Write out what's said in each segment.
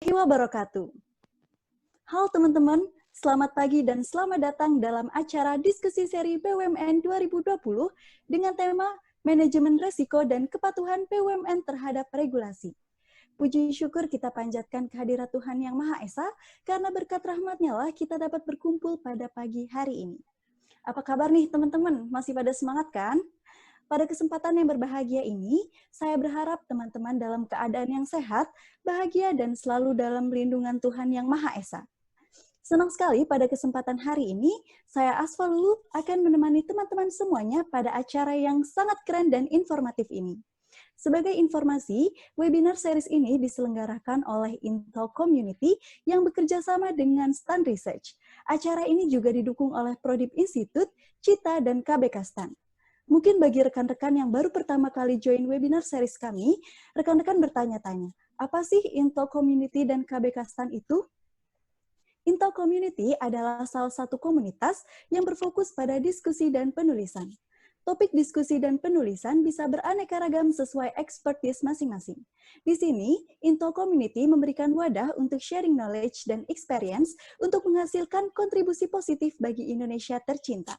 Wabarakatuh. Halo teman-teman, selamat pagi dan selamat datang dalam acara diskusi seri BUMN 2020 dengan tema Manajemen Resiko dan Kepatuhan BUMN terhadap Regulasi. Puji syukur kita panjatkan kehadirat Tuhan Yang Maha Esa, karena berkat rahmat-Nya lah kita dapat berkumpul pada pagi hari ini. Apa kabar nih teman-teman? Masih pada semangat kan? Pada kesempatan yang berbahagia ini, saya berharap teman-teman dalam keadaan yang sehat, bahagia, dan selalu dalam lindungan Tuhan Yang Maha Esa. Senang sekali pada kesempatan hari ini, saya Asfa Lulu akan menemani teman-teman semuanya pada acara yang sangat keren dan informatif ini. Sebagai informasi, webinar series ini diselenggarakan oleh Intel Community yang bekerja sama dengan Stan Research. Acara ini juga didukung oleh Prodip Institute, Cita, dan KBK Stan. Mungkin bagi rekan-rekan yang baru pertama kali join webinar series kami, rekan-rekan bertanya-tanya, apa sih Intel Community dan KBK Stan itu? Intel Community adalah salah satu komunitas yang berfokus pada diskusi dan penulisan. Topik diskusi dan penulisan bisa beraneka ragam sesuai expertise masing-masing. Di sini, Intel Community memberikan wadah untuk sharing knowledge dan experience untuk menghasilkan kontribusi positif bagi Indonesia tercinta.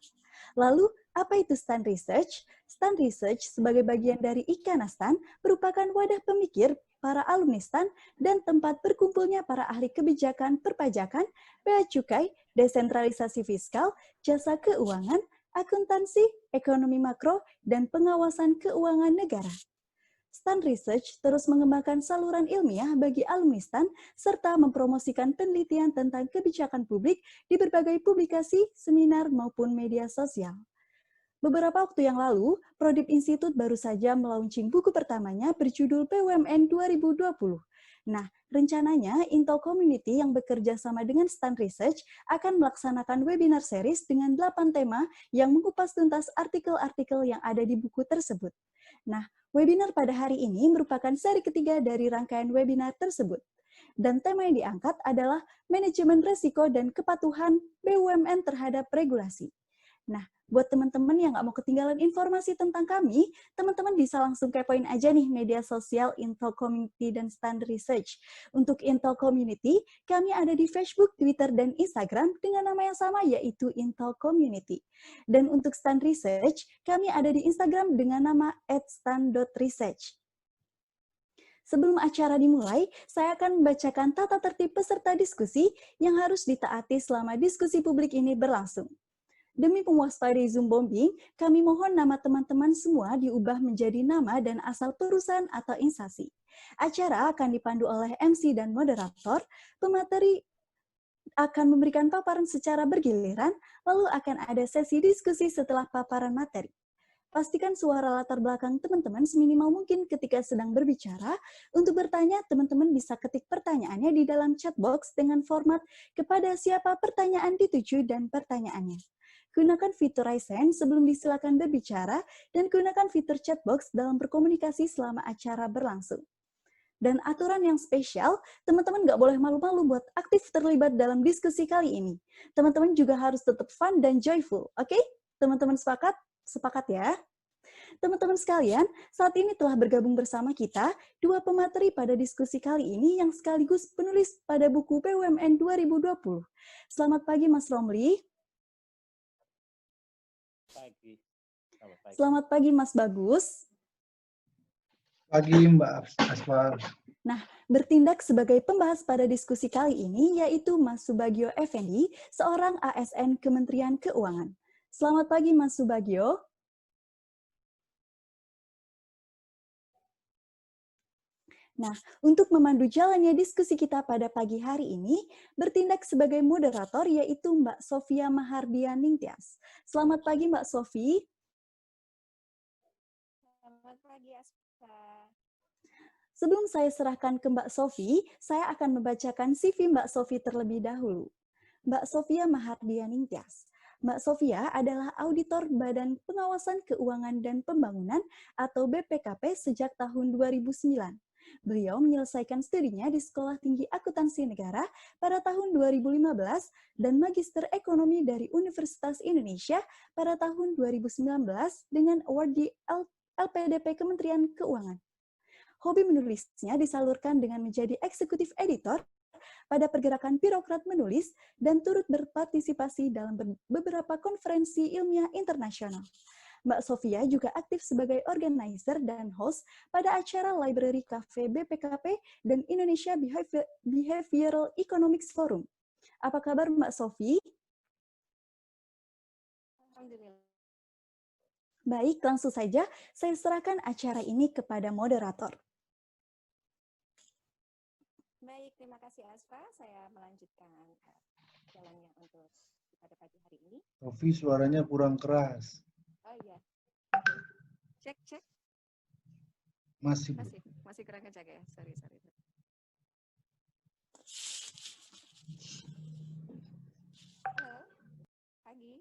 Lalu, apa itu Stan Research? Stan Research sebagai bagian dari Ikanastan merupakan wadah pemikir para alumni Stan dan tempat berkumpulnya para ahli kebijakan perpajakan, bea cukai, desentralisasi fiskal, jasa keuangan, akuntansi, ekonomi makro, dan pengawasan keuangan negara. Stan Research terus mengembangkan saluran ilmiah bagi alumni Stan serta mempromosikan penelitian tentang kebijakan publik di berbagai publikasi, seminar, maupun media sosial. Beberapa waktu yang lalu, Prodip Institute baru saja melaunching buku pertamanya berjudul BUMN 2020. Nah, rencananya Intel Community yang bekerja sama dengan Stan Research akan melaksanakan webinar series dengan 8 tema yang mengupas tuntas artikel-artikel yang ada di buku tersebut. Nah, webinar pada hari ini merupakan seri ketiga dari rangkaian webinar tersebut. Dan tema yang diangkat adalah manajemen resiko dan kepatuhan BUMN terhadap regulasi. Nah, buat teman-teman yang nggak mau ketinggalan informasi tentang kami, teman-teman bisa langsung kepoin aja nih media sosial Intel Community dan Stan Research. Untuk Intel Community, kami ada di Facebook, Twitter, dan Instagram dengan nama yang sama, yaitu Intel Community. Dan untuk Stan Research, kami ada di Instagram dengan nama @stan.research. Sebelum acara dimulai, saya akan membacakan tata tertib peserta diskusi yang harus ditaati selama diskusi publik ini berlangsung. Demi mewaspadai Zoom bombing, kami mohon nama teman-teman semua diubah menjadi nama dan asal perusahaan atau instansi. Acara akan dipandu oleh MC dan moderator, pemateri akan memberikan paparan secara bergiliran, lalu akan ada sesi diskusi setelah paparan materi. Pastikan suara latar belakang teman-teman seminimal mungkin ketika sedang berbicara. Untuk bertanya, teman-teman bisa ketik pertanyaannya di dalam chat box dengan format kepada siapa pertanyaan dituju dan pertanyaannya. Gunakan fitur Raise Hand sebelum disilakan berbicara, dan gunakan fitur chat box dalam berkomunikasi selama acara berlangsung. Dan aturan yang spesial, teman-teman nggak boleh malu-malu buat aktif terlibat dalam diskusi kali ini. Teman-teman juga harus tetap fun dan joyful, oke? Teman-teman sepakat? Sepakat ya? Teman-teman sekalian, saat ini telah bergabung bersama kita dua pemateri pada diskusi kali ini yang sekaligus penulis pada buku BUMN 2020. Selamat pagi Mas Romli. Selamat pagi Mas Bagus. Pagi Mbak Asfa. Nah, bertindak sebagai pembahas pada diskusi kali ini yaitu Mas Subagio Effendi, seorang ASN Kementerian Keuangan. Selamat pagi Mas Subagio. Nah, untuk memandu jalannya diskusi kita pada pagi hari ini, bertindak sebagai moderator yaitu Mbak Sofia Mahardian Ningtyas. Selamat pagi Mbak Sofi. Selamat pagi Asfa. Sebelum saya serahkan ke Mbak Sofi, saya akan membacakan CV Mbak Sofi terlebih dahulu. Mbak Sofia Mahardian Ningtyas. Mbak Sofia adalah auditor Badan Pengawasan Keuangan dan Pembangunan atau BPKP sejak tahun 2009. Beliau menyelesaikan studinya di Sekolah Tinggi Akuntansi Negara pada tahun 2015 dan Magister Ekonomi dari Universitas Indonesia pada tahun 2019 dengan award di LPDP Kementerian Keuangan. Hobi menulisnya disalurkan dengan menjadi eksekutif editor pada pergerakan birokrat menulis dan turut berpartisipasi dalam beberapa konferensi ilmiah internasional. Mbak Sofia juga aktif sebagai organizer dan host pada acara Library Cafe BPKP dan Indonesia Behavioral Economics Forum. Apa kabar Mbak Sofi? Alhamdulillah. Baik, langsung saja saya serahkan acara ini kepada moderator. Baik, terima kasih Asfa. Saya melanjutkan jalannya untuk pada pagi hari ini. Sofi, suaranya kurang keras. Oh iya. Cek. Masih kurang kencang ya. Sorry. Halo, pagi.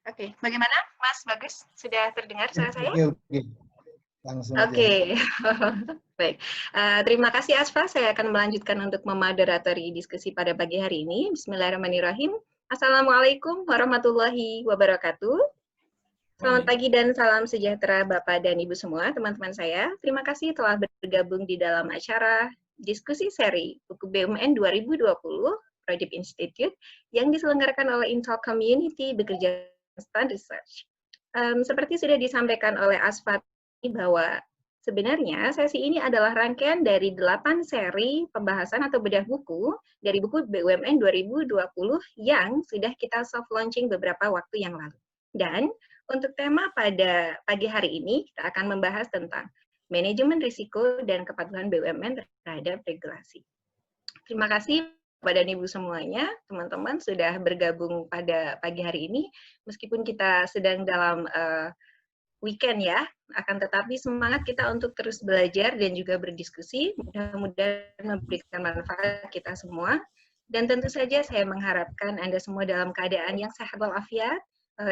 Oke, bagaimana Mas Bagus? Sudah terdengar suara saya? Oke. Langsung aja. Oke. Baik. Terima kasih Asfa. Saya akan melanjutkan untuk memoderatori diskusi pada pagi hari ini. Bismillahirrahmanirrahim. Assalamualaikum warahmatullahi wabarakatuh. Selamat pagi dan salam sejahtera Bapak dan Ibu semua, teman-teman saya. Terima kasih telah bergabung di dalam acara diskusi seri buku BUMN 2020 Prodip Institute yang diselenggarakan oleh Intel Community bekerja Stand Research. Seperti sudah disampaikan oleh Asfa bahwa sebenarnya sesi ini adalah rangkaian dari 8 seri pembahasan atau bedah buku dari buku BUMN 2020 yang sudah kita soft launching beberapa waktu yang lalu. Dan untuk tema pada pagi hari ini, kita akan membahas tentang manajemen risiko dan kepatuhan BUMN terhadap regulasi. Terima kasih kepada Ibu semuanya, teman-teman sudah bergabung pada pagi hari ini, meskipun kita sedang dalam weekend ya, akan tetapi semangat kita untuk terus belajar dan juga berdiskusi, mudah-mudahan memberikan manfaat kita semua. Dan tentu saja saya mengharapkan Anda semua dalam keadaan yang sehat walafiat.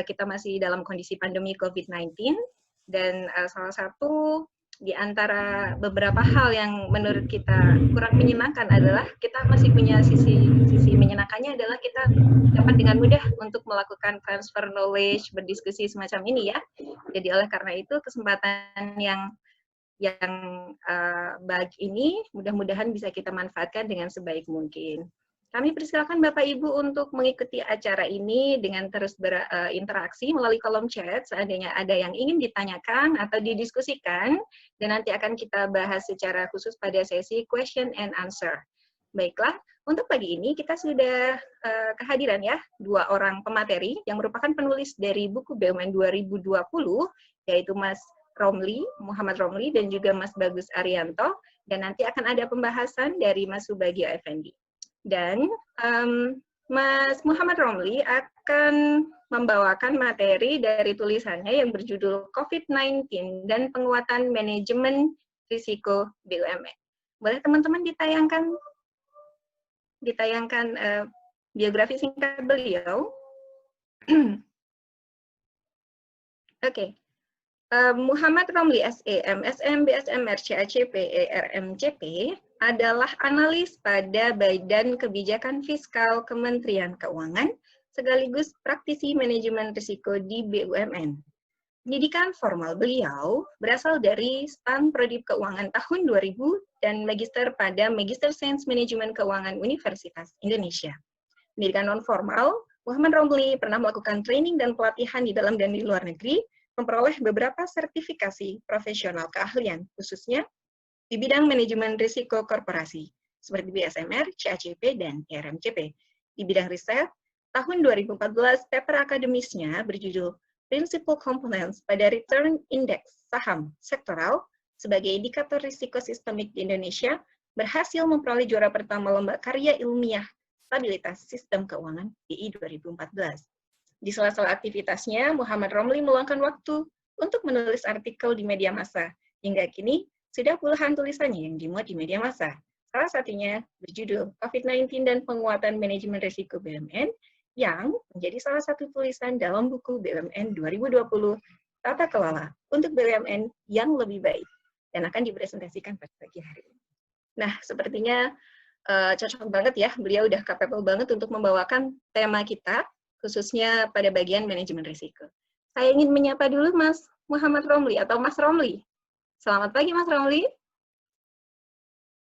Kita masih dalam kondisi pandemi COVID-19, dan salah satu di antara beberapa hal yang menurut kita kurang menyenangkan adalah kita masih punya sisi menyenangkannya adalah kita dapat dengan mudah untuk melakukan transfer knowledge, berdiskusi semacam ini ya. Jadi oleh karena itu kesempatan yang baik ini mudah-mudahan bisa kita manfaatkan dengan sebaik mungkin. Kami persilakan Bapak Ibu untuk mengikuti acara ini dengan terus berinteraksi melalui kolom chat seandainya ada yang ingin ditanyakan atau didiskusikan, dan nanti akan kita bahas secara khusus pada sesi question and answer. Baiklah, untuk pagi ini kita sudah kehadiran ya 2 orang pemateri yang merupakan penulis dari buku BUMN 2020, yaitu Mas Romli, Muhammad Romli, dan juga Mas Bagus Arianto, dan nanti akan ada pembahasan dari Mas Subagio Effendi. Dan Mas Muhammad Romli akan membawakan materi dari tulisannya yang berjudul COVID-19 dan Penguatan Manajemen Risiko BUMN. Boleh teman-teman ditayangkan biografi singkat beliau? Oke. Muhammad Romli SEM, SM, BSMR, CACP, ERMCP adalah analis pada Badan Kebijakan Fiskal Kementerian Keuangan, sekaligus praktisi manajemen risiko di BUMN. Pendidikan formal beliau berasal dari STAN Prodip Keuangan tahun 2000 dan magister pada Magister Sains Manajemen Keuangan Universitas Indonesia. Pendidikan non-formal, Muhammad Romli pernah melakukan training dan pelatihan di dalam dan di luar negeri, memperoleh beberapa sertifikasi profesional keahlian, khususnya di bidang manajemen risiko korporasi, seperti BSMR, CACP, dan ERMCP. Di bidang riset, tahun 2014, paper akademisnya berjudul Principal Components pada Return Index Saham Sektoral sebagai indikator risiko sistemik di Indonesia, berhasil memperoleh juara pertama lomba karya ilmiah stabilitas sistem keuangan BI 2014. Di sela-sela aktivitasnya, Muhammad Romli meluangkan waktu untuk menulis artikel di media massa. Hingga kini, sudah puluhan tulisannya yang dimuat di media massa. Salah satunya berjudul COVID-19 dan Penguatan Manajemen Risiko BUMN, yang menjadi salah satu tulisan dalam buku BUMN 2020, Tata Kelola untuk BUMN yang lebih baik, dan akan dipresentasikan pada pagi hari ini. Nah, sepertinya cocok banget ya, beliau udah capable banget untuk membawakan tema kita, khususnya pada bagian manajemen risiko. Saya ingin menyapa dulu Mas Muhammad Romli atau Mas Romli. Selamat pagi Mas Romli.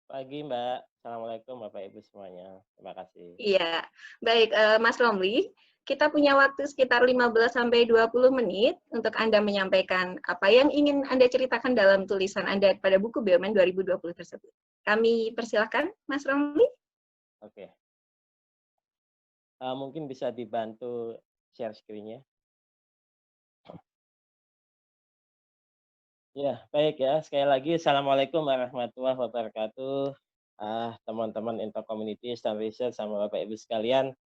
Pagi Mbak, Assalamualaikum Bapak Ibu semuanya. Terima kasih. Iya, baik Mas Romli. Kita punya waktu sekitar 15-20 menit untuk Anda menyampaikan apa yang ingin Anda ceritakan dalam tulisan Anda pada buku BUMN 2020 tersebut. Kami persilakan, Mas Romli. Oke. Mungkin bisa dibantu share screen-nya. Ya, baik ya. Sekali lagi, Assalamualaikum warahmatullahi wabarakatuh. Teman-teman Info Communities dan Research sama Bapak Ibu sekalian.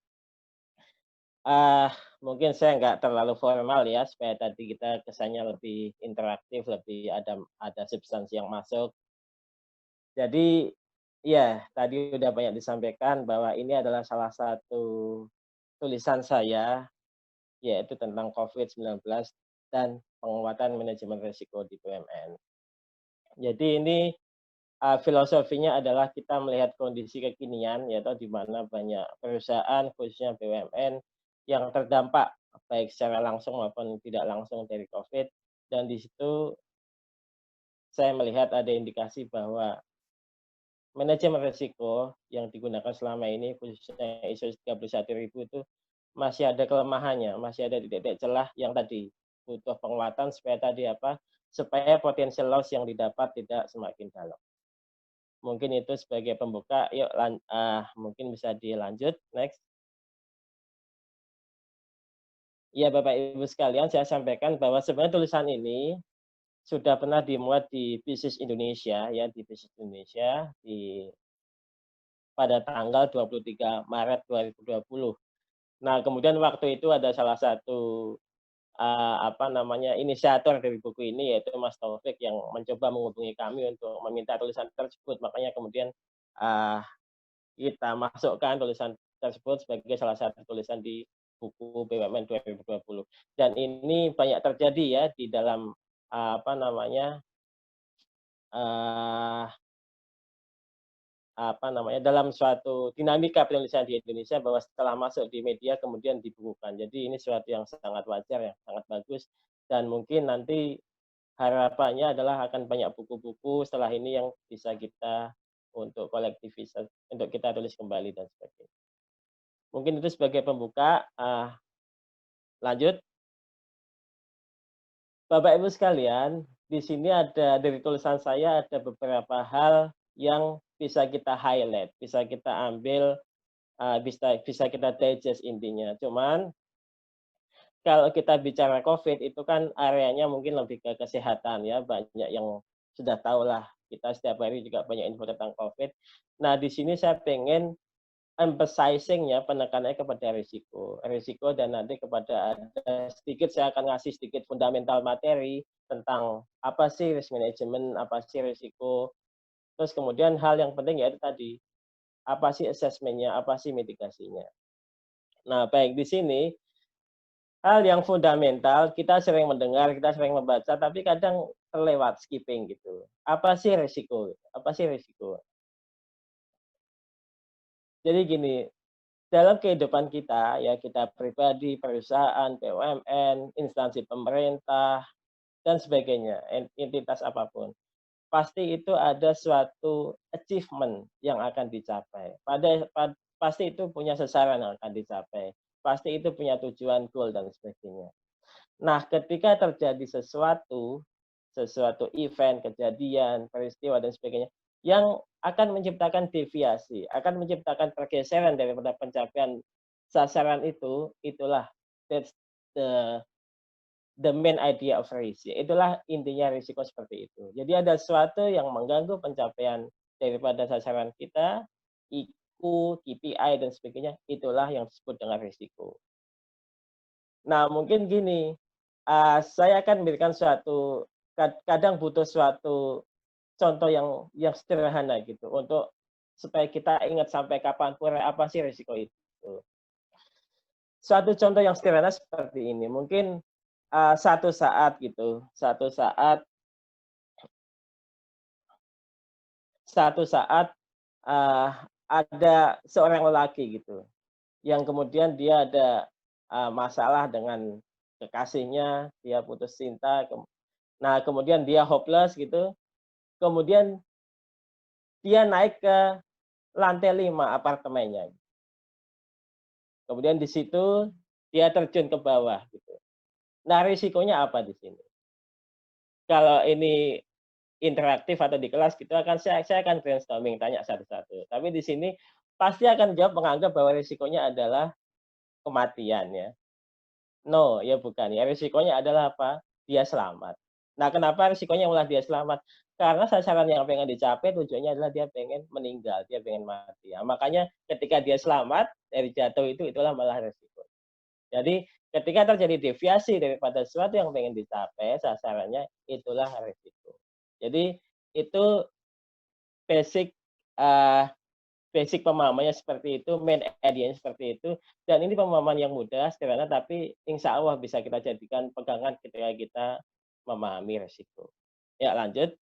Mungkin saya nggak terlalu formal ya, supaya tadi kita kesannya lebih interaktif, lebih ada substansi yang masuk. Jadi, ya tadi udah banyak disampaikan bahwa ini adalah salah satu tulisan saya, yaitu tentang COVID-19 dan penguatan manajemen risiko di BUMN. Jadi ini filosofinya adalah kita melihat kondisi kekinian, yaitu di mana banyak perusahaan, khususnya BUMN, yang terdampak baik secara langsung maupun tidak langsung dari COVID. Dan di situ saya melihat ada indikasi bahwa manajemen risiko yang digunakan selama ini, khususnya ISO 31000 itu masih ada kelemahannya, masih ada titik-titik celah yang tadi butuh penguatan supaya potensial loss yang didapat tidak semakin dalam. Mungkin itu sebagai pembuka. Yuk, mungkin bisa dilanjut. Next. Ya, Bapak Ibu sekalian, saya sampaikan bahwa sebenarnya tulisan ini sudah pernah dimuat di Business Indonesia, ya, di Business Indonesia pada tanggal 23 Maret 2020. Nah, kemudian waktu itu ada salah satu inisiator dari buku ini, yaitu Mas Taufik, yang mencoba menghubungi kami untuk meminta tulisan tersebut. Makanya kemudian kita masukkan tulisan tersebut sebagai salah satu tulisan di buku BUMN 2020. Dan ini banyak terjadi ya di dalam dalam suatu dinamika penulisan di Indonesia, bahwa setelah masuk di media kemudian dibukukan. Jadi ini suatu yang sangat wajar, ya, sangat bagus, dan mungkin nanti harapannya adalah akan banyak buku-buku setelah ini yang bisa kita untuk kolektivitas, untuk kita tulis kembali dan sebagainya. Mungkin itu sebagai pembuka. Lanjut. Bapak Ibu sekalian, di sini ada dari tulisan saya ada beberapa hal yang bisa kita highlight, bisa kita ambil, bisa kita digest intinya. Cuman kalau kita bicara COVID itu kan areanya mungkin lebih ke kesehatan ya, banyak yang sudah tahu lah, kita setiap hari juga banyak info tentang COVID. Nah, di sini saya pengen emphasizing ya, penekanannya kepada risiko, dan nanti kepada ada sedikit saya akan ngasih sedikit fundamental materi tentang apa sih risk management, apa sih risiko. Terus kemudian hal yang penting yaitu tadi, apa sih assessment-nya, apa sih mitigasinya. Nah, baik di sini hal yang fundamental kita sering mendengar, kita sering membaca, tapi kadang terlewat, skipping gitu. Apa sih risiko? Apa sih risiko? Jadi gini, dalam kehidupan kita, ya kita pribadi, perusahaan, BUMN, instansi pemerintah, dan sebagainya, entitas apapun, pasti itu ada suatu achievement yang akan dicapai. Pasti itu punya sasaran yang akan dicapai. Pasti itu punya tujuan, goal, dan sebagainya. Nah, ketika terjadi sesuatu event, kejadian, peristiwa, dan sebagainya, yang akan menciptakan deviasi, akan menciptakan pergeseran daripada pencapaian sasaran itu, itulah that's the main idea of risk. Itulah intinya risiko seperti itu. Jadi ada sesuatu yang mengganggu pencapaian daripada sasaran kita, IQ, KPI, dan sebagainya, itulah yang disebut dengan risiko. Nah, mungkin gini, saya akan memberikan kadang butuh suatu contoh yang sederhana gitu, untuk supaya kita ingat sampai kapanpun apa sih risiko itu. Suatu contoh yang sederhana seperti ini, mungkin satu saat ada seorang lelaki gitu, yang kemudian dia ada masalah dengan kekasihnya, dia putus cinta, nah kemudian dia hopeless gitu, kemudian dia naik ke lantai 5 apartemennya. Kemudian di situ dia terjun ke bawah gitu. Nah, risikonya apa di sini? Kalau ini interaktif atau di kelas gitu saya akan brainstorming tanya satu-satu. Tapi di sini pasti akan jawab menganggap bahwa risikonya adalah kematian ya. No, ya bukan ya. Risikonya adalah apa? Dia selamat. Nah, kenapa risikonya malah dia selamat? Karena sasaran yang pengen dicapai tujuannya adalah dia pengen meninggal, dia pengen mati. Ya, makanya ketika dia selamat dari jatuh itulah malah risiko. Jadi ketika terjadi deviasi daripada sesuatu yang pengen dicapai, sasarannya itulah risiko. Jadi itu basic uh, basic pemahamannya seperti itu, main idea-nya seperti itu, dan ini pemahaman yang mudah, sederhana, tapi insya Allah bisa kita jadikan pegangan ketika kita memahami risiko. Ya, lanjut.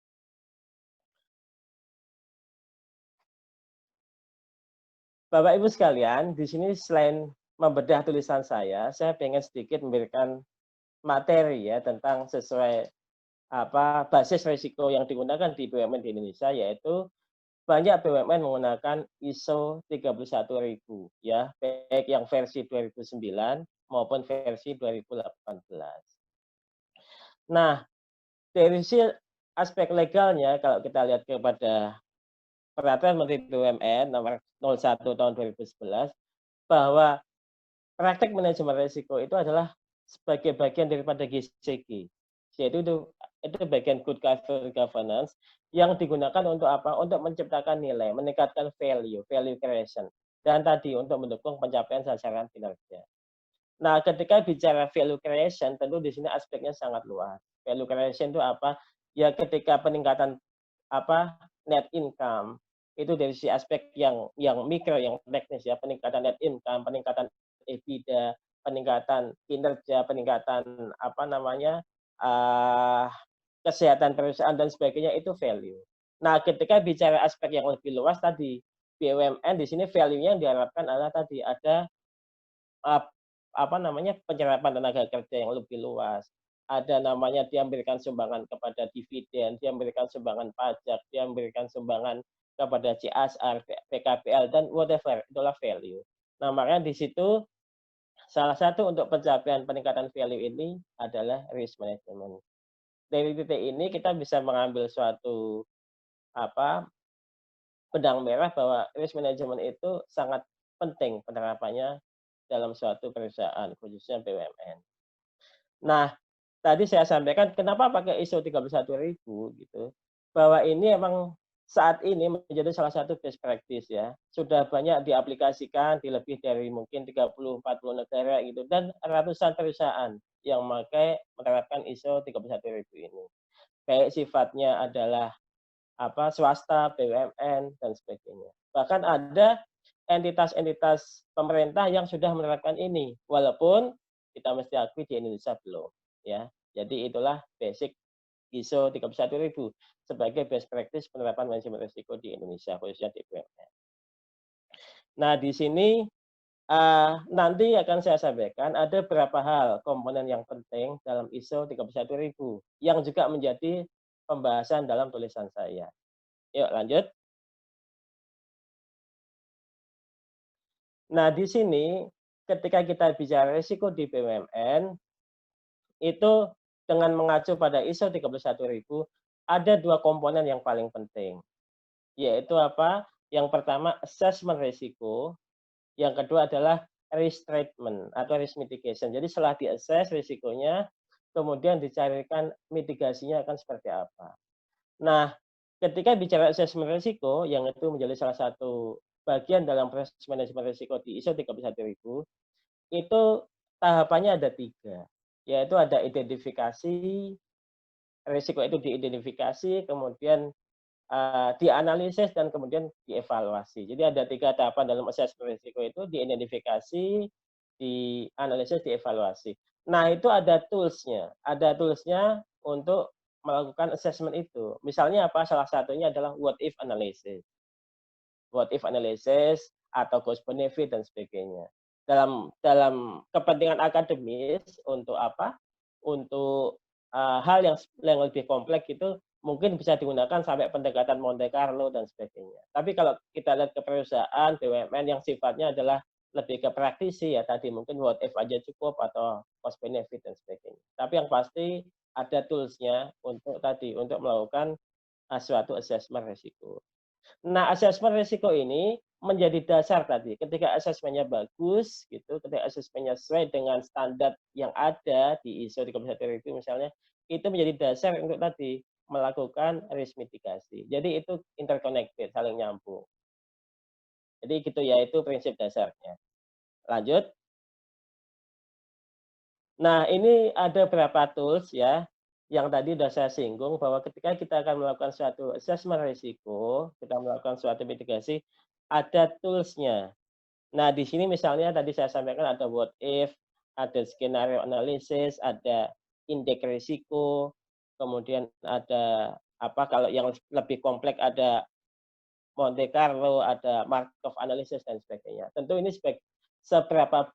Bapak Ibu sekalian, di sini selain membedah tulisan saya pengen sedikit memberikan materi ya tentang sesuai basis risiko yang digunakan di BUMN di Indonesia, yaitu banyak BUMN menggunakan ISO 31000 ya, baik yang versi 2009 maupun versi 2018. Nah, dari sisi aspek legalnya kalau kita lihat kepada Peraturan Menteri BUMN nomor 01 tahun 2011 bahwa praktek manajemen risiko itu adalah sebagai bagian daripada GCG, yaitu itu bagian good corporate governance yang digunakan untuk apa? Untuk menciptakan nilai, meningkatkan value creation, dan tadi untuk mendukung pencapaian sasaran kinerja. Nah, ketika bicara value creation, tentu di sini aspeknya sangat luas. Value creation itu apa? Ya ketika peningkatan net income itu dari si aspek yang mikro, yang teknis ya, peningkatan net income, peningkatan EBITDA, peningkatan kinerja, peningkatan kesehatan perusahaan dan sebagainya, itu value. Nah, ketika bicara aspek yang lebih luas tadi, BUMN di sini value-nya yang diharapkan adalah tadi ada penyerapan tenaga kerja yang lebih luas. Ada namanya dia memberikan sumbangan kepada dividen, dia memberikan sumbangan pajak, dia memberikan sumbangan kepada CSR, PKPL, dan whatever, itulah value. Nah, makanya di situ salah satu untuk pencapaian peningkatan value ini adalah risk management. Dari titik ini kita bisa mengambil suatu benang merah bahwa risk management itu sangat penting penerapannya dalam suatu perusahaan, khususnya BUMN. Nah, tadi saya sampaikan kenapa pakai ISO 31000 gitu. Bahwa ini emang saat ini menjadi salah satu best practice ya. Sudah banyak diaplikasikan di lebih dari mungkin 30-40 negara gitu, dan ratusan perusahaan yang menerapkan ISO 31000 ini. Baik sifatnya adalah swasta, BUMN, dan sebagainya. Bahkan ada entitas-entitas pemerintah yang sudah menerapkan ini, walaupun kita mesti akui di Indonesia belum. Ya, jadi itulah basic ISO 31000 sebagai best practice penerapan manajemen risiko di Indonesia, khususnya di BUMN. Nah, di sini nanti akan saya sampaikan ada beberapa hal komponen yang penting dalam ISO 31000 yang juga menjadi pembahasan dalam tulisan saya. Yuk lanjut. Nah, di sini ketika kita bicara risiko di BUMN, itu dengan mengacu pada ISO 31000, ada dua komponen yang paling penting. Yaitu apa? Yang pertama, assessment risiko. Yang kedua adalah risk treatment atau risk mitigation. Jadi setelah di-assess risikonya, kemudian dicarikan mitigasinya akan seperti apa. Nah, ketika bicara assessment risiko, yang itu menjadi salah satu bagian dalam proses manajemen risiko di ISO 31000, itu tahapannya ada 3, yaitu ada identifikasi, risiko itu diidentifikasi, kemudian dianalisis, dan kemudian dievaluasi. Jadi ada 3 tahapan dalam assessment risiko itu: diidentifikasi, dianalisis, dievaluasi. Nah, itu ada tools-nya. Ada tools-nya untuk melakukan assessment itu. Misalnya apa? Salah satunya adalah what if analysis. What if analysis atau cost benefit dan sebagainya. dalam kepentingan akademis untuk apa? Untuk hal yang lebih kompleks itu mungkin bisa digunakan sampai pendekatan Monte Carlo dan sebagainya. Tapi kalau kita lihat ke perusahaan BUMN yang sifatnya adalah lebih ke praktisi ya tadi mungkin what if aja cukup atau cost benefit dan sebagainya. Tapi yang pasti ada tools-nya untuk tadi untuk melakukan suatu assessment risiko. Nah, asesmen risiko ini menjadi dasar tadi. Ketika asesmennya bagus, gitu, ketika asesmennya sesuai dengan standar yang ada di ISO 31000 misalnya, itu menjadi dasar untuk tadi melakukan risk mitigasi. Jadi itu interconnected, saling nyambung. Jadi gitu ya, itu prinsip dasarnya. Lanjut. Nah, ini ada beberapa tools ya, yang tadi sudah saya singgung bahwa ketika kita akan melakukan suatu assessment risiko, kita melakukan suatu mitigasi, ada tools-nya. Nah, di sini misalnya tadi saya sampaikan ada what if, ada skenario analysis, ada indeks risiko, kemudian ada apa kalau yang lebih kompleks ada Monte Carlo, ada Markov analysis dan sebagainya. Tentu ini seberapa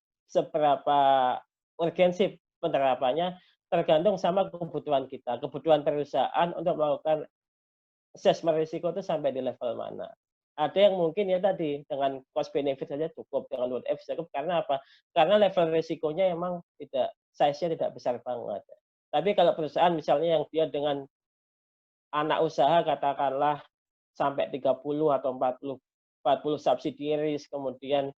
urgensi penerapannya tergantung sama kebutuhan kita, kebutuhan perusahaan untuk melakukan assessment risiko itu sampai di level mana. Ada yang mungkin ya tadi dengan cost benefit saja cukup, dengan what if cukup karena apa? Karena level risikonya emang tidak size-nya tidak besar banget. Tapi kalau perusahaan misalnya yang dia dengan anak usaha katakanlah sampai 30 atau 40 subsidiaries, kemudian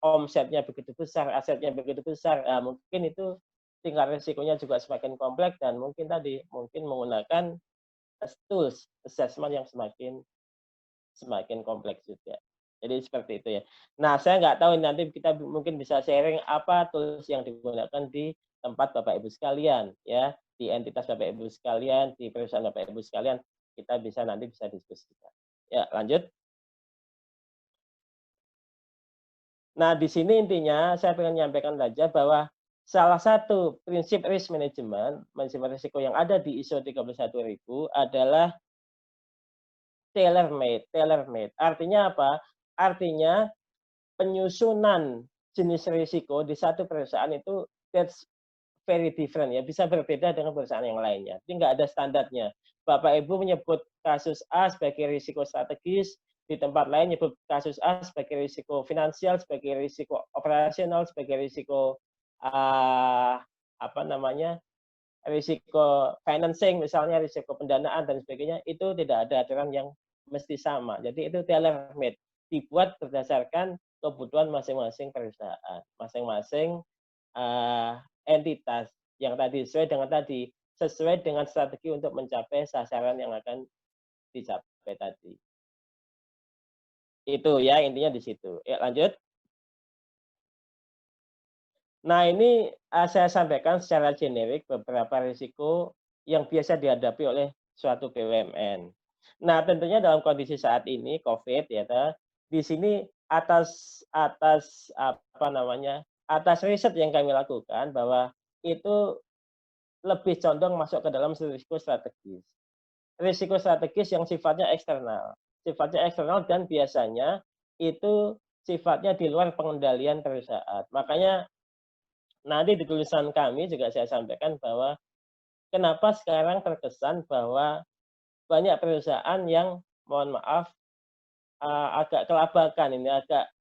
omsetnya begitu besar, asetnya begitu besar, nah, mungkin itu tingkat risikonya juga semakin kompleks dan mungkin tadi mungkin menggunakan tools assessment yang semakin kompleks juga. Jadi seperti itu ya. Nah, saya nggak tahu nanti kita mungkin bisa sharing apa tools yang digunakan di tempat Bapak Ibu sekalian ya, di entitas Bapak Ibu sekalian, di perusahaan Bapak Ibu sekalian, kita bisa nanti bisa diskusikan. Ya, lanjut. Nah, di sini intinya saya ingin menyampaikan saja bahwa salah satu prinsip risk management, manajemen risiko yang ada di ISO 31000 adalah tailor-made. Tailor-made. Artinya apa? Artinya penyusunan jenis risiko di satu perusahaan itu that's very different ya, bisa berbeda dengan perusahaan yang lainnya. Jadi nggak ada standarnya. Bapak Ibu menyebut kasus A sebagai risiko strategis, di tempat lain menyebut kasus A sebagai risiko finansial, sebagai risiko operasional, sebagai risiko apa namanya risiko financing misalnya, risiko pendanaan dan sebagainya, itu tidak ada aturan yang mesti sama. Jadi itu tailor made, dibuat berdasarkan kebutuhan masing-masing perusahaan, masing-masing entitas yang tadi sesuai dengan strategi untuk mencapai sasaran yang akan dicapai tadi. Itu ya intinya di situ. Ya, lanjut. Nah, ini saya sampaikan secara generik beberapa risiko yang biasa dihadapi oleh suatu BUMN. Nah, tentunya dalam kondisi saat ini COVID ya, di sini atas apa namanya? Atas riset yang kami lakukan bahwa itu lebih condong masuk ke dalam risiko strategis. Risiko strategis yang sifatnya eksternal. Sifatnya eksternal dan biasanya itu sifatnya di luar pengendalian perusahaan. Makanya nanti di tulisan kami juga saya sampaikan bahwa kenapa sekarang terkesan bahwa banyak perusahaan yang mohon maaf agak kelabakan ini, agak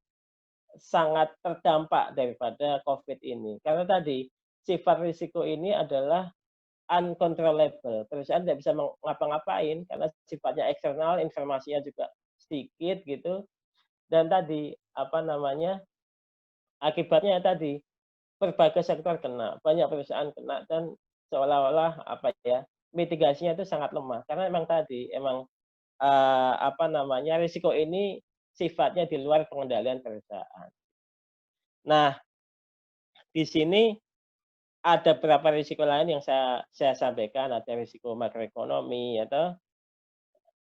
sangat terdampak daripada COVID ini. Karena tadi sifat risiko ini adalah uncontrollable. Perusahaan tidak bisa ngapa-ngapain karena sifatnya eksternal, informasinya juga sedikit gitu. Dan tadi apa namanya? Akibatnya tadi berbagai sektor kena, banyak perusahaan kena dan seolah-olah apa ya? Mitigasinya itu sangat lemah karena memang tadi apa namanya? Risiko ini sifatnya di luar pengendalian perusahaan. Nah, di sini ada beberapa risiko lain yang saya sampaikan, ada risiko makroekonomi, atau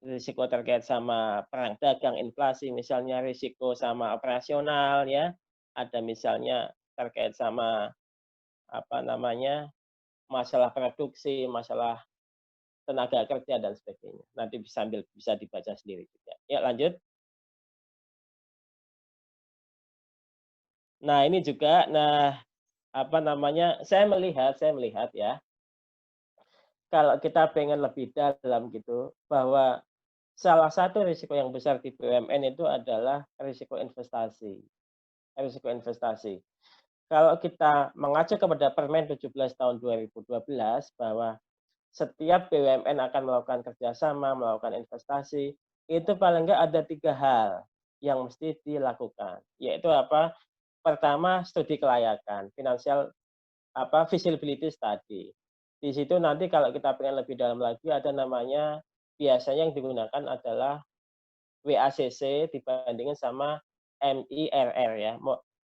risiko terkait sama perang dagang, inflasi, misalnya risiko sama operasional, ya, ada misalnya terkait sama apa namanya masalah produksi, masalah tenaga kerja dan sebagainya. Nanti bisa dibaca sendiri juga. Ya, lanjut. Nah, ini juga, apa namanya, saya melihat ya, kalau kita pengen lebih dalam gitu, bahwa salah satu risiko yang besar di BUMN itu adalah risiko investasi. Risiko investasi. Kalau kita mengacu kepada Permen 17 tahun 2012 bahwa setiap BUMN akan melakukan kerjasama, melakukan investasi, itu paling enggak ada 3 hal yang mesti dilakukan, yaitu apa? Pertama, studi kelayakan, financial feasibility study. Di situ nanti kalau kita pengen lebih dalam lagi ada namanya biasanya yang digunakan adalah WACC dibandingin sama MIRR ya,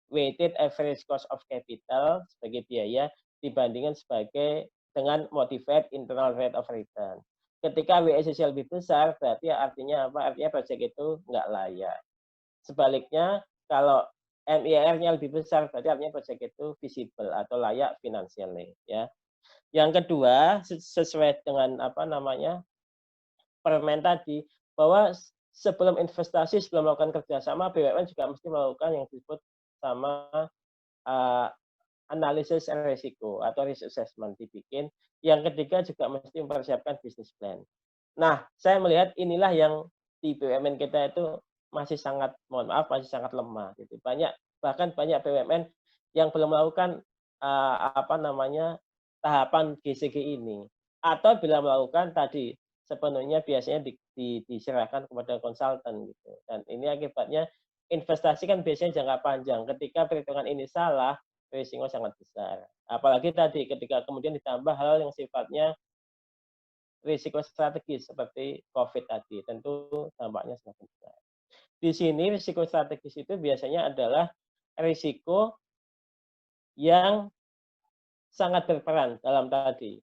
weighted average cost of capital sebagai biaya dibandingin dengan modified internal rate of return. Ketika WACC lebih besar berarti artinya apa? Artinya proyek itu nggak layak. Sebaliknya kalau MIR-nya lebih besar berarti artinya proyek itu visible atau layak financially ya. Yang kedua, sesuai dengan apa namanya permen tadi, bahwa sebelum investasi, sebelum melakukan kerjasama, BUMN juga mesti melakukan yang disebut sama analisis risiko atau risk assessment dibikin. Yang ketiga juga mesti mempersiapkan business plan. Nah, saya melihat inilah yang di BUMN kita itu masih sangat, mohon maaf, masih sangat lemah. Gitu. Bahkan banyak BUMN yang belum melakukan tahapan GCG ini. Atau bila melakukan tadi sepenuhnya biasanya diserahkan kepada konsultan gitu. Dan ini akibatnya investasi kan biasanya jangka panjang. Ketika perhitungan ini salah, risiko sangat besar. Apalagi tadi ketika kemudian ditambah hal yang sifatnya risiko strategis seperti COVID tadi, tentu dampaknya semakin besar. Di sini risiko strategis itu biasanya adalah risiko yang sangat berperan dalam tadi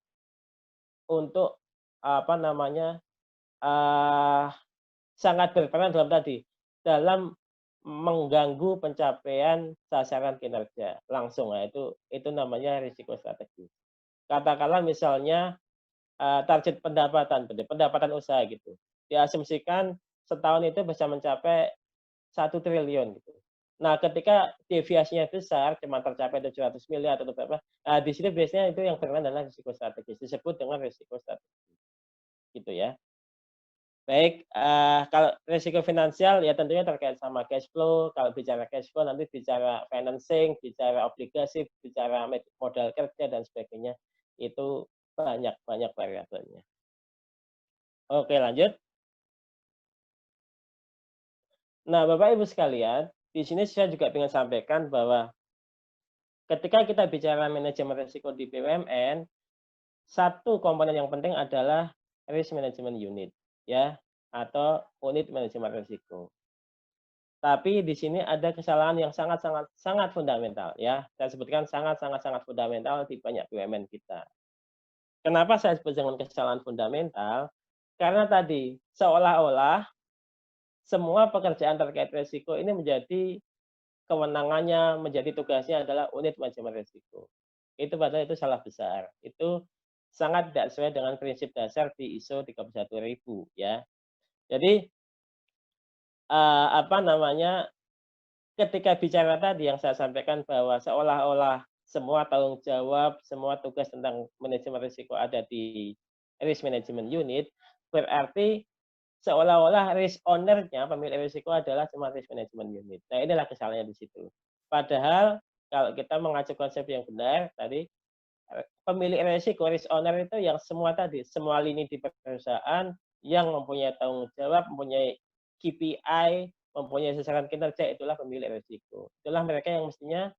untuk sangat berperan dalam mengganggu pencapaian sasaran kinerja langsung. Nah, itu namanya risiko strategis. Katakanlah misalnya target pendapatan usaha gitu. Diasumsikan setahun itu bisa mencapai 1 triliun gitu. Nah, ketika deviasinya besar, cuma tercapai 700 miliar atau berapa, di sini biasanya itu yang berperan adalah risiko strategis, disebut dengan risiko strategis. Gitu ya. Baik, kalau risiko finansial ya tentunya terkait sama cash flow. Kalau bicara cash flow nanti bicara financing, bicara obligasi, bicara modal kerja dan sebagainya. Itu banyak variabelnya. Oke, lanjut. Nah, Bapak Ibu sekalian, di sini saya juga ingin sampaikan bahwa ketika kita bicara manajemen risiko di BUMN, satu komponen yang penting adalah risk management unit, ya, atau unit manajemen risiko. Tapi di sini ada kesalahan yang sangat fundamental, ya. Saya sebutkan sangat fundamental di banyak BUMN kita. Kenapa saya sebut dengan kesalahan fundamental? Karena tadi seolah-olah semua pekerjaan terkait risiko ini menjadi kewenangannya, menjadi tugasnya adalah unit manajemen risiko. Itu padahal itu salah besar. Itu sangat tidak sesuai dengan prinsip dasar di ISO 31000 ya. Jadi ketika bicara tadi yang saya sampaikan bahwa seolah-olah semua tanggung jawab, semua tugas tentang manajemen risiko ada di risk management unit, berarti seolah-olah risk owner-nya, pemilik risiko adalah cuma risk management unit. Nah, inilah kesalahannya di situ. Padahal kalau kita mengacu konsep yang benar tadi, pemilik risiko, risk owner itu yang semua lini di perusahaan yang mempunyai tanggung jawab, mempunyai KPI, mempunyai sasaran kinerja, itulah pemilik risiko. Itulah mereka yang mestinya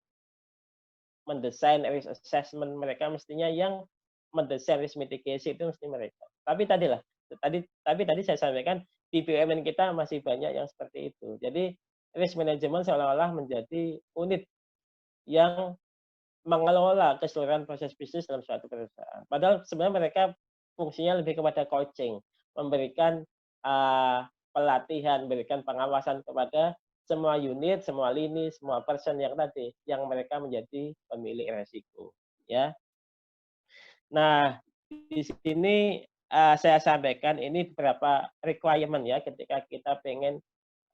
mendesain risk assessment, mereka mestinya yang mendesain risk mitigation, itu mesti mereka. Tapi tadi saya sampaikan di BUMN kita masih banyak yang seperti itu. Jadi risk management seolah-olah menjadi unit yang mengelola keseluruhan proses bisnis dalam suatu perusahaan. Padahal sebenarnya mereka fungsinya lebih kepada coaching, memberikan pelatihan, memberikan pengawasan kepada semua unit, semua lini, semua person yang mereka menjadi pemilik risiko. Ya. Nah, di sini saya sampaikan ini beberapa requirement ya ketika kita pengen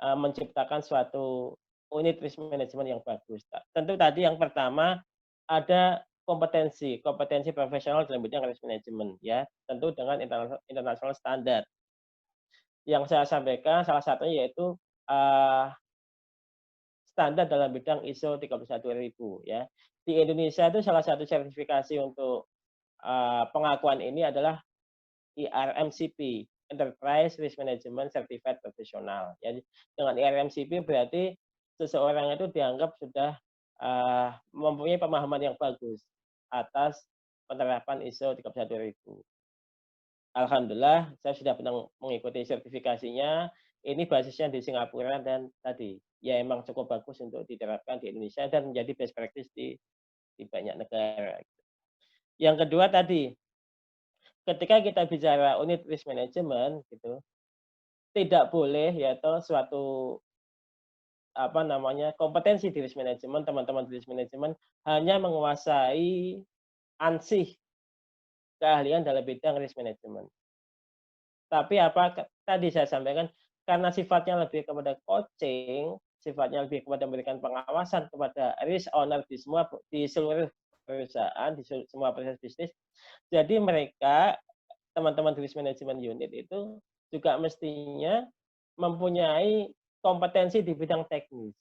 menciptakan suatu unit risk management yang bagus. Tentu tadi yang pertama ada kompetensi profesional dalam bidang risk management ya, tentu dengan international standard. Yang saya sampaikan salah satunya yaitu standar dalam bidang ISO 31000 ya. Di Indonesia itu salah satu sertifikasi untuk pengakuan ini adalah IRMCP, Enterprise Risk Management Certified Professional. Jadi dengan IRMCP berarti seseorang itu dianggap sudah mempunyai pemahaman yang bagus atas penerapan ISO 31000. Alhamdulillah saya sudah pernah mengikuti sertifikasinya. Ini basisnya di Singapura dan tadi ya emang cukup bagus untuk diterapkan di Indonesia dan menjadi best practice di banyak negara. Yang kedua tadi, ketika kita bicara unit risk management gitu, tidak boleh yaitu suatu kompetensi di risk management, teman-teman di risk management hanya menguasai ansih keahlian dalam bidang risk management. Tapi tadi saya sampaikan karena sifatnya lebih kepada coaching, sifatnya lebih kepada memberikan pengawasan kepada risk owner di seluruh perusahaan, di semua proses bisnis. Jadi mereka teman-teman di risk management unit itu juga mestinya mempunyai kompetensi di bidang teknis.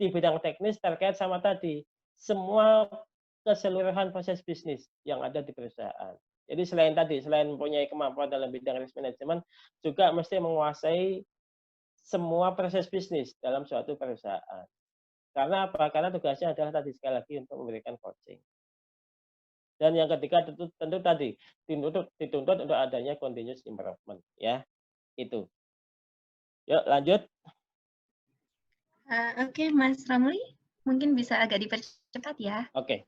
Di bidang teknis terkait sama tadi semua keseluruhan proses bisnis yang ada di perusahaan. Jadi selain mempunyai kemampuan dalam bidang risk management, juga mesti menguasai semua proses bisnis dalam suatu perusahaan. Karena apa? Karena tugasnya adalah tadi sekali lagi untuk memberikan coaching. Dan yang ketiga tentu tadi dituntut untuk adanya continuous improvement ya. Itu. Yuk lanjut. Oke, Mas Ramli, mungkin bisa agak dipercepat ya. Oke.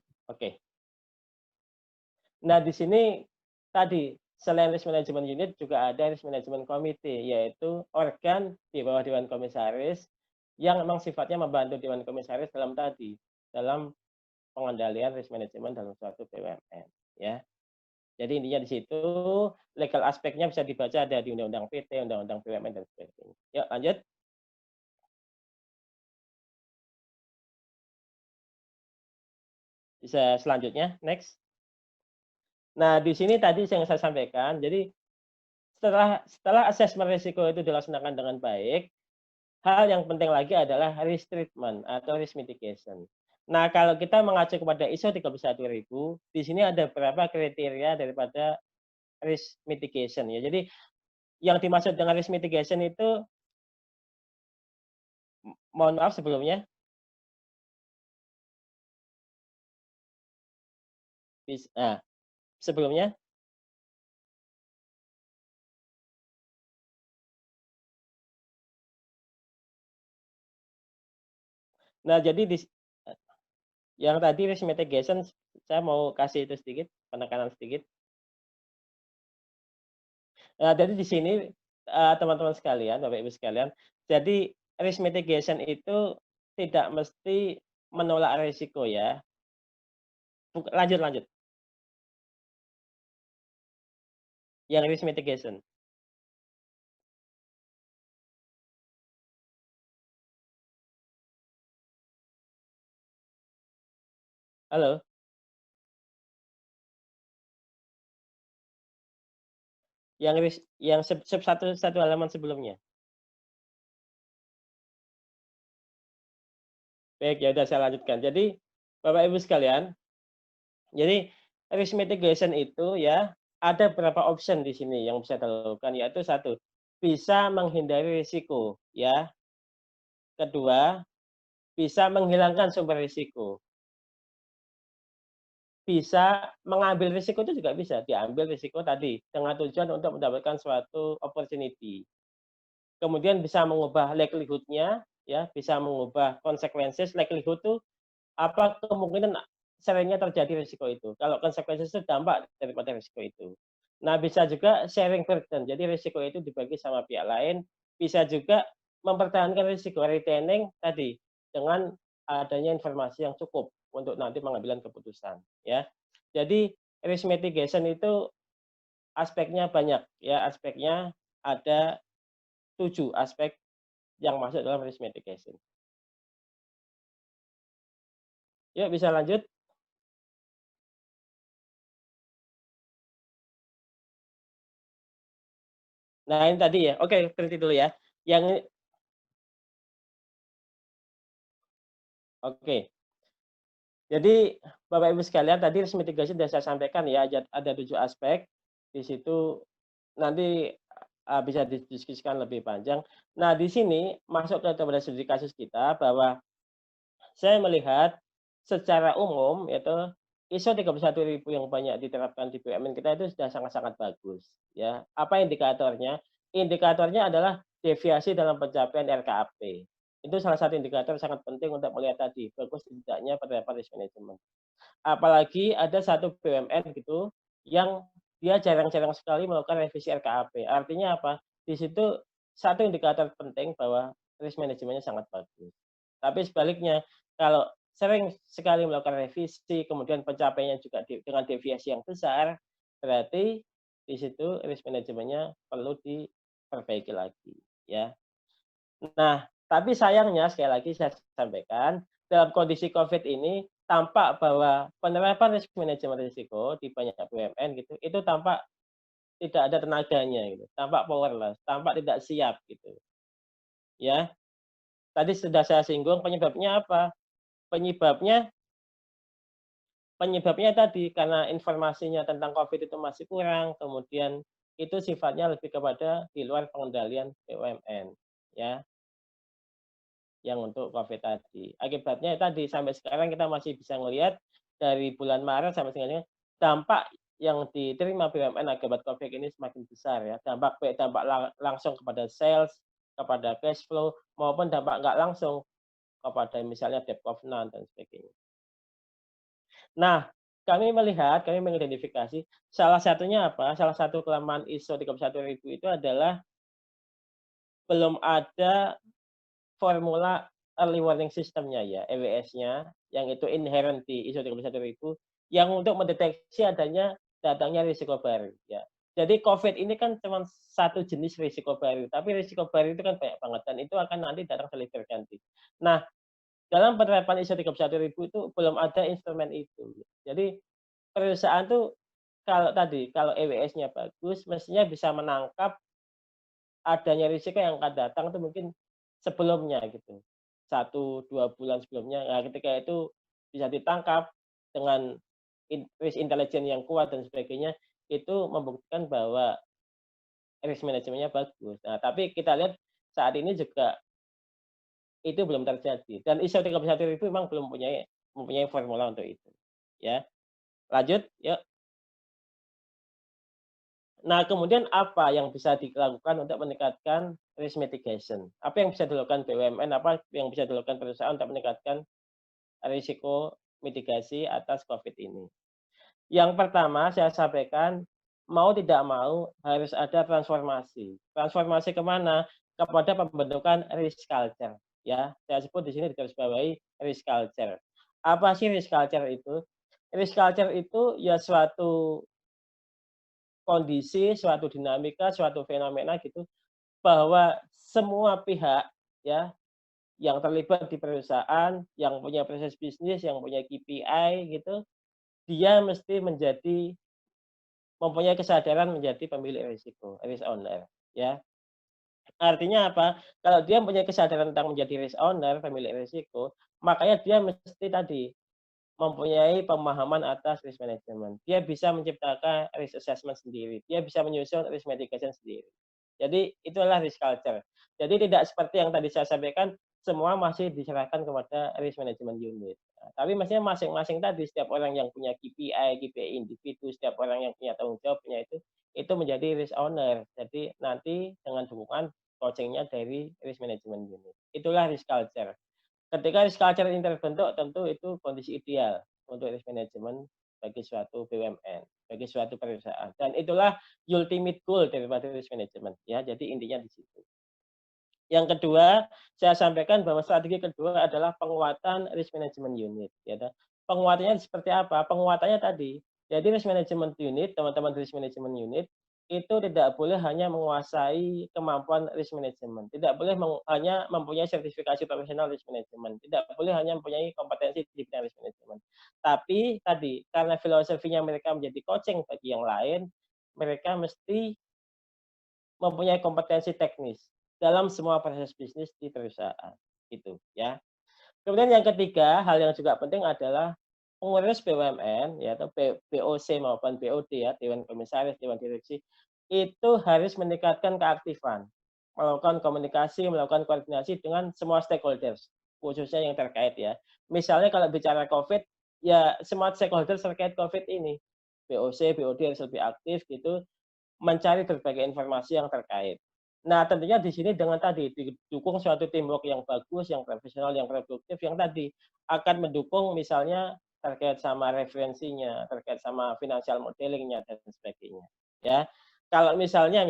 Nah, di sini tadi selain risk management unit juga ada risk management committee, yaitu organ di bawah Dewan Komisaris yang memang sifatnya membantu Dewan Komisaris dalam pengendalian risk management dalam suatu BUMN ya. Jadi intinya di situ legal aspeknya bisa dibaca ada di Undang-Undang PT, Undang-Undang BUMN dan sebagainya. Yuk lanjut. Bisa selanjutnya, next. Nah, di sini tadi yang saya sampaikan, jadi setelah asesmen risiko itu dilaksanakan dengan baik, hal yang penting lagi adalah risk treatment atau risk mitigation. Nah, kalau kita mengacu kepada ISO 31000, di sini ada beberapa kriteria daripada risk mitigation ya. Jadi yang dimaksud dengan risk mitigation itu, mohon maaf sebelumnya. Nah, sebelumnya. Nah, jadi yang tadi risk mitigation, saya mau kasih itu sedikit, penekanan sedikit. Nah, jadi di sini teman-teman sekalian, Bapak Ibu sekalian, jadi risk mitigation itu tidak mesti menolak risiko ya. Lanjut. Yang risk mitigation. Halo? Yang satu halaman sebelumnya. Baik, ya udah saya lanjutkan. Jadi Bapak Ibu sekalian, jadi risk mitigation itu ya ada beberapa option di sini yang bisa dilakukan, yaitu satu, bisa menghindari risiko ya. Kedua, bisa menghilangkan sumber risiko. Bisa mengambil risiko itu juga bisa diambil risiko tadi dengan tujuan untuk mendapatkan suatu opportunity. Kemudian bisa mengubah likelihood-nya ya, bisa mengubah consequences. Likelihood itu apa kemungkinan seringnya terjadi risiko itu. Kalau consequences itu dampak daripada risiko itu. Nah, bisa juga sharing burden. Jadi risiko itu dibagi sama pihak lain. Bisa juga mempertahankan risiko retaining tadi dengan adanya informasi yang cukup untuk nanti pengambilan keputusan ya. Jadi risk mitigation itu aspeknya banyak ya, aspeknya ada 7 aspek yang masuk dalam risk mitigation. Yuk, bisa lanjut. Nah, ini tadi ya. Oke, berhenti dulu ya. Yang oke. Jadi Bapak Ibu sekalian, tadi risk mitigation sudah saya sampaikan ya, ada 7 aspek. Di situ nanti bisa didiskusikan lebih panjang. Nah, di sini masuk kepada studi kasus kita bahwa saya melihat secara umum yaitu ISO 31000 yang banyak diterapkan di BUMN kita itu sudah sangat-sangat bagus ya. Apa indikatornya? Indikatornya adalah deviasi dalam pencapaian RKAP. Itu salah satu indikator sangat penting untuk melihat tadi bagus tidaknya penerapan risk management. Apalagi ada satu BUMN gitu yang dia jarang-jarang sekali melakukan revisi RKAP. Artinya apa? Di situ satu indikator penting bahwa risk manajemennya sangat bagus. Tapi sebaliknya, kalau sering sekali melakukan revisi, kemudian pencapaiannya juga dengan deviasi yang besar, berarti di situ risk manajemennya perlu diperbaiki lagi, ya. Nah, tapi sayangnya sekali lagi saya sampaikan, dalam kondisi COVID ini tampak bahwa penerapan risk manajemen risiko di banyak BUMN gitu, itu tampak tidak ada tenaganya gitu, tampak powerless, tampak tidak siap gitu. Ya, tadi sudah saya singgung penyebabnya apa? Penyebabnya penyebabnya tadi karena informasinya tentang COVID itu masih kurang, kemudian itu sifatnya lebih kepada di luar pengendalian BUMN, ya. Yang untuk COVID tadi. Akibatnya tadi sampai sekarang kita masih bisa melihat dari bulan Maret sampai sekarang dampak yang diterima BUMN akibat COVID ini semakin besar ya. Dampak baik dampak langsung kepada sales, kepada cash flow maupun dampak nggak langsung kepada misalnya debt covenant dan sebagainya. Nah, kami mengidentifikasi salah satunya apa? Salah satu kelemahan ISO 31000 itu adalah belum ada formula early warning system-nya ya, EWS-nya, yang itu inherent di ISO 31000, yang untuk mendeteksi adanya datangnya risiko baru ya. Jadi COVID ini kan cuma satu jenis risiko baru, tapi risiko baru itu kan banyak banget dan itu akan nanti datang silih berganti. Nah, dalam penerapan ISO 31000 itu belum ada instrumen itu. Jadi perusahaan tuh kalau EWS-nya bagus, mestinya bisa menangkap adanya risiko yang akan datang itu mungkin sebelumnya gitu. 1-2 bulan sebelumnya. Nah, ketika itu bisa ditangkap dengan risk intelligence yang kuat dan sebagainya, itu membuktikan bahwa risk manajemennya bagus. Nah, tapi kita lihat saat ini juga itu belum terjadi. Dan ISO 31000 memang belum mempunyai formula untuk itu. Ya. Lanjut, yuk. Nah, kemudian apa yang bisa dilakukan untuk meningkatkan risk mitigation? Apa yang bisa dilakukan BUMN, apa yang bisa dilakukan perusahaan untuk meningkatkan risiko mitigasi atas COVID ini? Yang pertama saya sampaikan, mau tidak mau harus ada transformasi. Transformasi kemana? Kepada pembentukan risk culture. Ya, saya sebut di sini digarisbawahi risk culture. Apa sih risk culture itu? Risk culture itu ya suatu kondisi, suatu dinamika, suatu fenomena gitu, bahwa semua pihak ya yang terlibat di perusahaan, yang punya proses bisnis, yang punya KPI gitu, dia mesti mempunyai kesadaran menjadi pemilik risiko, risk owner ya. Artinya apa? Kalau dia mempunyai kesadaran tentang menjadi risk owner, pemilik risiko, makanya dia mesti tadi mempunyai pemahaman atas risk management. Dia bisa menciptakan risk assessment sendiri. Dia bisa menyusun risk mitigation sendiri. Jadi itulah risk culture. Jadi tidak seperti yang tadi saya sampaikan, semua masih diserahkan kepada risk management unit. Nah, tapi maksudnya masing-masing tadi, setiap orang yang punya KPI individu, setiap orang yang punya tanggung jawabnya itu menjadi risk owner. Jadi nanti dengan dukungan coaching-nya dari risk management unit. Itulah risk culture. Ketika risk culture ini terbentuk, tentu itu kondisi ideal untuk risk management bagi suatu BUMN, bagi suatu perusahaan. Dan itulah ultimate goal daripada risk management. Ya, jadi intinya di situ. Yang kedua, saya sampaikan bahwa strategi kedua adalah penguatan risk management unit. Ya, penguatannya seperti apa? Penguatannya tadi, jadi risk management unit, teman-teman risk management unit itu tidak boleh hanya menguasai kemampuan risk management, tidak boleh hanya mempunyai sertifikasi profesional risk management, tidak boleh hanya mempunyai kompetensi di bidang risk management. Tapi tadi, karena filosofinya mereka menjadi coaching bagi yang lain, mereka mesti mempunyai kompetensi teknis dalam semua proses bisnis di perusahaan. Itu ya. Kemudian yang ketiga, hal yang juga penting adalah pengurus BUMN, ya, atau BOC maupun BOD, ya, Dewan Komisaris, Dewan Direksi, itu harus meningkatkan keaktifan, melakukan komunikasi, melakukan koordinasi dengan semua stakeholders, khususnya yang terkait ya. Misalnya kalau bicara COVID, ya semua stakeholders terkait COVID ini, BOC, BOD harus lebih aktif gitu, mencari berbagai informasi yang terkait. Nah, tentunya di sini dengan tadi didukung suatu teamwork yang bagus, yang profesional, yang produktif, yang tadi akan mendukung misalnya terkait sama referensinya, terkait sama financial modelingnya dan sebagainya. Ya, kalau misalnya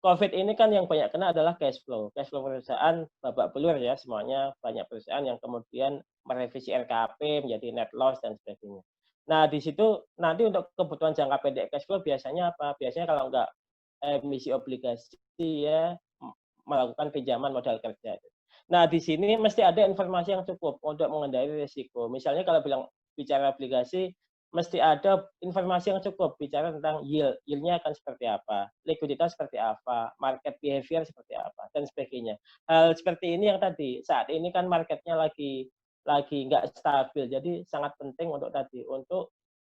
COVID ini kan yang banyak kena adalah cash flow perusahaan babak belur ya semuanya, banyak perusahaan yang kemudian merevisi RKP menjadi net loss dan sebagainya. Nah, di situ nanti untuk kebutuhan jangka pendek cash flow biasanya apa? Biasanya kalau enggak emisi obligasi ya, melakukan pinjaman modal kerja. Nah, di sini mesti ada informasi yang cukup untuk mengendalikan risiko. Misalnya kalau bicara obligasi, mesti ada informasi yang cukup bicara tentang yield-nya akan seperti apa, likuiditas seperti apa, market behavior seperti apa, dan sebagainya. Hal seperti ini yang tadi, saat ini kan marketnya lagi nggak stabil, jadi sangat penting untuk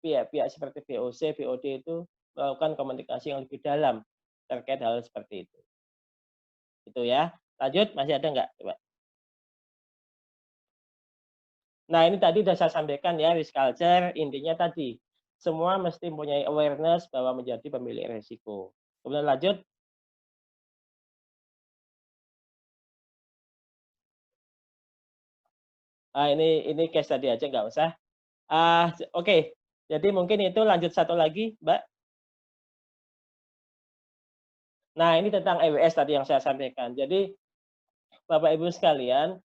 pihak-pihak seperti BOC, BOD itu melakukan komunikasi yang lebih dalam terkait hal seperti itu. Itu ya. Lanjut, masih ada nggak? Coba. Nah, ini tadi sudah saya sampaikan ya, risk culture, intinya tadi, semua mesti mempunyai awareness bahwa menjadi pemilik risiko. Kemudian lanjut. Ini case tadi aja, nggak usah. Oke. Jadi mungkin itu lanjut satu lagi, Mbak. Nah, ini tentang EWS tadi yang saya sampaikan. Jadi, Bapak Ibu sekalian,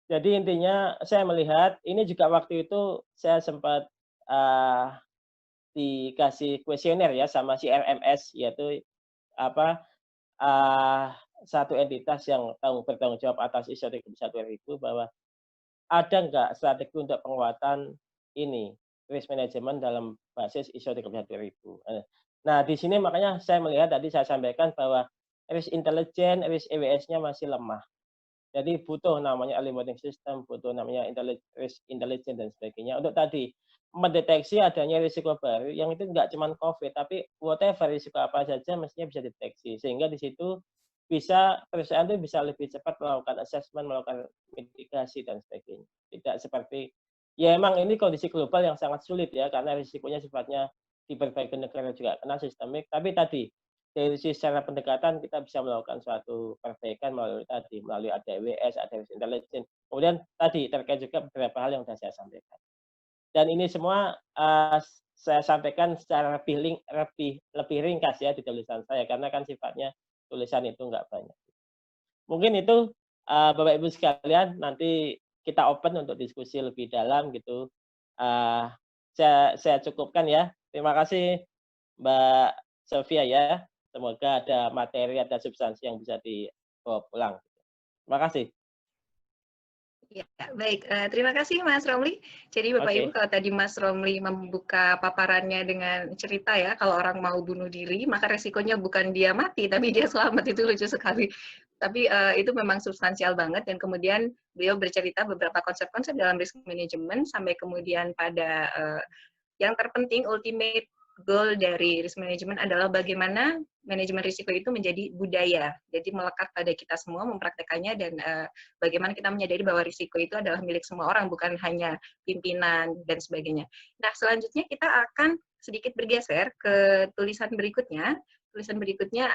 jadi intinya saya melihat, ini juga waktu itu saya sempat dikasih kuesioner ya sama si RMS, yaitu satu entitas yang bertanggung jawab atas ISO 31000 bahwa ada nggak strategi untuk penguatan ini risk management dalam basis ISO 31000. Nah, di sini makanya saya melihat tadi saya sampaikan bahwa risk intelligence, risk EWS-nya masih lemah. Jadi butuh namanya early warning system, butuh namanya risk intelligence dan sebagainya untuk tadi mendeteksi adanya risiko baru yang itu nggak cuma COVID, tapi whatever risiko apa saja mestinya bisa deteksi. Sehingga di situ perusahaan itu bisa lebih cepat melakukan assessment, melakukan mitigasi dan sebagainya. Tidak seperti, ya emang ini kondisi global yang sangat sulit ya, karena risikonya sifatnya di berbagai negara juga kena sistemik, tapi tadi dari sisi secara pendekatan kita bisa melakukan suatu perbaikan melalui ada EWS, ada risk intelligence. Kemudian tadi terkait juga beberapa hal yang sudah saya sampaikan. Dan ini semua saya sampaikan secara lebih ringkas ya di tulisan saya, karena kan sifatnya tulisan itu nggak banyak. Mungkin itu Bapak Ibu sekalian, nanti kita open untuk diskusi lebih dalam gitu. Saya cukupkan ya. Terima kasih Mbak Sofia ya. Semoga ada materi, ada substansi yang bisa dibawa pulang. Terima kasih. Ya, baik. Terima kasih Mas Romli. Jadi Bapak Ibu, kalau tadi Mas Romli membuka paparannya dengan cerita ya, kalau orang mau bunuh diri, maka resikonya bukan dia mati, tapi dia selamat. Itu lucu sekali. Tapi itu memang substansial banget, dan kemudian beliau bercerita beberapa konsep-konsep dalam risk management, sampai kemudian pada yang terpenting, ultimate goal dari risk management adalah bagaimana manajemen risiko itu menjadi budaya. Jadi melekat pada kita semua mempraktekannya, dan bagaimana kita menyadari bahwa risiko itu adalah milik semua orang, bukan hanya pimpinan dan sebagainya. Nah, selanjutnya kita akan sedikit bergeser ke tulisan berikutnya. Tulisan berikutnya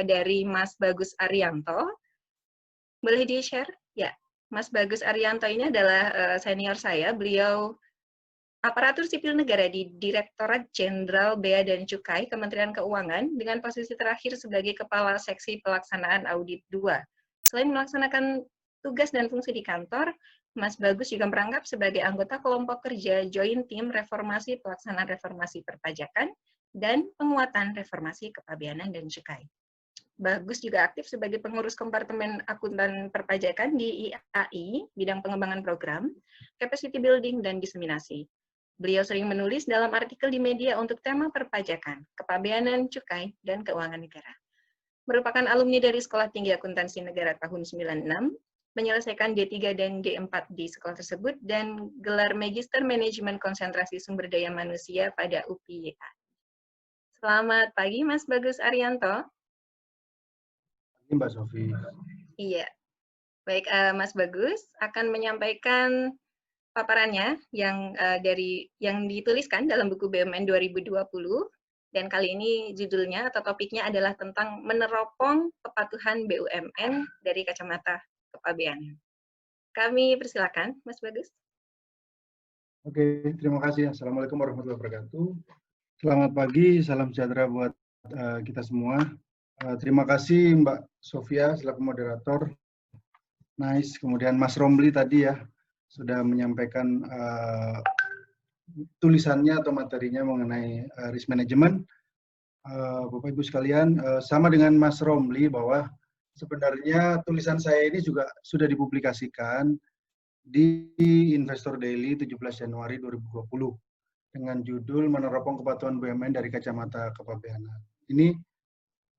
dari Mas Bagus Arianto. Boleh di-share? Ya, Mas Bagus Arianto ini adalah senior saya. Beliau aparatur sipil negara di Direktorat Jenderal Bea dan Cukai, Kementerian Keuangan, dengan posisi terakhir sebagai Kepala Seksi Pelaksanaan Audit 2. Selain melaksanakan tugas dan fungsi di kantor, Mas Bagus juga merangkap sebagai anggota kelompok kerja Joint Team Reformasi Pelaksanaan Reformasi Perpajakan dan penguatan reformasi kepabeanan dan cukai. Bagus juga aktif sebagai pengurus Kompartemen Akuntan Perpajakan di IAI, bidang pengembangan program, capacity building, dan diseminasi. Beliau sering menulis dalam artikel di media untuk tema perpajakan, kepabeanan, cukai, dan keuangan negara. Merupakan alumni dari Sekolah Tinggi Akuntansi Negara tahun 96, menyelesaikan D3 dan D4 di sekolah tersebut, dan gelar Magister Manajemen Konsentrasi Sumber Daya Manusia pada UPI. Selamat pagi, Mas Bagus Arianto. Mbak Sofi. Iya, baik, Mas Bagus akan menyampaikan paparannya yang dituliskan dalam buku BUMN 2020, dan kali ini judulnya atau topiknya adalah tentang meneropong kepatuhan BUMN dari kacamata kepabeanan. Kami persilakan, Mas Bagus. Oke, terima kasih. Assalamualaikum warahmatullahi wabarakatuh. Selamat pagi, salam sejahtera buat kita semua. Terima kasih Mbak Sofia selaku moderator. Nice. Kemudian Mas Romli tadi ya sudah menyampaikan tulisannya atau materinya mengenai risk management. Bapak Ibu sekalian, sama dengan Mas Romli bahwa sebenarnya tulisan saya ini juga sudah dipublikasikan di Investor Daily 17 Januari 2020 dengan judul Meneropong Kepatuhan BUMN dari Kacamata Kepabeanan.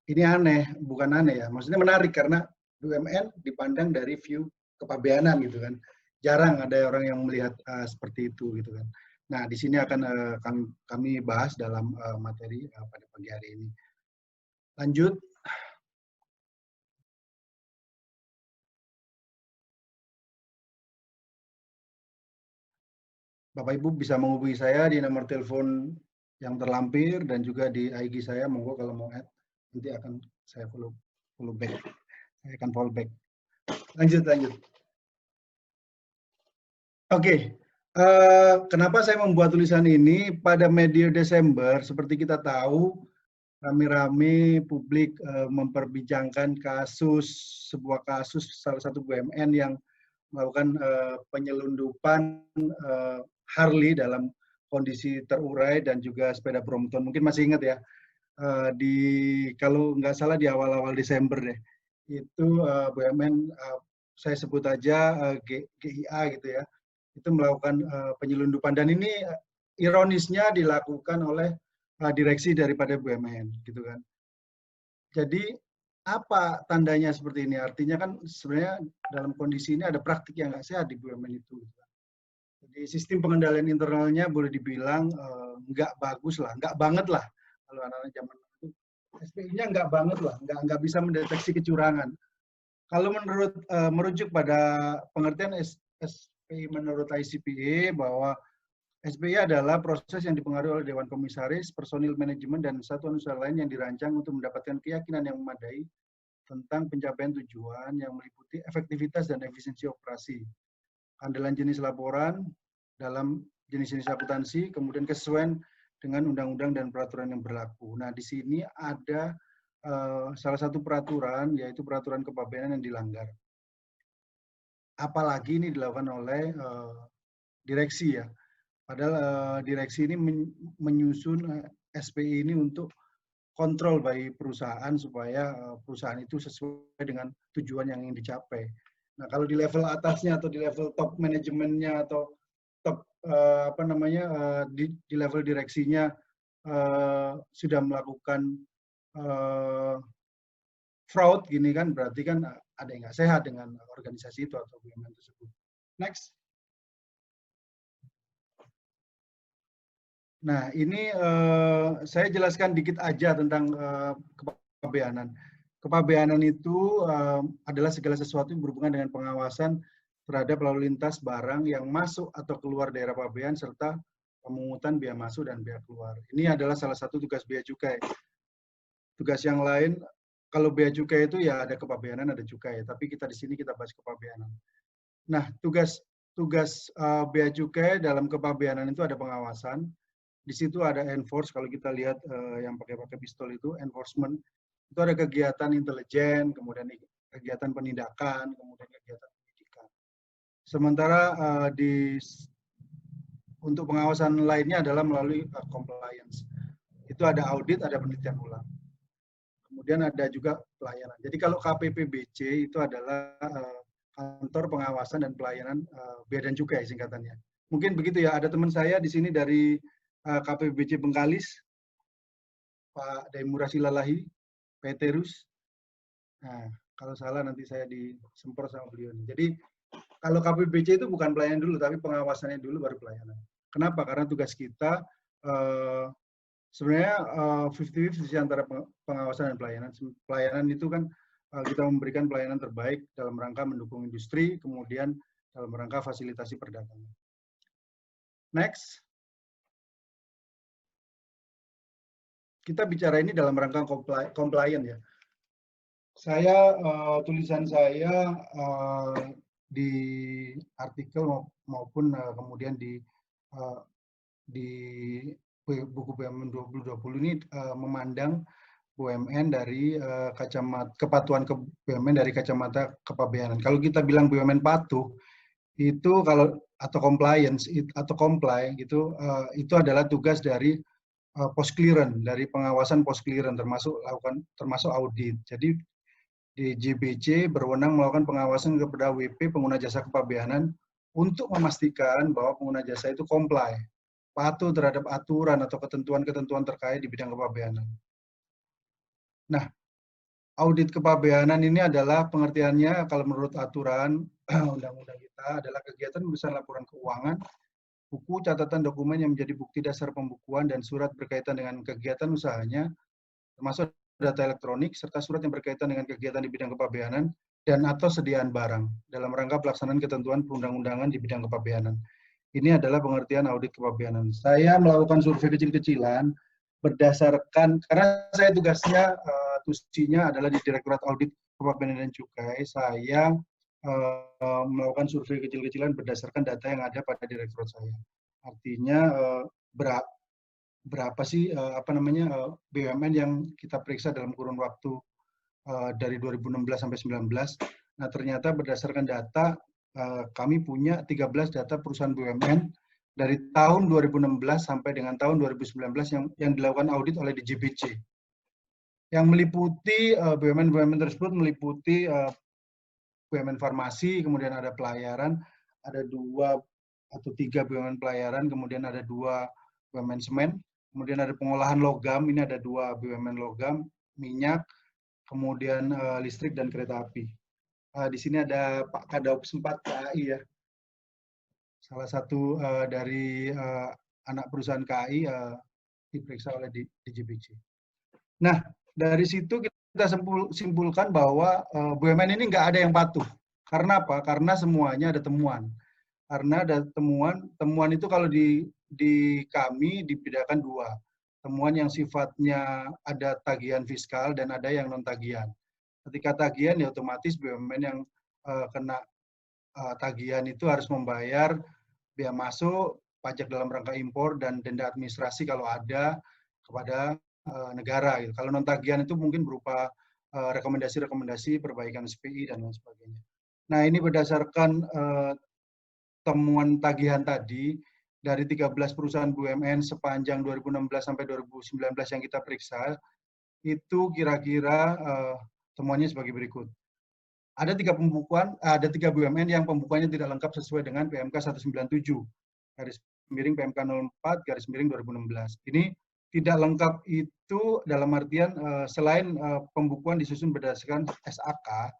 Ini aneh, bukan aneh ya, maksudnya menarik karena BUMN dipandang dari view kepabeanan gitu kan. Jarang ada orang yang melihat seperti itu gitu kan. Nah, di sini akan kami bahas dalam materi pada pagi hari ini. Lanjut. Bapak Ibu bisa menghubungi saya di nomor telepon yang terlampir dan juga di IG saya, monggo kalau mau add, nanti akan saya follow back. Saya akan follow back. Lanjut. Oke. Kenapa saya membuat tulisan ini? Pada medio Desember, seperti kita tahu, rame-rame publik memperbincangkan sebuah kasus salah satu BUMN yang melakukan penyelundupan Harley dalam kondisi terurai dan juga sepeda Brompton. Mungkin masih ingat ya, kalau nggak salah di awal-awal Desember deh, itu BUMN saya sebut aja GIA gitu ya, itu melakukan penyelundupan, dan ini ironisnya dilakukan oleh direksi daripada BUMN gitu kan. Jadi apa tandanya seperti ini? Artinya kan sebenarnya dalam kondisi ini ada praktik yang nggak sehat di BUMN itu. Jadi sistem pengendalian internalnya boleh dibilang nggak bagus lah, nggak banget lah. Kalau anak-anak zaman itu, SPI-nya nggak banget lah, nggak bisa mendeteksi kecurangan. Kalau merujuk pada pengertian SPI menurut ICPA bahwa SPI adalah proses yang dipengaruhi oleh Dewan Komisaris, personil manajemen, dan satuan usaha lain yang dirancang untuk mendapatkan keyakinan yang memadai tentang pencapaian tujuan yang meliputi efektivitas dan efisiensi operasi, andalan jenis laporan dalam jenis-jenis akuntansi, kemudian kesesuaian dengan undang-undang dan peraturan yang berlaku. Nah, di sini ada salah satu peraturan, yaitu peraturan kepabeanan yang dilanggar. Apalagi ini dilakukan oleh direksi ya. Padahal direksi ini menyusun SPI ini untuk kontrol bagi perusahaan supaya perusahaan itu sesuai dengan tujuan yang ingin dicapai. Nah, kalau di level atasnya atau di level top manajemennya atau top di level direksinya sudah melakukan fraud gini kan, berarti kan ada yang nggak sehat dengan organisasi itu atau BUMN tersebut. Next. Nah, ini saya jelaskan dikit aja tentang kepabeanan. Kepabeanan itu adalah segala sesuatu yang berhubungan dengan pengawasan terhadap lalu lintas barang yang masuk atau keluar daerah pabean serta pemungutan bea masuk dan bea keluar. Ini adalah salah satu tugas bea cukai. Tugas yang lain, kalau bea cukai itu ya ada kepabeanan, ada cukai. Tapi kita di sini kita bahas kepabeanan. Nah, tugas bea cukai dalam kepabeanan itu ada pengawasan. Di situ ada enforce, kalau kita lihat yang pakai pistol itu, enforcement. Itu ada kegiatan intelijen, kemudian kegiatan penindakan, kemudian kegiatan pendidikan. Sementara untuk pengawasan lainnya adalah melalui compliance. Itu ada audit, ada penelitian ulang. Kemudian ada juga pelayanan. Jadi kalau KPPBC itu adalah kantor pengawasan dan pelayanan bea dan cukai singkatannya. Mungkin begitu ya. Ada teman saya di sini dari KPPBC Bengkalis, Pak Daimura Silalahi, Peterus. Nah, kalau salah nanti saya disemprot sama beliau. Jadi kalau KPPBC itu bukan pelayanan dulu, tapi pengawasannya dulu baru pelayanan. Kenapa? Karena tugas kita sebenarnya 50-50 antara pengawasan dan pelayanan. Pelayanan itu kan kita memberikan pelayanan terbaik dalam rangka mendukung industri, kemudian dalam rangka fasilitasi perdagangan. Next. Kita bicara ini dalam rangka compliant ya. Saya, tulisan saya di artikel maupun kemudian di buku BUMN 2020 ini memandang BUMN dari kacamata kepatuhan ke BUMN dari kacamata kepabeanan. Kalau kita bilang BUMN patuh itu kalau atau compliance atau comply gitu itu adalah tugas dari post clearance, dari pengawasan post clearance termasuk audit. Jadi di JBC berwenang melakukan pengawasan kepada WP pengguna jasa kepabeanan untuk memastikan bahwa pengguna jasa itu comply, patuh terhadap aturan atau ketentuan-ketentuan terkait di bidang kepabeanan. Nah, audit kepabeanan ini adalah pengertiannya kalau menurut aturan undang-undang kita adalah kegiatan pemeriksaan laporan keuangan, buku catatan dokumen yang menjadi bukti dasar pembukuan dan surat berkaitan dengan kegiatan usahanya, termasuk data elektronik, serta surat yang berkaitan dengan kegiatan di bidang kepabeanan dan atau sediaan barang dalam rangka pelaksanaan ketentuan perundang-undangan di bidang kepabeanan. Ini adalah pengertian audit kepabeanan. Saya melakukan survei kecil-kecilan berdasarkan, karena saya tugasnya, tusinya adalah di Direktorat Audit Kepabeanan dan Cukai, saya melakukan survei kecil-kecilan berdasarkan data yang ada pada direktorat saya. Artinya berapa sih BUMN yang kita periksa dalam kurun waktu dari 2016 sampai 2019. Nah, ternyata berdasarkan data kami punya 13 data perusahaan BUMN dari tahun 2016 sampai dengan tahun 2019 yang dilakukan audit oleh DJBC. Yang meliputi BUMN tersebut meliputi BUMN farmasi, kemudian ada pelayaran, ada 2 atau 3 BUMN pelayaran, kemudian ada 2 BUMN semen, kemudian ada pengolahan logam, ini ada 2 BUMN logam, minyak, kemudian listrik dan kereta api. Di sini ada Pak Kadaup 4 KAI ya, salah satu dari anak perusahaan KAI diperiksa oleh DJBC. Nah, dari situ kita simpulkan bahwa BUMN ini nggak ada yang patuh. Karena apa? Karena semuanya ada temuan. Karena ada temuan itu kalau di kami dibedakan 2. Temuan yang sifatnya ada tagihan fiskal dan ada yang non tagihan. Ketika tagihan ya otomatis BUMN yang kena tagihan itu harus membayar bea masuk, pajak dalam rangka impor dan denda administrasi kalau ada kepada negara. Gitu. Kalau non tagihan itu mungkin berupa rekomendasi-rekomendasi perbaikan SPI dan lain sebagainya. Nah, ini berdasarkan temuan tagihan tadi dari 13 perusahaan BUMN sepanjang 2016 sampai 2019 yang kita periksa, itu kira-kira temuannya sebagai berikut. Ada 3 BUMN yang pembukuannya tidak lengkap sesuai dengan PMK 197 _PMK 04 _2016. Ini tidak lengkap itu dalam artian selain pembukuan disusun berdasarkan SAK,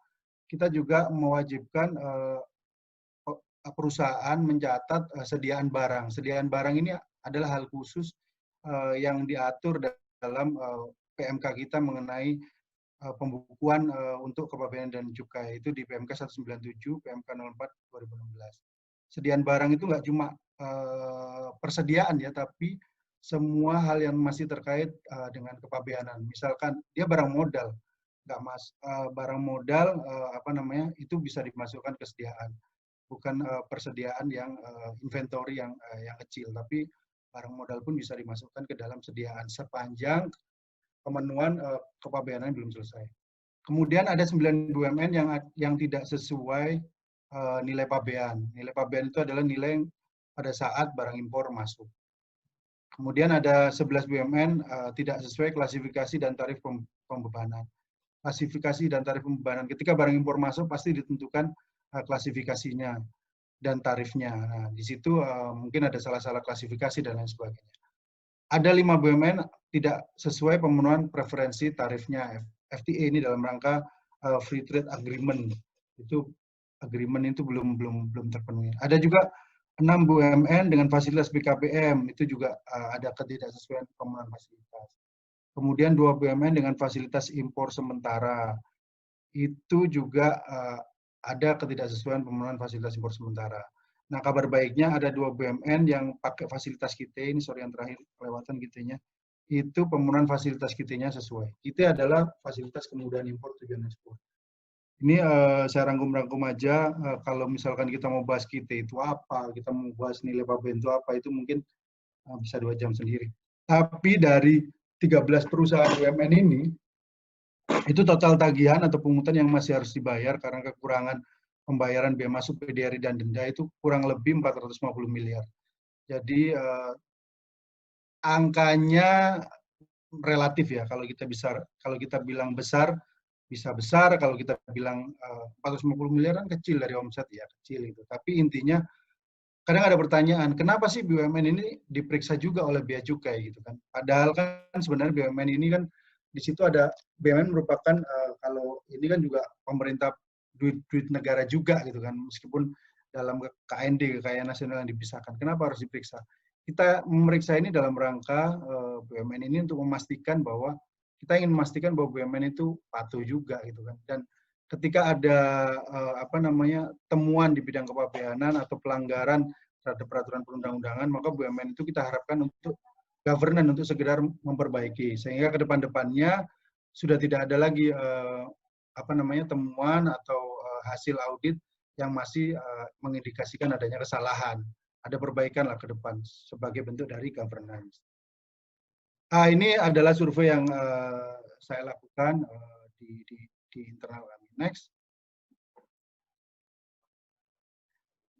kita juga mewajibkan perusahaan mencatat sediaan barang. Sediaan barang ini adalah hal khusus yang diatur dalam PMK kita mengenai pembukuan untuk kepabeanan dan cukai. Itu di PMK 197, PMK 04 2016. Sediaan barang itu nggak cuma persediaan ya, tapi semua hal yang masih terkait dengan kepabeanan. Misalkan dia barang modal, barang modal itu bisa dimasukkan kesediaan. Bukan persediaan yang inventory yang kecil, tapi barang modal pun bisa dimasukkan ke dalam sediaan sepanjang pemenuhan kepabeanan belum selesai. Kemudian ada 9 BUMN yang tidak sesuai nilai pabean. Nilai pabean itu adalah nilai pada saat barang impor masuk. Kemudian ada 11 BUMN tidak sesuai klasifikasi dan tarif pembebanan. Klasifikasi dan tarif pembebanan. Ketika barang impor masuk pasti ditentukan klasifikasinya dan tarifnya. Nah, di situ mungkin ada salah-salah klasifikasi dan lain sebagainya. Ada 5 BUMN tidak sesuai pemenuhan preferensi tarifnya. FTA ini dalam rangka free trade agreement. Itu agreement itu belum terpenuhi. Ada juga 6 BUMN dengan fasilitas BKPM, itu juga ada ketidaksesuaian pemenuhan fasilitas. Kemudian 2 BUMN dengan fasilitas impor sementara, itu juga ada ketidaksesuaian pemenuhan fasilitas impor sementara. Nah, kabar baiknya ada 2 BUMN yang pakai fasilitas KITE, ini sorry yang terakhir kelewatan KITE-nya, itu pemenuhan fasilitas KITE-nya sesuai. KITE adalah fasilitas kemudahan impor tujuan ekspor. Ini saya rangkum-rangkum aja, kalau misalkan kita mau bahas KITE itu apa, kita mau bahas nilai pabean itu apa, itu mungkin bisa 2 jam sendiri. Tapi dari 13 perusahaan BUMN ini, itu total tagihan atau pungutan yang masih harus dibayar karena kekurangan pembayaran biaya masuk PDRI dan denda itu kurang lebih 450 miliar. Jadi angkanya relatif ya, kalau kita bilang besar, bisa besar, kalau kita bilang 450 miliar kan kecil dari omset ya, kecil itu. Tapi intinya kadang ada pertanyaan, kenapa sih BUMN ini diperiksa juga oleh bea cukai gitu kan? Padahal kan sebenarnya BUMN ini kan di situ ada BUMN merupakan kalau ini kan juga pemerintah duit negara juga gitu kan, meskipun dalam KND kekayaan nasional yang dipisahkan. Kenapa harus diperiksa? Kita memeriksa ini dalam rangka BUMN ini untuk memastikan bahwa kita ingin memastikan bahwa BUMN itu patuh juga gitu kan. Dan ketika ada temuan di bidang kepabeanan atau pelanggaran terhadap peraturan perundang-undangan, maka BUMN itu kita harapkan untuk governance, untuk sekedar memperbaiki sehingga ke depan-depannya sudah tidak ada lagi temuan atau hasil audit yang masih mengindikasikan adanya kesalahan. Ada perbaikan lah ke depan sebagai bentuk dari governance. Ini adalah survei yang saya lakukan di internal kami. Next.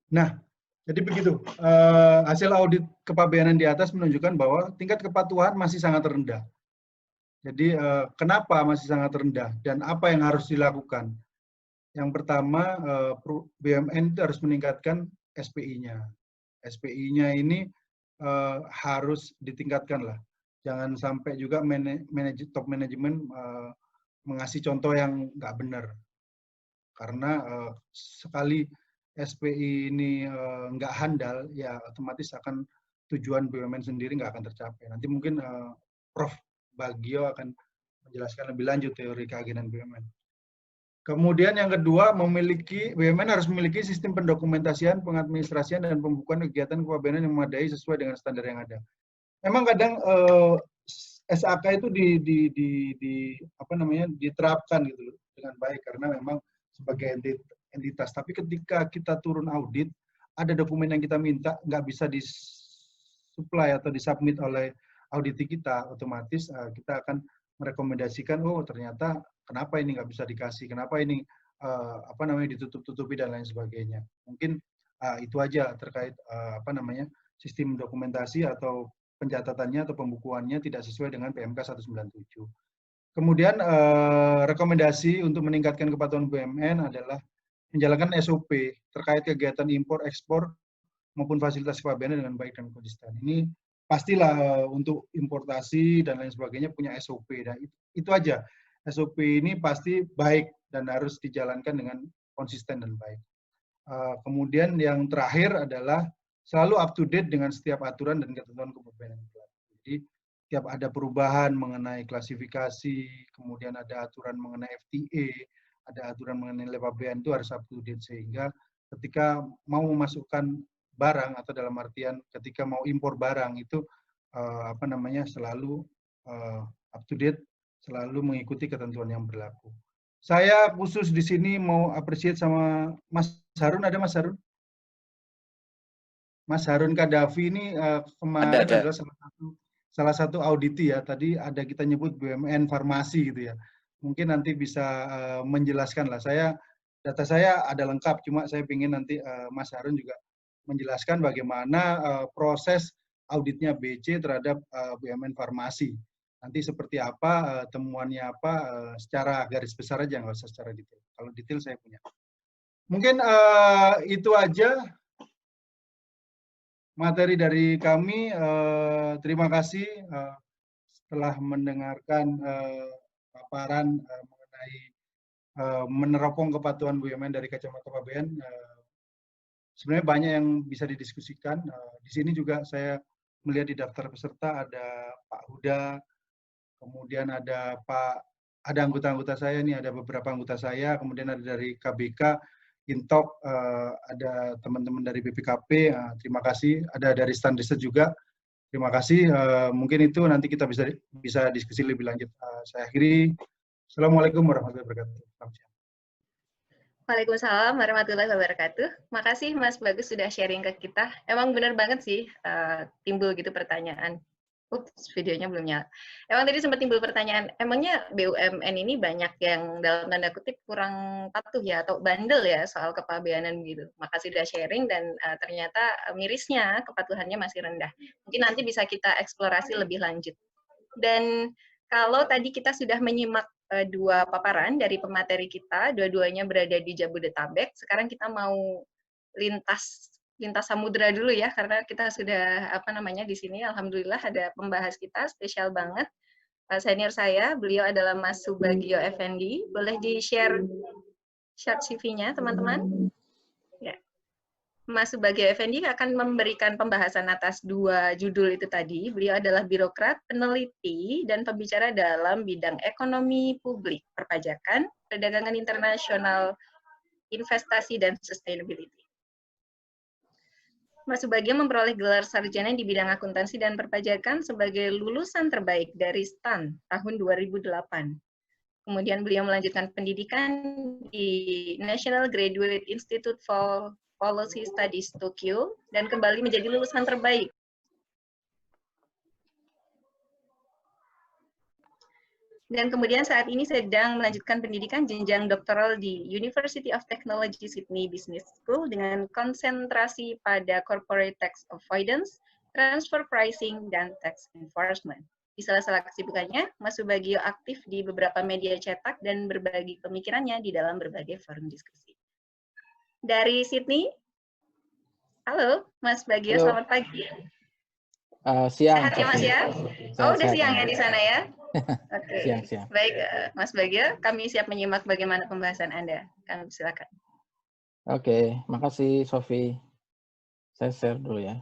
Nah, jadi begitu. Hasil audit kepabeanan di atas menunjukkan bahwa tingkat kepatuhan masih sangat rendah. Jadi kenapa masih sangat rendah dan apa yang harus dilakukan? Yang pertama, BUMN itu harus meningkatkan SPI-nya. SPI-nya ini harus ditingkatkan lah. Jangan sampai juga top manajemen mengasih contoh yang nggak benar. Karena sekali SPI ini nggak handal, ya otomatis akan tujuan BUMN sendiri nggak akan tercapai. Nanti mungkin Prof. Bagio akan menjelaskan lebih lanjut teori keagenan BUMN. Kemudian yang kedua, BUMN harus memiliki sistem pendokumentasian, pengadministrasian, dan pembukuan kegiatan kepabeanan yang memadai sesuai dengan standar yang ada. Memang kadang SAK itu diterapkan gitu dengan baik karena memang sebagai entitas. Tapi ketika kita turun audit, ada dokumen yang kita minta nggak bisa disupply atau disubmit oleh auditi kita, otomatis kita akan merekomendasikan, oh ternyata kenapa ini nggak bisa dikasih, kenapa ini ditutup-tutupi dan lain sebagainya. Mungkin itu aja terkait sistem dokumentasi atau pencatatannya atau pembukuannya tidak sesuai dengan PMK 197. Kemudian rekomendasi untuk meningkatkan kepatuhan BUMN adalah menjalankan SOP terkait kegiatan impor, ekspor maupun fasilitas kepabeanan dengan baik dan konsisten. Ini pastilah untuk importasi dan lain sebagainya punya SOP. Dan itu aja. SOP ini pasti baik dan harus dijalankan dengan konsisten dan baik. Kemudian yang terakhir adalah selalu up to date dengan setiap aturan dan ketentuan kepabeanan. Jadi setiap ada perubahan mengenai klasifikasi, kemudian ada aturan mengenai FTA, ada aturan mengenai nilai pabean itu harus up to date sehingga ketika mau memasukkan barang atau dalam artian ketika mau impor barang itu selalu up to date, selalu mengikuti ketentuan yang berlaku. Saya khusus di sini mau appreciate sama Mas Harun, ada Mas Harun? Mas Harun Kadafi ini kemarin adalah salah satu auditi ya. Tadi ada kita nyebut BUMN farmasi gitu ya. Mungkin nanti bisa menjelaskan lah. Data saya ada lengkap, cuma saya ingin nanti Mas Harun juga menjelaskan bagaimana proses auditnya BC terhadap BUMN farmasi. Nanti seperti apa, temuannya apa, secara garis besar aja, nggak usah secara detail. Kalau detail saya punya. Mungkin itu aja materi dari kami. Terima kasih setelah mendengarkan paparan mengenai meneropong kepatuhan BUMN dari kacamata KBN. Sebenarnya banyak yang bisa didiskusikan. Di sini juga saya melihat di daftar peserta ada Pak Huda, kemudian ada anggota-anggota saya nih, ada beberapa anggota saya, kemudian ada dari KBK, Intok, ada teman-teman dari BPKP, terima kasih, ada dari Stand Riset juga, terima kasih. Mungkin itu nanti kita bisa diskusi lebih lanjut. Saya akhiri. Assalamualaikum warahmatullahi wabarakatuh. Selamat siang. Waalaikumsalam warahmatullahi wabarakatuh. Makasih Mas Bagus sudah sharing ke kita. Emang benar banget sih timbul gitu pertanyaan. Ups, videonya belum nyala. Emang tadi sempat timbul pertanyaan, emangnya BUMN ini banyak yang dalam tanda kutip kurang patuh ya atau bandel ya soal kepabeanan gitu. Makasih sudah sharing dan ternyata mirisnya kepatuhannya masih rendah. Mungkin nanti bisa kita eksplorasi lebih lanjut. Dan kalau tadi kita sudah menyimak dua paparan dari pemateri kita, dua-duanya berada di Jabodetabek. Sekarang kita mau lintas samudra dulu ya, karena kita sudah di sini. Alhamdulillah ada pembahas kita spesial banget. Senior saya, beliau adalah Mas Subagio Effendi. Boleh di-share CV-nya, teman-teman? Ya. Mas Subagio Effendi akan memberikan pembahasan atas dua judul itu tadi. Beliau adalah birokrat, peneliti, dan pembicara dalam bidang ekonomi publik, perpajakan, perdagangan internasional, investasi, dan sustainability. Mas Subagio memperoleh gelar sarjana di bidang akuntansi dan perpajakan sebagai lulusan terbaik dari STAN tahun 2008. Kemudian beliau melanjutkan pendidikan di National Graduate Institute for Policy Studies Tokyo dan kembali menjadi lulusan terbaik. Dan kemudian saat ini sedang melanjutkan pendidikan jenjang doktoral di University of Technology Sydney Business School dengan konsentrasi pada corporate tax avoidance, transfer pricing, dan tax enforcement. Di sela-sela kesibukannya, Mas Subagio aktif di beberapa media cetak dan berbagi pemikirannya di dalam berbagai forum diskusi. Dari Sydney, halo Mas Bagio, selamat pagi. Siang. Sehat ya Mas ya? Oh, udah siang ya di sana ya? Oke. Siang. Baik, Mas Bagio, kami siap menyimak bagaimana pembahasan Anda. Kami silakan. Oke, makasih Sofi. Saya share dulu ya.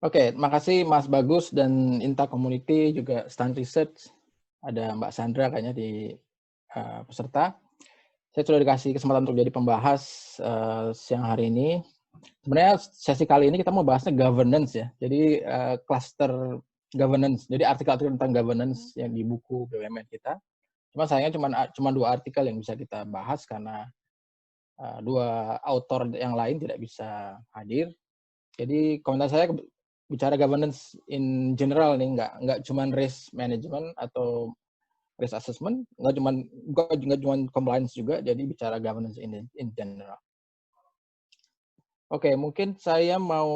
Oke, makasih Mas Bagus dan Inta Community, juga Stand Research. Ada Mbak Sandra kayaknya di peserta. Saya sudah dikasih kesempatan untuk jadi pembahas siang hari ini. Sebenarnya sesi kali ini kita mau bahasnya governance ya. Jadi cluster governance. Jadi artikel-artikel tentang governance yang di buku BUMN kita. Cuma sayangnya cuma 2 artikel yang bisa kita bahas karena 2 author yang lain tidak bisa hadir. Jadi komentar saya bicara governance in general nih, nggak cuma risk management atau risk assessment, nggak cuma compliance juga, jadi bicara governance in general. Oke, mungkin saya mau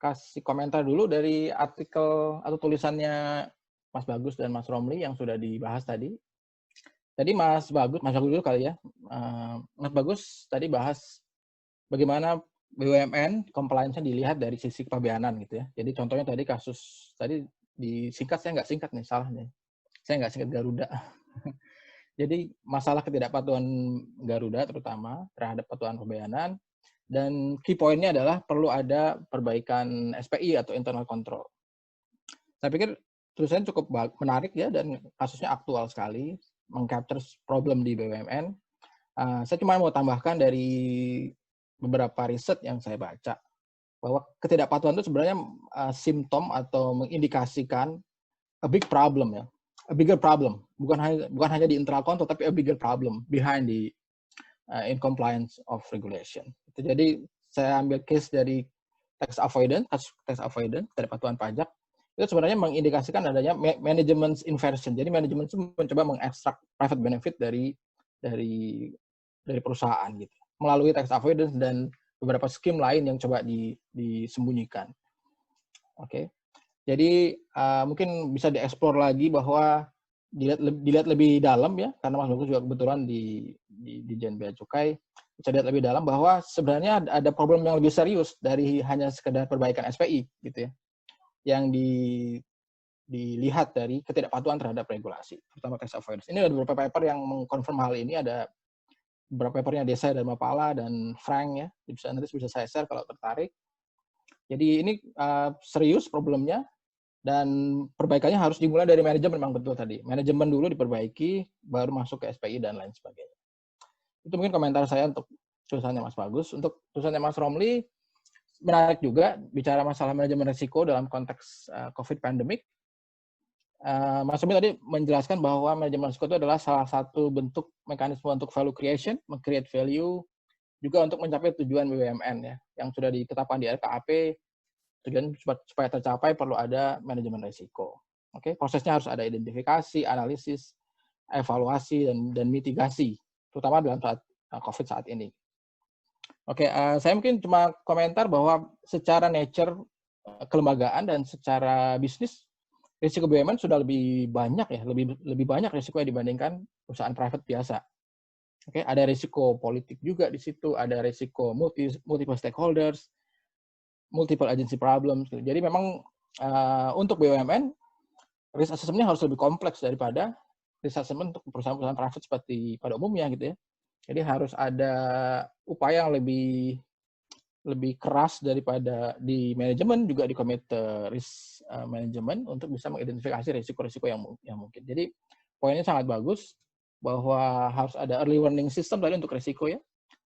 kasih komentar dulu dari artikel atau tulisannya Mas Bagus dan Mas Romli yang sudah dibahas tadi. Tadi Mas Bagus dulu kali ya. Mas Bagus tadi bahas bagaimana BUMN compliance-nya dilihat dari sisi kepabeanan gitu ya. Jadi contohnya tadi kasus tadi disingkat, saya nggak singkat nih, salah nih. Saya nggak singkat Garuda. Jadi masalah ketidakpatuhan Garuda terutama terhadap patuhan kepabeanan, dan key point-nya adalah perlu ada perbaikan SPI atau internal control. Saya pikir tulisannya cukup menarik ya, dan kasusnya aktual sekali, meng-capture problem di BUMN. Saya cuma mau tambahkan dari beberapa riset yang saya baca, bahwa ketidakpatuhan itu sebenarnya simptom atau mengindikasikan a big problem ya, a bigger problem, bukan hanya di internal control, tapi a bigger problem behind the incompliance of regulation. Jadi saya ambil case dari tax avoidance, ketidakpatuhan pajak, itu sebenarnya mengindikasikan adanya management inversion. Jadi manajemen itu mencoba mengekstrak private benefit dari perusahaan gitu. melalui tax avoidance dan beberapa skim lain yang coba disembunyikan. Oke. Jadi mungkin bisa dieksplor lagi bahwa dilihat lebih dalam ya, karena Mas Bagus juga kebetulan di Dijen Bea Cukai, bisa lihat lebih dalam bahwa sebenarnya ada problem yang lebih serius dari hanya sekedar perbaikan SPI gitu ya, yang dilihat dari ketidakpatuhan terhadap regulasi, terutama tax avoidance. Ini ada beberapa paper yang mengkonfirm hal ini, ada beberapa papernya Desa Dharmapala dan Frank ya, nanti bisa saya share kalau tertarik. Jadi ini serius problemnya, dan perbaikannya harus dimulai dari manajemen, memang betul tadi. Manajemen dulu diperbaiki, baru masuk ke SPI dan lain sebagainya. Itu mungkin komentar saya untuk tulisannya Mas Bagus. Untuk tulisannya Mas Romli, menarik juga bicara masalah manajemen risiko dalam konteks COVID pandemic. Mas Romli tadi menjelaskan bahwa manajemen risiko itu adalah salah satu bentuk mekanisme untuk value creation, meng-create value, juga untuk mencapai tujuan BUMN ya, yang sudah ditetapkan di RKAP. Tujuan supaya tercapai perlu ada manajemen risiko. Oke, prosesnya harus ada identifikasi, analisis, evaluasi, dan mitigasi, terutama dalam saat COVID saat ini. Oke, saya mungkin cuma komentar bahwa secara nature kelembagaan dan secara bisnis, risiko BUMN sudah lebih banyak ya, lebih banyak risiko dibandingkan perusahaan private biasa. Oke, ada risiko politik juga di situ, ada risiko multiple stakeholders, multiple agency problems. Jadi memang untuk BUMN, risk assessment-nya harus lebih kompleks daripada risk assessment untuk perusahaan-perusahaan private seperti pada umumnya gitu ya. Jadi harus ada upaya yang lebih keras daripada di manajemen, juga di komite risk management untuk bisa mengidentifikasi risiko-risiko yang mungkin. Jadi poinnya sangat bagus bahwa harus ada early warning system tadi untuk risiko ya,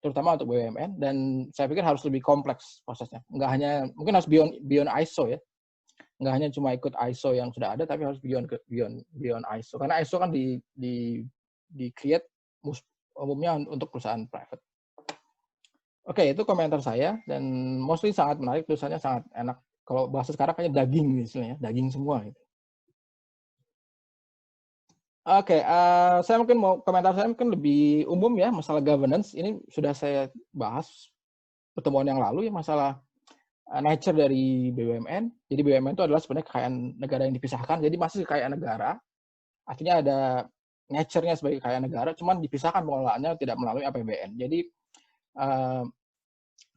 terutama untuk BUMN, dan saya pikir harus lebih kompleks prosesnya. Nggak hanya, mungkin harus beyond ISO ya. Nggak hanya cuma ikut ISO yang sudah ada, tapi harus beyond ISO. Karena ISO kan di create umumnya untuk perusahaan private. Oke, itu komentar saya, dan mostly sangat menarik, tulisannya sangat enak. Kalau bahasa sekarang kayaknya daging istilahnya, daging semua gitu. Oke, saya mungkin komentar saya mungkin lebih umum ya, masalah governance. Ini sudah saya bahas pertemuan yang lalu ya, masalah nature dari BUMN. Jadi BUMN itu adalah sebenarnya kekayaan negara yang dipisahkan. Jadi masih kekayaan negara, artinya ada nature-nya sebagai kekayaan negara, cuman dipisahkan pengelolaannya tidak melalui APBN. Jadi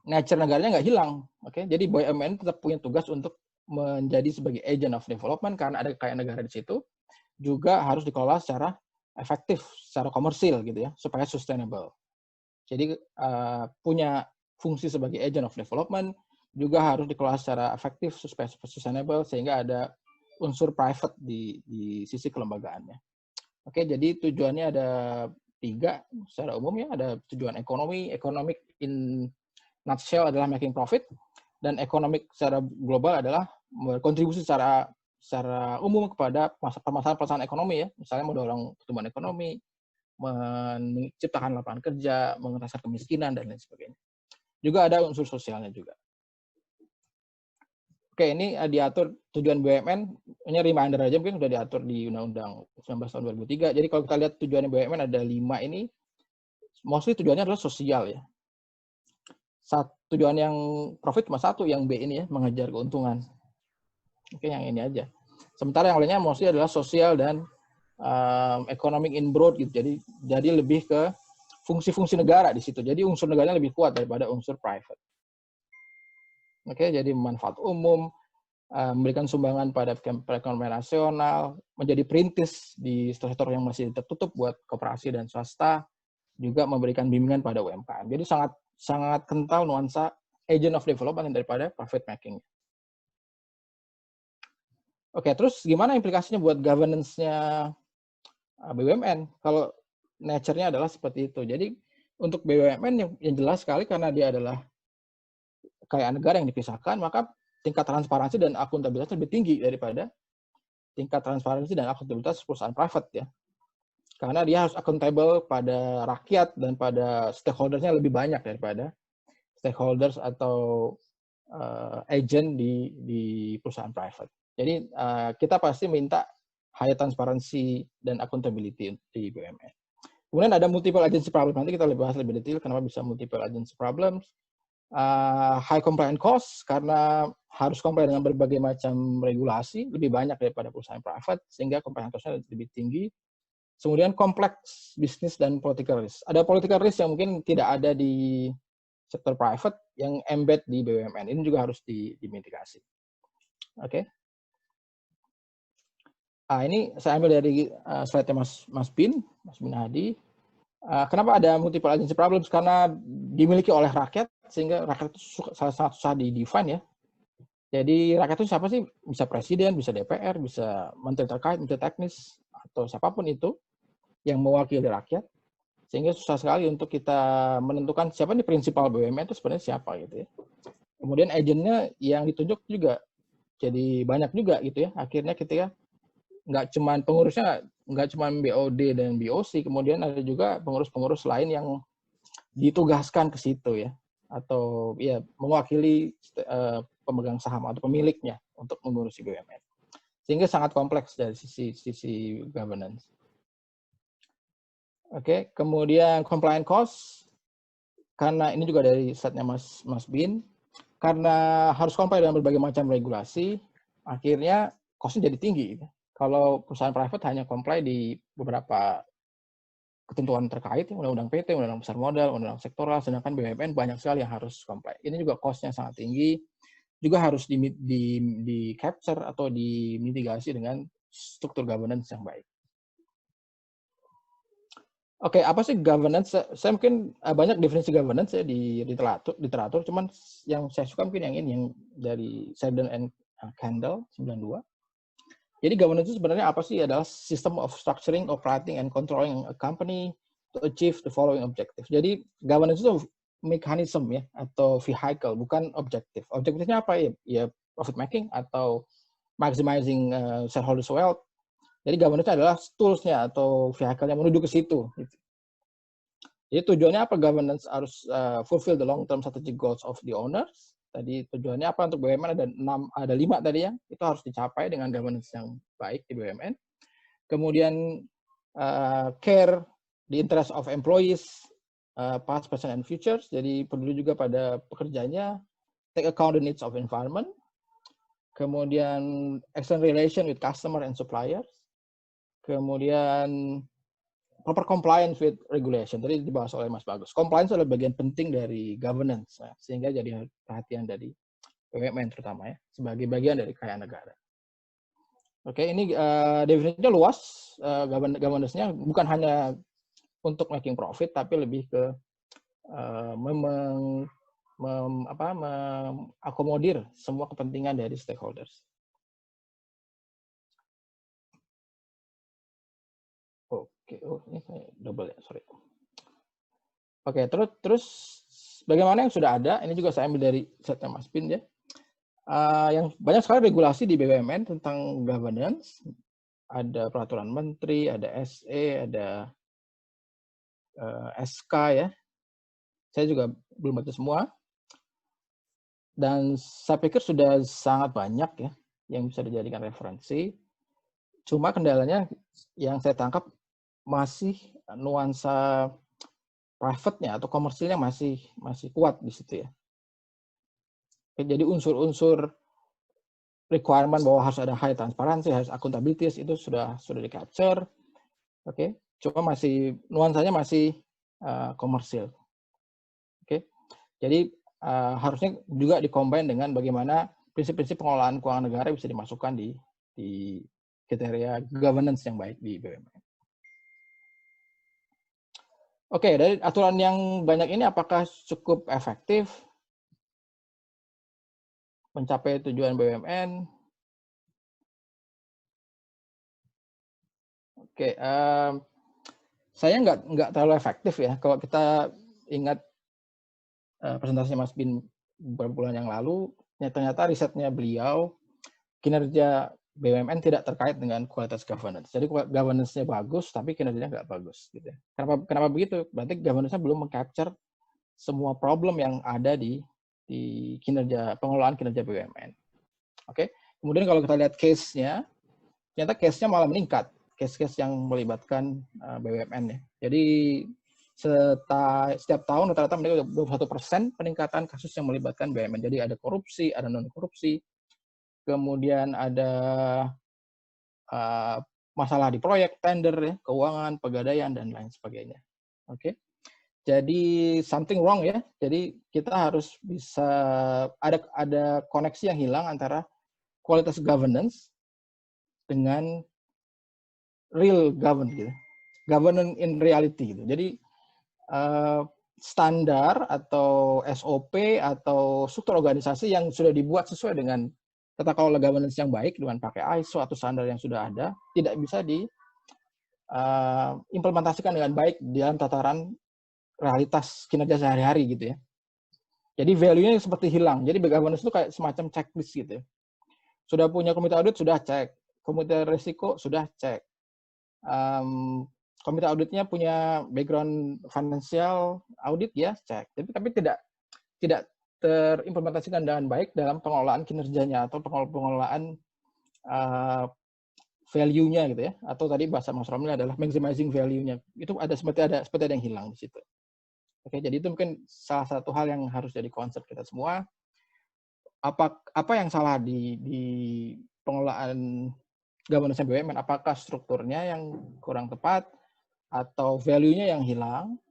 nature negaranya nggak hilang. Oke, jadi BUMN tetap punya tugas untuk menjadi sebagai agent of development karena ada kekayaan negara di situ. Juga harus dikelola secara efektif, secara komersil gitu ya, supaya sustainable. Jadi punya fungsi sebagai agent of development, juga harus dikelola secara efektif supaya sustainable, sehingga ada unsur private di sisi kelembagaannya. Oke, jadi tujuannya ada 3 secara umum ya, ada tujuan ekonomi, economic in nutshell adalah making profit, dan economic secara global adalah berkontribusi secara umum kepada permasalahan ekonomi ya, misalnya mendorong pertumbuhan ekonomi, menciptakan lapangan kerja, mengatasi kemiskinan, dan lain sebagainya. Juga ada unsur sosialnya juga. Oke, ini diatur tujuan BUMN, ini reminder aja, mungkin sudah diatur di Undang-Undang 19 tahun 2003. Jadi kalau kita lihat tujuan BUMN ada 5 ini, mostly tujuannya adalah sosial ya. Tujuan yang profit cuma 1, yang B ini ya, mengejar keuntungan. Oke, yang ini aja. Sementara yang lainnya mostly adalah sosial dan economic in broad gitu. Jadi lebih ke fungsi-fungsi negara di situ. Jadi unsur negaranya lebih kuat daripada unsur private. Oke, jadi manfaat umum, memberikan sumbangan pada perekonomian nasional, menjadi perintis di sektor yang masih tertutup buat koperasi dan swasta, juga memberikan bimbingan pada UMKM. Jadi sangat kental nuansa agent of development daripada profit making. Oke, terus gimana implikasinya buat governance-nya BUMN? Kalau nature-nya adalah seperti itu. Jadi untuk BUMN yang jelas sekali karena dia adalah kekayaan negara yang dipisahkan, maka tingkat transparansi dan akuntabilitas lebih tinggi daripada tingkat transparansi dan akuntabilitas perusahaan private ya. Karena dia harus accountable pada rakyat dan pada stakeholders-nya lebih banyak daripada stakeholders atau agent di perusahaan private. Jadi kita pasti minta high transparency dan accountability di BUMN. Kemudian ada multiple agency problem. Nanti kita bahas lebih detail kenapa bisa multiple agency problems. High compliance cost karena harus comply dengan berbagai macam regulasi, lebih banyak daripada perusahaan private, sehingga compliance cost-nya lebih tinggi. Kemudian kompleks bisnis dan political risk. Ada political risk yang mungkin tidak ada di sektor private yang embed di BUMN. Ini juga harus dimitigasi. Oke. Ini saya ambil dari slide-nya Mas Bin Hadi. Kenapa ada multiple agency problems? Karena dimiliki oleh rakyat, sehingga rakyat itu sangat susah di-define ya. Jadi rakyat itu siapa sih? Bisa presiden, bisa DPR, bisa menteri terkait, menteri teknis, atau siapapun itu yang mewakili rakyat. Sehingga susah sekali untuk kita menentukan siapa nih prinsipal BUMN itu sebenarnya siapa gitu ya. Kemudian agentnya yang ditunjuk juga jadi banyak juga gitu ya. Akhirnya ketika nggak cuma pengurusnya, nggak cuma BOD dan BOC, kemudian ada juga pengurus-pengurus lain yang ditugaskan ke situ ya, atau ya mewakili pemegang saham atau pemiliknya untuk mengurusi BUMN. Sehingga sangat kompleks dari sisi governance. Oke, kemudian compliance cost, karena ini juga dari slide-nya Mas Bin, karena harus comply dengan berbagai macam regulasi, akhirnya cost-nya jadi tinggi. Kalau perusahaan private hanya comply di beberapa ketentuan terkait, undang-undang PT, undang-undang pasar modal, undang-undang sektoral, sedangkan BUMN banyak sekali yang harus comply. Ini juga cost-nya sangat tinggi, juga harus di capture atau dimitigasi dengan struktur governance yang baik. Oke, apa sih governance? Saya mungkin banyak definisi governance ya di literatur, cuman yang saya suka mungkin yang ini, yang dari Seldon and Kendall 92. Jadi governance itu sebenarnya apa sih? Adalah system of structuring, operating, and controlling a company to achieve the following objective. Jadi governance itu mekanisme ya, atau vehicle, bukan objektif. Objektifnya apa ya? Ya profit making atau maximizing shareholders wealth. Jadi governance adalah tools-nya atau vehicle yang menuju ke situ. Gitu. Jadi tujuannya apa governance? Harus fulfill the long-term strategic goals of the owners. Tadi tujuannya apa untuk BUMN? Ada 5 tadi ya. Itu harus dicapai dengan governance yang baik di BUMN. Kemudian care the interest of employees, past, present, and futures. Jadi peduli juga pada pekerjanya. Take account the needs of environment. Kemudian excellent relation with customer and suppliers. Kemudian proper compliance with regulation. Tadi dibahas oleh Mas Bagus. Compliance adalah bagian penting dari governance, ya, sehingga jadi perhatian dari BUMN terutama ya, sebagai bagian dari kekayaan negara. Oke, ini definisinya luas. Governance-nya bukan hanya untuk making profit, tapi lebih ke mengakomodir semua kepentingan dari stakeholders. Oke, ini saya double ya, sorry. Oke, terus bagaimana yang sudah ada? Ini juga saya ambil dari slide Mas Bin ya. Yang banyak sekali regulasi di BUMN tentang governance. Ada peraturan menteri, ada SE, ada SK ya. Saya juga belum baca semua. Dan saya pikir sudah sangat banyak ya yang bisa dijadikan referensi. Cuma kendalanya yang saya tangkap masih nuansa private-nya atau komersilnya masih kuat di situ ya. Jadi unsur-unsur requirement bahwa harus ada high transparansi, harus accountability itu sudah di-capture. Oke. Cuma masih nuansanya masih komersil. Oke. Jadi harusnya juga di-combine dengan bagaimana prinsip-prinsip pengelolaan keuangan negara bisa dimasukkan di kriteria governance yang baik di BUMN. Oke, dari aturan yang banyak ini apakah cukup efektif mencapai tujuan BUMN? Oke, saya nggak terlalu efektif ya. Kalau kita ingat presentasi Mas Bin beberapa bulan yang lalu, ternyata risetnya beliau, kinerja BUMN tidak terkait dengan kualitas governance. Jadi governance-nya bagus, tapi kinerjanya nggak bagus. Gitu. Kenapa begitu? Berarti governance-nya belum meng-capture semua problem yang ada di pengelolaan kinerja BUMN. Oke. Kemudian kalau kita lihat case-nya, ternyata case-nya malah meningkat. case-case yang melibatkan BUMN ya. Jadi setiap tahun rata-rata mereka 21% peningkatan kasus yang melibatkan BUMN. Jadi ada korupsi, ada non korupsi, kemudian ada masalah di proyek, tender, ya, keuangan, pegadaian, dan lain sebagainya. Oke, jadi something wrong ya. Jadi kita harus bisa ada koneksi yang hilang antara kualitas governance dengan real governance, gitu. Governance in reality, gitu. Jadi standar atau SOP atau struktur organisasi yang sudah dibuat sesuai dengan tata kelola governance yang baik dengan pakai ISO atau standar yang sudah ada tidak bisa diimplementasikan dengan baik di dalam tataran realitas kinerja sehari-hari gitu ya. Jadi value-nya seperti hilang. Jadi governance itu kayak semacam checklist gitu ya. Sudah punya komite audit, sudah cek. Komite risiko, sudah cek. Komite auditnya punya background financial audit, ya cek. Tapi tidak terimplementasikan dengan baik dalam pengelolaan kinerjanya atau pengelolaan value-nya gitu ya. Atau tadi bahasa Mas Romli adalah maximizing value-nya. Itu seperti ada yang hilang di situ. Oke, jadi itu mungkin salah satu hal yang harus jadi concern kita semua. Apa yang salah di pengelolaan governance BUMN? Apakah strukturnya yang kurang tepat, atau value-nya yang hilang,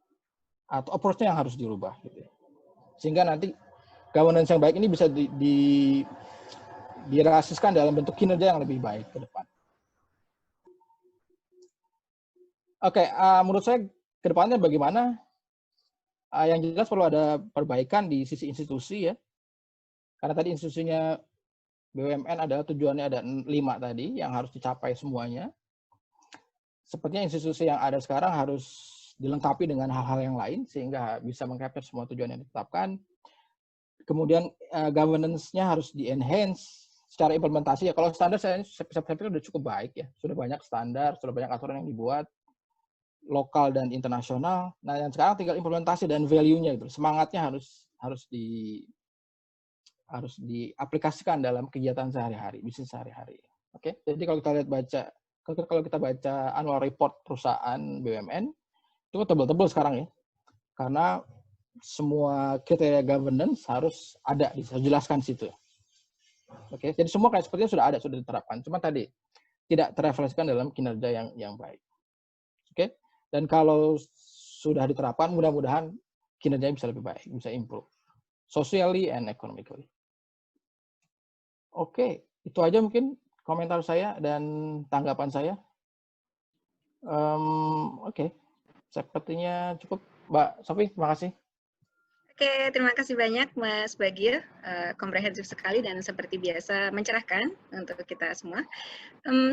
atau approach-nya yang harus dirubah gitu ya. Sehingga nanti governance yang baik ini bisa direalisasikan dalam bentuk kinerja yang lebih baik ke depan. Oke, menurut saya ke depannya bagaimana? Yang jelas perlu ada perbaikan di sisi institusi ya. Karena tadi institusinya BUMN adalah tujuannya ada 5 tadi yang harus dicapai semuanya. Sepertinya institusi yang ada sekarang harus dilengkapi dengan hal-hal yang lain sehingga bisa mengcapture semua tujuan yang ditetapkan. Kemudian governance-nya harus di-enhance secara implementasi ya. Kalau standar saya pikir sudah cukup baik ya. Sudah banyak standar, sudah banyak aturan yang dibuat lokal dan internasional. Nah, yang sekarang tinggal implementasi dan value-nya itu. Semangatnya harus diaplikasikan dalam kegiatan sehari-hari, bisnis sehari-hari. Oke. Jadi kalau kita baca annual report perusahaan BUMN itu tebal-tebal sekarang ya. Karena semua kriteria governance harus dijelaskan di situ. Oke, jadi semua kayak sepertinya sudah diterapkan. Cuma tadi tidak terefleksikan dalam kinerja yang baik. Oke, dan kalau sudah diterapkan, mudah-mudahan kinerjanya bisa lebih baik, bisa improve socially and economically. Oke, itu aja mungkin komentar saya dan tanggapan saya. Oke, sepertinya cukup, Mbak Sofi. Terima kasih. Oke, terima kasih banyak Mas Bagir, komprehensif sekali dan seperti biasa mencerahkan untuk kita semua.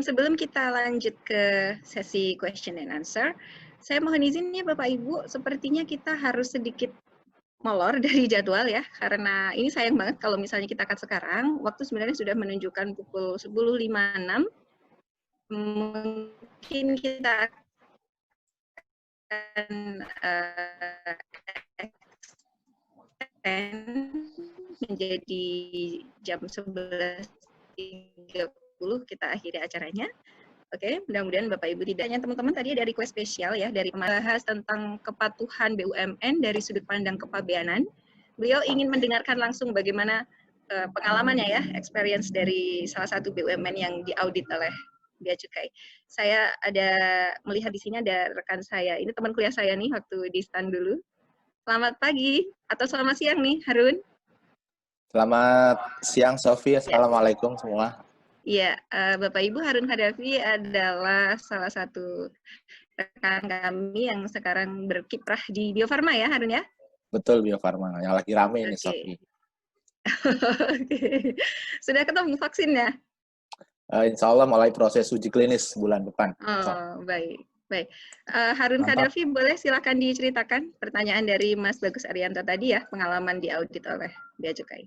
Sebelum kita lanjut ke sesi question and answer, saya mohon izin ya Bapak Ibu, sepertinya kita harus sedikit molor dari jadwal ya, karena ini sayang banget kalau misalnya kita cut sekarang, waktu sebenarnya sudah menunjukkan pukul 10.56, mungkin kita akan menjadi jam 11.30 kita akhiri acaranya. Oke, mudah-mudahan Bapak Ibu tidak hanya teman-teman tadi ada request spesial ya dari membahas tentang kepatuhan BUMN dari sudut pandang kepabeanan. Beliau ingin mendengarkan langsung bagaimana pengalamannya ya, experience dari salah satu BUMN yang diaudit oleh Bea Cukai. Saya ada melihat di sini ada rekan saya, ini teman kuliah saya nih waktu di stand dulu. Selamat pagi atau selamat siang nih, Harun. Selamat siang, Sofi. Assalamualaikum semua. Iya, Bapak Ibu Harun Khadafi adalah salah satu rekan kami yang sekarang berkiprah di Bio Farma ya, Harun ya? Betul, Bio Farma. Yang lagi rame ini, Sofi. Oke. Sudah ketemu vaksinnya? Insya Allah mulai proses uji klinis bulan depan. Oh, baik. Baik, Harun Khadafi, boleh silakan diceritakan pertanyaan dari Mas Bagus Arianto tadi ya, pengalaman diaudit oleh Bea Cukai.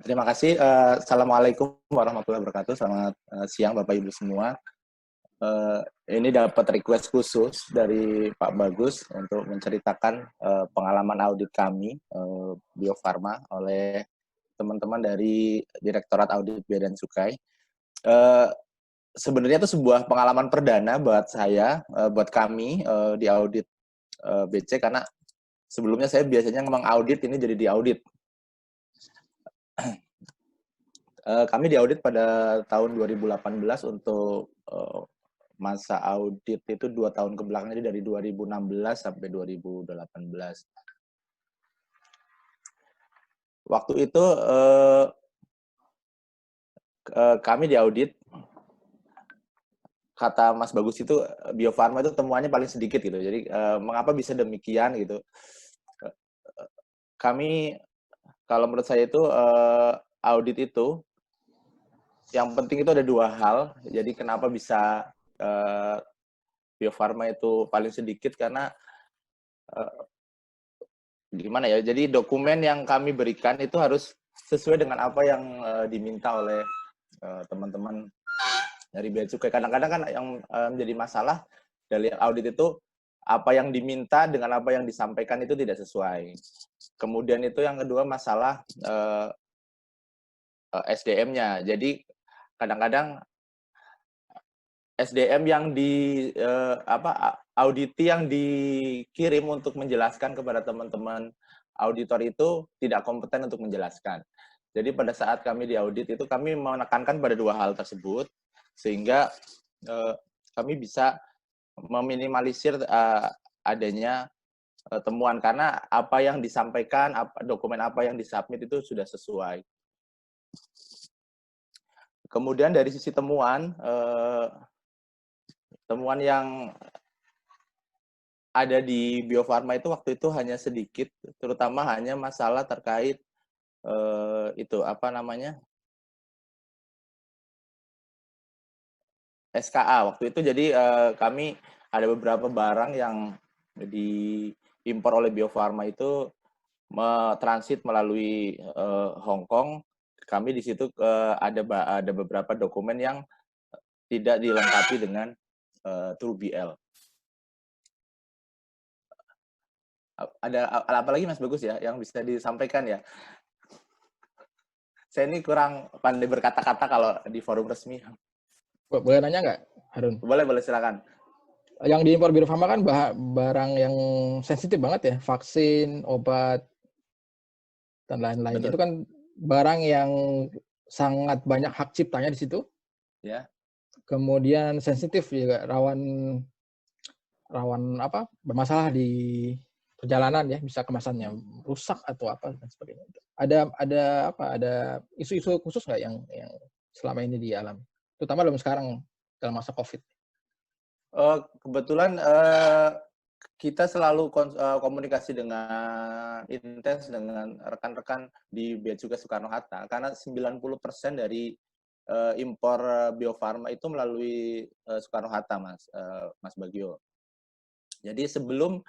Terima kasih. Assalamualaikum warahmatullahi wabarakatuh. Selamat siang Bapak Ibu semua. Ini dapat request khusus dari Pak Bagus untuk menceritakan pengalaman audit kami Bio Farma oleh teman-teman dari Direktorat Audit Bea dan Cukai. sebenarnya itu sebuah pengalaman perdana buat saya, buat kami di audit BC, karena sebelumnya saya biasanya mengaudit, ini jadi diaudit. Kami diaudit pada tahun 2018 untuk masa audit itu 2 tahun kebelakang, jadi dari 2016 sampai 2018. Waktu itu kami diaudit, kata Mas Bagus itu Bio Farma itu temuannya paling sedikit gitu. Jadi mengapa bisa demikian gitu? Kami, kalau menurut saya itu audit itu yang penting itu ada 2 hal. Jadi kenapa bisa Bio Farma itu paling sedikit, karena gimana ya? Jadi dokumen yang kami berikan itu harus sesuai dengan apa yang diminta oleh teman-teman dari Bea Cukai. Kadang-kadang kan yang menjadi masalah dari audit itu apa yang diminta dengan apa yang disampaikan itu tidak sesuai. Kemudian itu yang kedua masalah SDM-nya. Jadi kadang-kadang SDM yang auditi yang dikirim untuk menjelaskan kepada teman-teman auditor itu tidak kompeten untuk menjelaskan. Jadi pada saat kami diaudit itu kami menekankan pada 2 hal tersebut, sehingga kami bisa meminimalisir adanya temuan, karena apa yang disampaikan, dokumen apa yang disubmit itu sudah sesuai. Kemudian dari sisi temuan, temuan yang ada di Bio Farma itu waktu itu hanya sedikit, terutama hanya masalah terkait itu apa namanya, SKA waktu itu. Jadi kami ada beberapa barang yang diimpor oleh Bio Farma itu transit melalui Hong Kong. Kami di situ ada beberapa dokumen yang tidak dilengkapi dengan TrueBL. Ada apa lagi Mas Bagus ya yang bisa disampaikan ya? Saya ini kurang pandai berkata-kata kalau di forum resmi. Boleh nanya nggak, Harun? Boleh silakan. Yang diimpor Bio Farma kan barang yang sensitif banget ya, vaksin, obat, dan lain-lain. Betul. Itu kan barang yang sangat banyak hak ciptanya di situ. Ya. Kemudian sensitif juga, rawan bermasalah di perjalanan ya, bisa kemasannya rusak atau apa dan sebagainya. Ada isu-isu khusus nggak yang selama ini dialami, terutama dalam sekarang dalam masa COVID? Kebetulan kita selalu komunikasi dengan intens dengan rekan-rekan di Bea Cukai Soekarno-Hatta, karena 90% dari impor Bio Farma itu melalui Soekarno-Hatta, Mas Bagio. Jadi sebelum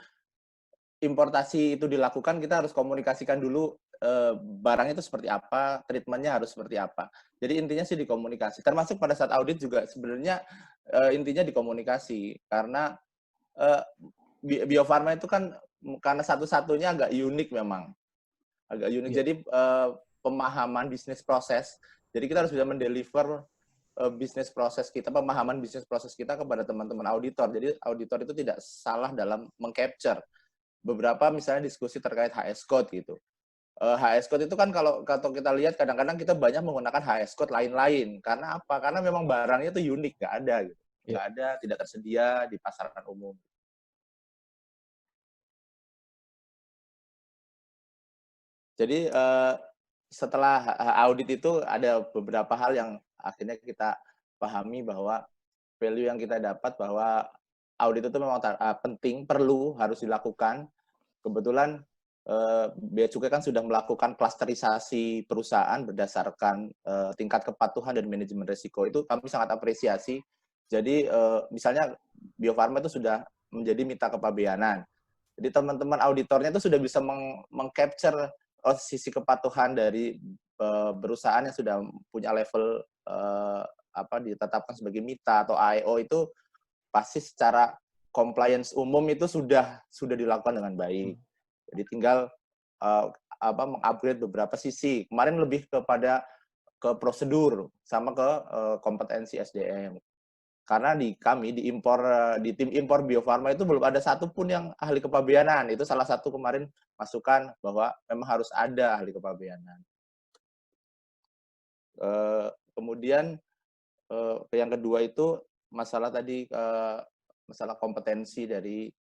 importasi itu dilakukan, kita harus komunikasikan dulu barang itu seperti apa, treatmentnya harus seperti apa. Jadi intinya sih dikomunikasi. Termasuk pada saat audit juga sebenarnya intinya dikomunikasi, karena Bio Farma itu kan karena satu-satunya agak unik memang. Agak unik. Yeah. Jadi pemahaman bisnis proses. Jadi kita harus bisa mendeliver bisnis proses kita, pemahaman bisnis proses kita kepada teman-teman auditor. Jadi auditor itu tidak salah dalam mengcapture. Beberapa misalnya diskusi terkait HS code gitu. HS code itu kan kalau kita lihat kadang-kadang kita banyak menggunakan HS code lain-lain. Karena apa? Karena memang barangnya itu unik, nggak ada gitu. Nggak ada, tidak tersedia di pasaran umum. Jadi setelah audit itu ada beberapa hal yang akhirnya kita pahami bahwa value yang kita dapat bahwa audit itu memang penting, perlu, harus dilakukan. Kebetulan Bea Cukai kan sudah melakukan klasterisasi perusahaan berdasarkan tingkat kepatuhan dan manajemen risiko. Itu kami sangat apresiasi. Jadi misalnya Bio Farma itu sudah menjadi mitra kepabeanan. Jadi teman-teman auditornya itu sudah bisa mengcapture sisi kepatuhan dari perusahaan yang sudah punya level ditetapkan sebagai mitra atau AEO, itu pasti secara compliance umum itu sudah dilakukan dengan baik. Jadi tinggal mengupgrade beberapa sisi. Kemarin lebih ke prosedur sama ke kompetensi SDM. karena di tim impor Bio Farma itu belum ada satupun yang ahli kepabeanan. Itu salah satu kemarin masukan bahwa memang harus ada ahli kepabeanan. Kemudian yang kedua itu masalah tadi masalah kompetensi dari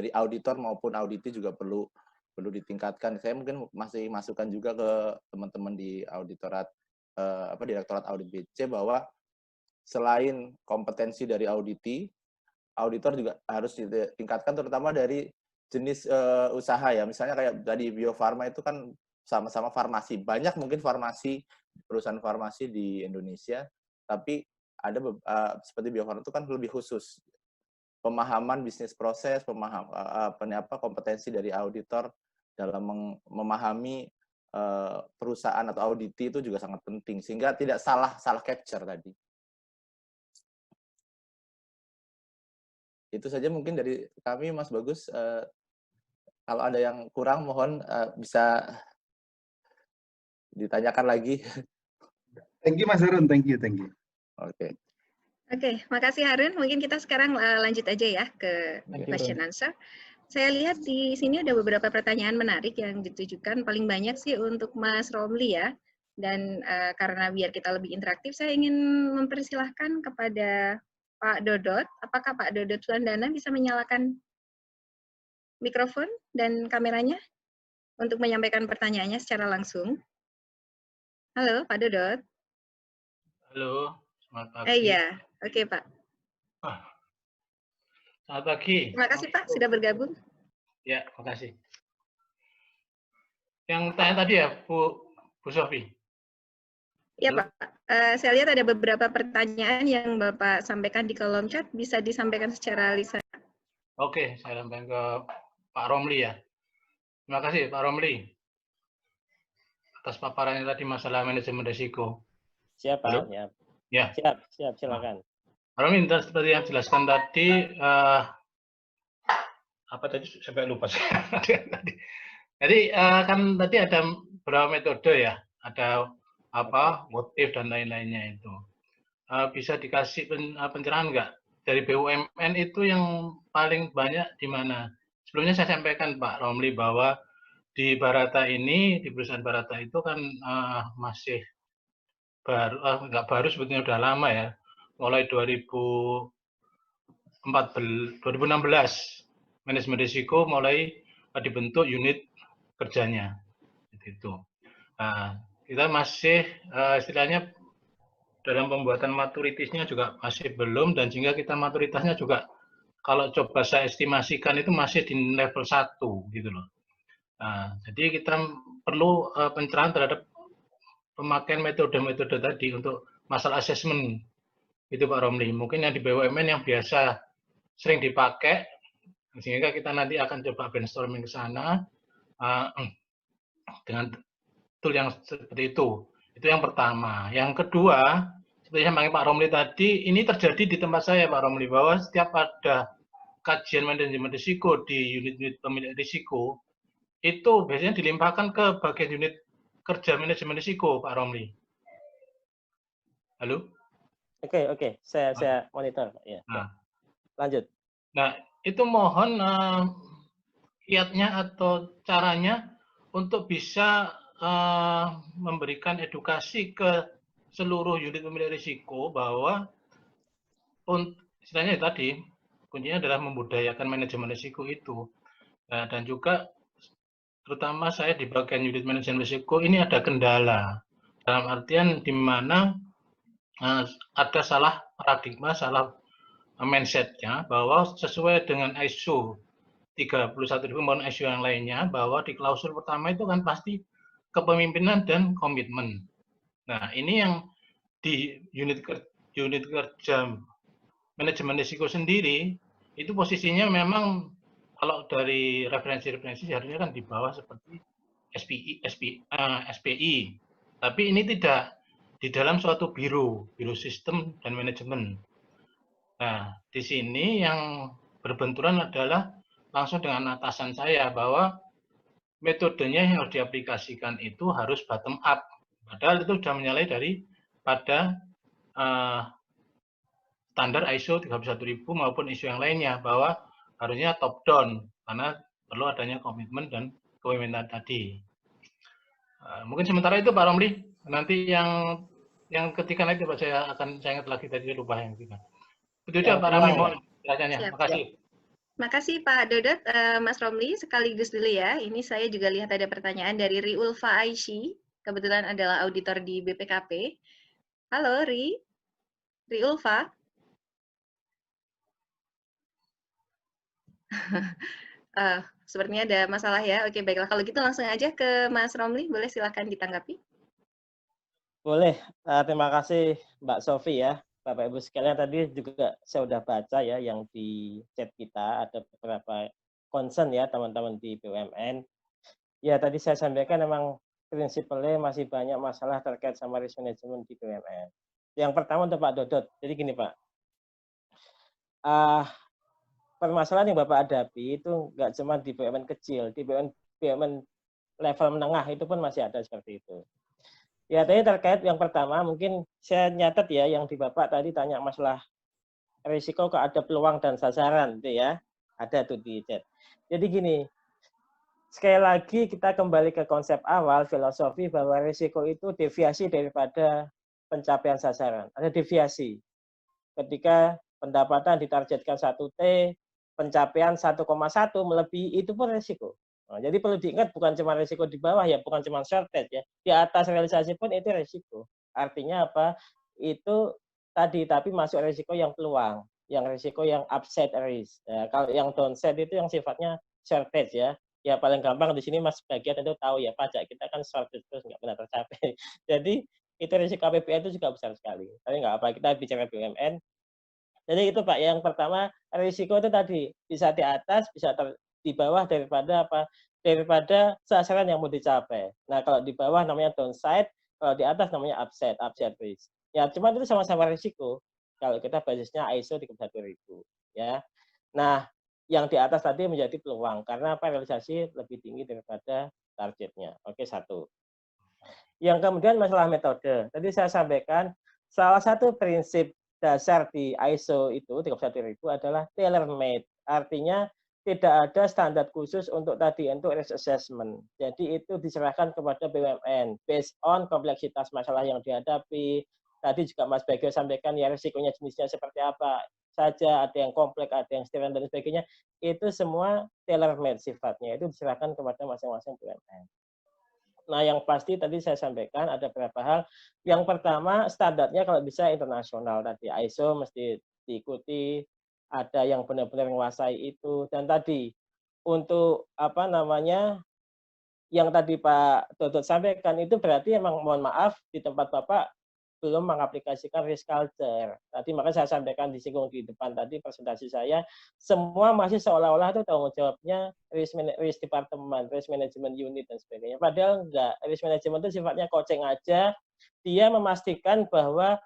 auditor maupun auditi juga perlu ditingkatkan. Saya mungkin masih masukan juga ke teman-teman di Direktorat Audit BC bahwa selain kompetensi dari auditor juga harus ditingkatkan, terutama dari jenis usaha ya. Misalnya kayak tadi Bio Farma itu kan sama-sama farmasi. Banyak mungkin perusahaan farmasi di Indonesia, tapi ada seperti Bio Farma itu kan lebih khusus. Pemahaman bisnis proses, kompetensi dari auditor dalam memahami perusahaan atau auditi itu juga sangat penting, sehingga tidak salah capture tadi. Itu saja mungkin dari kami, Mas Bagus. Kalau ada yang kurang, mohon bisa ditanyakan lagi. Thank you, Mas Harun. Thank you. Oke. Oke, makasih Harun. Mungkin kita sekarang lanjut aja ya ke question answer. Saya lihat di sini ada beberapa pertanyaan menarik yang ditujukan paling banyak sih untuk Mas Romli ya. Dan karena biar kita lebih interaktif, saya ingin mempersilahkan kepada Pak Dodot. Apakah Pak Dodot Sulandana bisa menyalakan mikrofon dan kameranya untuk menyampaikan pertanyaannya secara langsung? Halo, Pak Dodot. Halo, selamat pagi. Iya, oke Pak. Selamat pagi. Terima kasih Pak sudah bergabung. Ya, terima kasih. Yang tanya tadi ya, Bu Sofi. Iya Pak, saya lihat ada beberapa pertanyaan yang Bapak sampaikan di kolom chat, bisa disampaikan secara lisan. Oke, saya sampaikan ke Pak Romli ya. Terima kasih Pak Romli atas paparannya tadi masalah manajemen risiko. Siap Pak. Ya. Siap, silakan. Pak Romli, seperti yang jelaskan tadi, apa tadi sampai lupa saya. Jadi kan tadi ada beberapa metode ya, ada what if dan lain-lainnya itu. Bisa dikasih pencerahan nggak dari BUMN itu yang paling banyak di mana? Sebelumnya saya sampaikan Pak Romli bahwa di Barata ini, di perusahaan Barata itu kan masih baru, nggak baru sebetulnya udah lama ya, mulai 2016 manajemen risiko mulai dibentuk unit kerjanya itu. Nah, kita masih istilahnya dalam pembuatan maturitasnya juga masih belum, dan sehingga kita maturitasnya juga kalau coba saya estimasikan itu masih di level 1 gitu loh. Nah, jadi kita perlu pencerahan terhadap pemakaian metode-metode tadi untuk masalah assessment itu Pak Romli. Mungkin yang di BUMN yang biasa sering dipakai, sehingga kita nanti akan coba brainstorming ke sana dengan tool yang seperti itu. Itu yang pertama. Yang kedua, seperti yang Pak Romli tadi, ini terjadi di tempat saya Pak Romli, bahwa setiap ada kajian manajemen risiko di unit-unit pemilik risiko, itu biasanya dilimpahkan ke bagian unit kerja manajemen risiko Pak Romli. Halo? Oke. Saya monitor. Ya. Lanjut. Nah, itu mohon kiatnya atau caranya untuk bisa memberikan edukasi ke seluruh unit pemilik risiko bahwa istilahnya tadi kuncinya adalah membudayakan manajemen risiko itu. Nah, dan juga terutama saya di bagian unit manajemen risiko ini ada kendala dalam artian di mana ada salah paradigma, salah mindsetnya bahwa sesuai dengan ISO 31.000 maupun ISO yang lainnya, bahwa di klausul pertama itu kan pasti kepemimpinan dan komitmen. Nah, ini yang di unit kerja manajemen risiko sendiri itu posisinya memang kalau dari referensi harusnya kan di bawah seperti SPI. Tapi ini tidak di dalam suatu biro sistem dan manajemen. Nah, di sini yang berbenturan adalah langsung dengan atasan saya bahwa metodenya yang harus diaplikasikan itu harus bottom up. Padahal itu sudah menyalahi daripada standar ISO 31000 maupun ISO yang lainnya, bahwa harusnya top down karena perlu adanya komitmen dan kepemimpinan tadi. Mungkin sementara itu Pak Romli, nanti yang ketiga nanti Pak saya ingat lagi tadi lupa yang ketiga. Itu aja Pak Romli, mohon penjelasannya. Makasih. Makasih Pak Dodot, Mas Romli, sekaligus dulu ya. Ini saya juga lihat ada pertanyaan dari Riulfa Aishi, kebetulan adalah auditor di BPKP. Halo Riulfa. Sepertinya ada masalah ya. Oke, baiklah. Kalau gitu langsung aja ke Mas Romli, boleh silakan ditanggapi. Boleh, terima kasih Mbak Sofi ya. Bapak Ibu sekalian, tadi juga saya sudah baca ya yang di chat kita, ada beberapa concern ya teman-teman di BUMN. Ya tadi saya sampaikan memang prinsipnya masih banyak masalah terkait sama risk management di BUMN. Yang pertama untuk Pak Dodot, jadi gini Pak, permasalahan yang Bapak hadapi itu nggak cuma di BUMN kecil, di BUMN level menengah itu pun masih ada seperti itu. Ya, tadi terkait yang pertama, mungkin saya nyatet ya, yang di Bapak tadi tanya masalah risiko kok ada peluang dan sasaran, itu ya, ada tuh di chat. Jadi gini, sekali lagi kita kembali ke konsep awal, filosofi bahwa risiko itu deviasi daripada pencapaian sasaran. Ada deviasi. Ketika pendapatan ditargetkan 1T, pencapaian 1,1 melebihi, itu pun risiko. Nah, jadi perlu diingat bukan cuma risiko di bawah ya, bukan cuma shortage ya. Di atas realisasi pun itu risiko. Artinya apa? Itu tadi, tapi masuk risiko yang peluang, yang risiko yang upside risk. Ya, kalau yang downside itu yang sifatnya shortage ya. Ya paling gampang di sini Mas bagian tentu tahu ya, pajak kita kan shortage terus nggak pernah tercapai. Jadi itu risiko APBN itu juga besar sekali. Tapi nggak apa, kita bicara BUMN. Jadi itu Pak, yang pertama risiko itu tadi bisa di atas, bisa di bawah daripada apa? Daripada sasaran yang mau dicapai. Nah, kalau di bawah namanya downside, kalau di atas namanya upside risk. Ya, cuma itu sama-sama risiko. Kalau kita basisnya ISO 31000, ya. Nah, yang di atas tadi menjadi peluang karena apa? Realisasi lebih tinggi daripada targetnya. Oke, satu. Yang kemudian masalah metode. Tadi saya sampaikan salah satu prinsip dasar di ISO itu 31000 adalah tailor made. Artinya tidak ada standar khusus untuk tadi untuk risk assessment. Jadi itu diserahkan kepada BUMN based on kompleksitas masalah yang dihadapi. Tadi juga Mas Bagio sampaikan ya risikonya jenisnya seperti apa saja, ada yang kompleks, ada yang steril dan sebagainya. Itu semua tailor made sifatnya. Itu diserahkan kepada masing-masing BUMN. Nah, yang pasti tadi saya sampaikan ada beberapa hal. Yang pertama, standarnya kalau bisa internasional tadi. ISO mesti diikuti, ada yang benar-benar menguasai itu. Dan tadi, untuk apa namanya, yang tadi Pak Dodot sampaikan, itu berarti emang mohon maaf, di tempat Bapak belum mengaplikasikan risk culture. Tadi makanya saya sampaikan disinggung di depan tadi presentasi saya, semua masih seolah-olah itu tanggung jawabnya risk department, risk management unit dan sebagainya. Padahal enggak, risk management itu sifatnya coaching aja, dia memastikan bahwa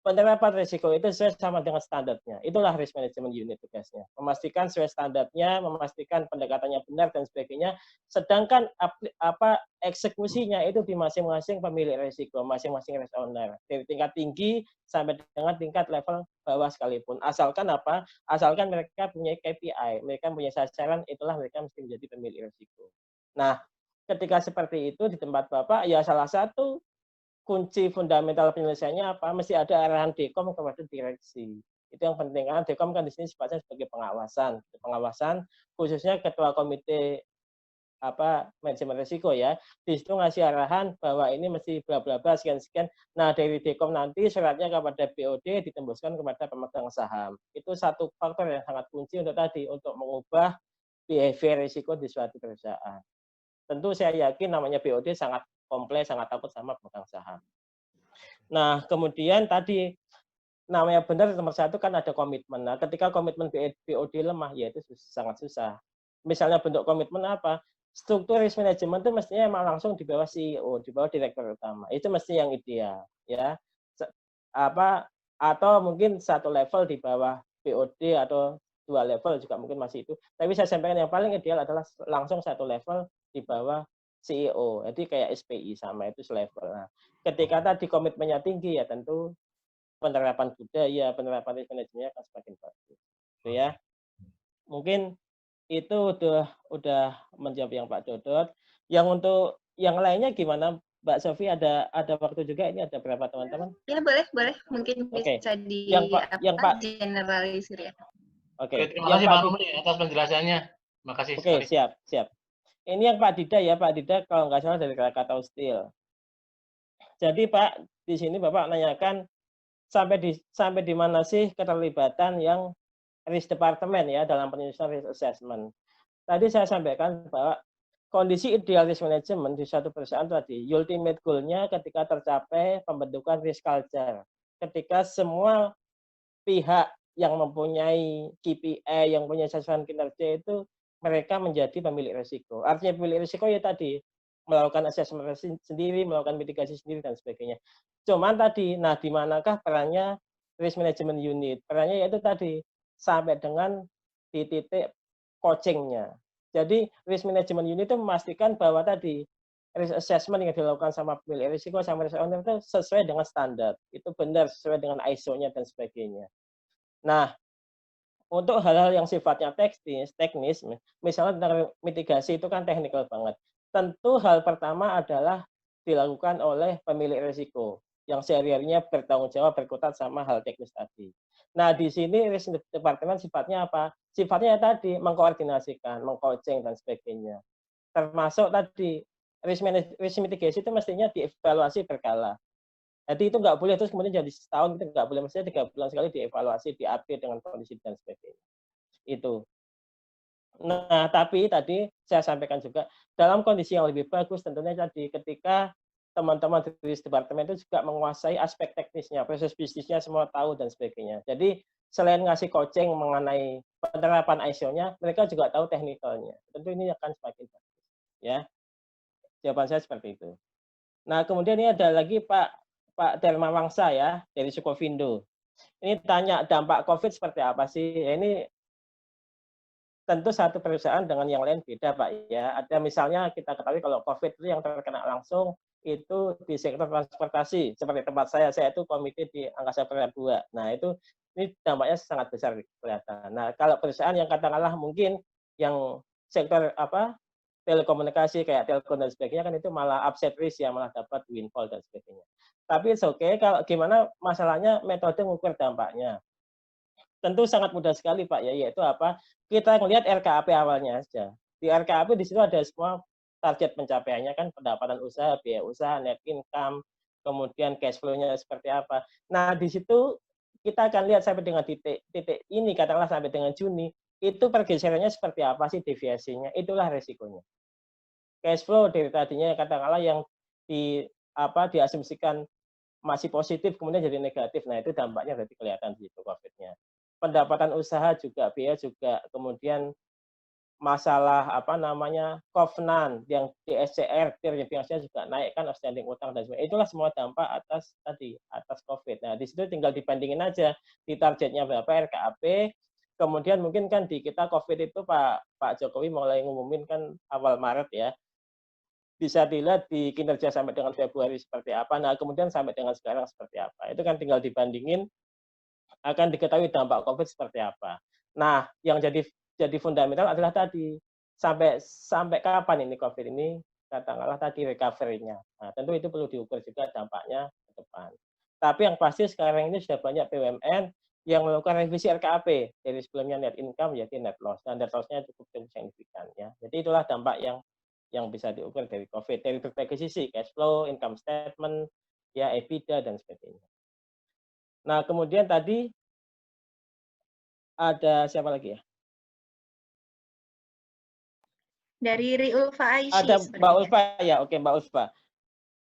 penerapan risiko itu sesuai sama dengan standarnya. Itulah risk management unit tugasnya. Memastikan sesuai standarnya, memastikan pendekatannya benar dan sebagainya. Sedangkan eksekusinya itu di masing-masing pemilik risiko, masing-masing risk owner. Dari tingkat tinggi sampai dengan tingkat level bawah sekalipun. Asalkan apa? Asalkan mereka punya KPI, mereka punya sasaran, itulah mereka mesti menjadi pemilik risiko. Nah, ketika seperti itu di tempat Bapak, ya salah satu kunci fundamental penyelesaiannya apa? Mesti ada arahan Dekom kepada direksi. Itu yang penting, karena Dekom kan di sini sifatnya sebagai pengawasan. Pengawasan khususnya ketua komite manajemen risiko ya. Di situ ngasih arahan bahwa ini mesti bla bla bla sekian-sekian. Nah, dari Dekom nanti suratnya kepada BOD ditembuskan kepada pemegang saham. Itu satu faktor yang sangat kunci untuk tadi untuk mengubah behavior risiko di suatu perusahaan. Tentu saya yakin namanya BOD sangat kompleks, sangat takut sama pemegang saham. Nah, kemudian tadi namanya benar nomor satu kan ada komitmen. Nah, ketika komitmen BOD lemah, ya itu sangat susah. Misalnya bentuk komitmen apa? Struktur risk management itu mestinya emang langsung di bawah CEO, di bawah direktur utama. Itu mesti yang ideal, ya. Atau mungkin satu level di bawah BOD atau 2 level juga mungkin masih itu. Tapi saya sampaikan yang paling ideal adalah langsung satu level di bawah CEO, jadi kayak SPI sama itu selevel. Nah, ketika tadi komitmennya tinggi ya tentu penerapan budaya, penerapan risk manajemennya akan semakin bagus. Gitu ya. Mungkin itu udah menjawab yang Pak Dodot. Yang untuk yang lainnya gimana Mbak Sofi, ada waktu juga, ini ada berapa teman-teman? Ya boleh. Mungkin Oke. bisa di Yang Pak generalisir ya. Oke. Terima kasih Pak Romli atas penjelasannya. Terima kasih sekali. Siap. Ini yang Pak Dida ya, Pak Dida kalau nggak salah dari Krakatau Steel. Jadi Pak, di sini Bapak nanyakan sampai di mana sih keterlibatan yang risk department ya dalam penyusunan risk assessment. Tadi saya sampaikan bahwa kondisi ideal risk management di suatu perusahaan tadi, ultimate goal-nya ketika tercapai pembentukan risk culture. Ketika semua pihak yang mempunyai KPI, yang punya sasaran kinerja itu mereka menjadi pemilik risiko. Artinya pemilik risiko ya tadi melakukan assessment sendiri, melakukan mitigasi sendiri dan sebagainya. Cuman tadi, nah di manakah perannya risk management unit? Perannya yaitu tadi sampai dengan di titik coaching-nya. Jadi risk management unit itu memastikan bahwa tadi risk assessment yang dilakukan sama pemilik risiko sama risk owner itu sesuai dengan standar. Itu benar sesuai dengan ISO-nya dan sebagainya. Nah, untuk hal-hal yang sifatnya teknis, misalnya tentang mitigasi itu kan teknikal banget. Tentu hal pertama adalah dilakukan oleh pemilik risiko yang sehari-harinya bertanggung jawab berkutat sama hal teknis tadi. Nah, di sini risk department sifatnya apa? Sifatnya tadi mengkoordinasikan, mengcoaching dan sebagainya. Termasuk tadi risk mitigasi itu mestinya dievaluasi berkala. Jadi itu nggak boleh terus kemudian jadi setahun, itu nggak boleh, mestinya 3 bulan sekali dievaluasi, diupdate dengan kondisi dan sebagainya. Itu. Nah, tapi tadi saya sampaikan juga dalam kondisi yang lebih bagus tentunya tadi ketika teman-teman dari departemen itu juga menguasai aspek teknisnya, proses bisnisnya semua tahu dan sebagainya. Jadi selain ngasih coaching mengenai penerapan ISO-nya, mereka juga tahu teknikalnya. Tentu ini akan semakin bagus. Ya, jawaban saya seperti itu. Nah, kemudian ini ada lagi Pak Dharma Wangsa ya dari Sukovindo. Ini tanya dampak COVID seperti apa sih? Ya, ini tentu satu perusahaan dengan yang lain beda Pak ya. Ada misalnya kita ketahui kalau COVID itu yang terkena langsung itu di sektor transportasi seperti tempat saya itu komite di Angkasa Pura II. Nah ini dampaknya sangat besar kelihatan. Nah kalau perusahaan yang katakanlah mungkin yang sektor telekomunikasi kayak Telkom dan sebagainya kan itu malah upset risk ya, malah dapat windfall dan sebagainya. Tapi oke, kalau gimana masalahnya metode mengukur dampaknya. Tentu sangat mudah sekali Pak ya, yaitu apa? Kita melihat RKAP awalnya saja. Di RKAP di situ ada semua target pencapaiannya kan, pendapatan usaha, biaya usaha, net income, kemudian cash flow-nya seperti apa. Nah, di situ kita akan lihat sampai dengan titik ini katakanlah sampai dengan Juni, itu pergeserannya seperti apa sih deviasinya? Itulah resikonya. Cash flow dari tadinya katakanlah yang diasumsikan masih positif kemudian jadi negatif. Nah, itu dampaknya berarti kelihatan di situ COVID-nya. Pendapatan usaha juga, biaya juga, kemudian masalah covenant yang DSCR, biasanya juga naik kan, outstanding utang dan sebagainya. Itulah semua dampak atas COVID. Nah, di situ tinggal dibandingin aja di targetnya berapa RKAP. Kemudian mungkin kan di kita COVID itu Pak Jokowi mulai ngumumin kan awal Maret ya. Bisa dilihat di kinerja sampai dengan Februari seperti apa. Nah, kemudian sampai dengan sekarang seperti apa. Itu kan tinggal dibandingin, akan diketahui dampak COVID seperti apa. Nah, yang jadi fundamental adalah tadi sampai kapan ini COVID ini katakanlah tadi recovery-nya. Nah, tentu itu perlu diukur juga dampaknya ke depan. Tapi yang pasti sekarang ini sudah banyak BUMN yang melakukan revisi RKAP dari sebelumnya net income menjadi net loss, dan net loss-nya cukup signifikan ya. Jadi itulah dampak yang bisa diukur dari COVID dari berbagai sisi, cash flow, income statement, ya EBITDA dan sebagainya. Nah, kemudian tadi ada siapa lagi ya? Dari Riulfa Aisyah. Ada Mbak Ulfa ya, oke Mbak Ulfa.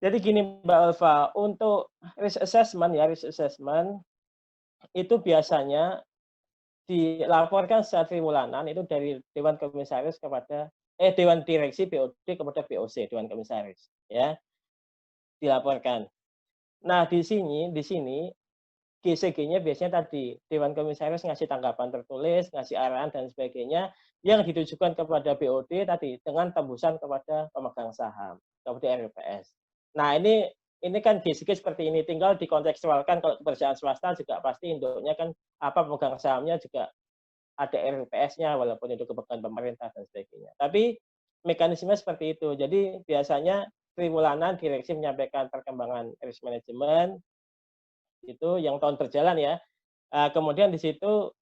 Jadi gini Mbak Ulfa, untuk risk assessment itu biasanya dilaporkan secara triwulanan itu dari Dewan Komisaris kepada Dewan Direksi BOD kepada BOC, Dewan Komisaris ya. Dilaporkan. Nah, di sini GCG-nya biasanya tadi Dewan Komisaris ngasih tanggapan tertulis, ngasih arahan dan sebagainya yang ditujukan kepada BOD tadi dengan tembusan kepada pemegang saham, kepada RPS. Nah, ini ini kan basic seperti ini, tinggal dikontekstualkan. Kalau perusahaan swasta juga pasti induknya kan pemegang sahamnya juga ada RPS-nya walaupun itu kepegang pemerintah dan sebagainya. Tapi mekanisme seperti itu. Jadi biasanya triwulanan direksi menyampaikan perkembangan risk management itu yang tahun berjalan ya. Kemudian di situ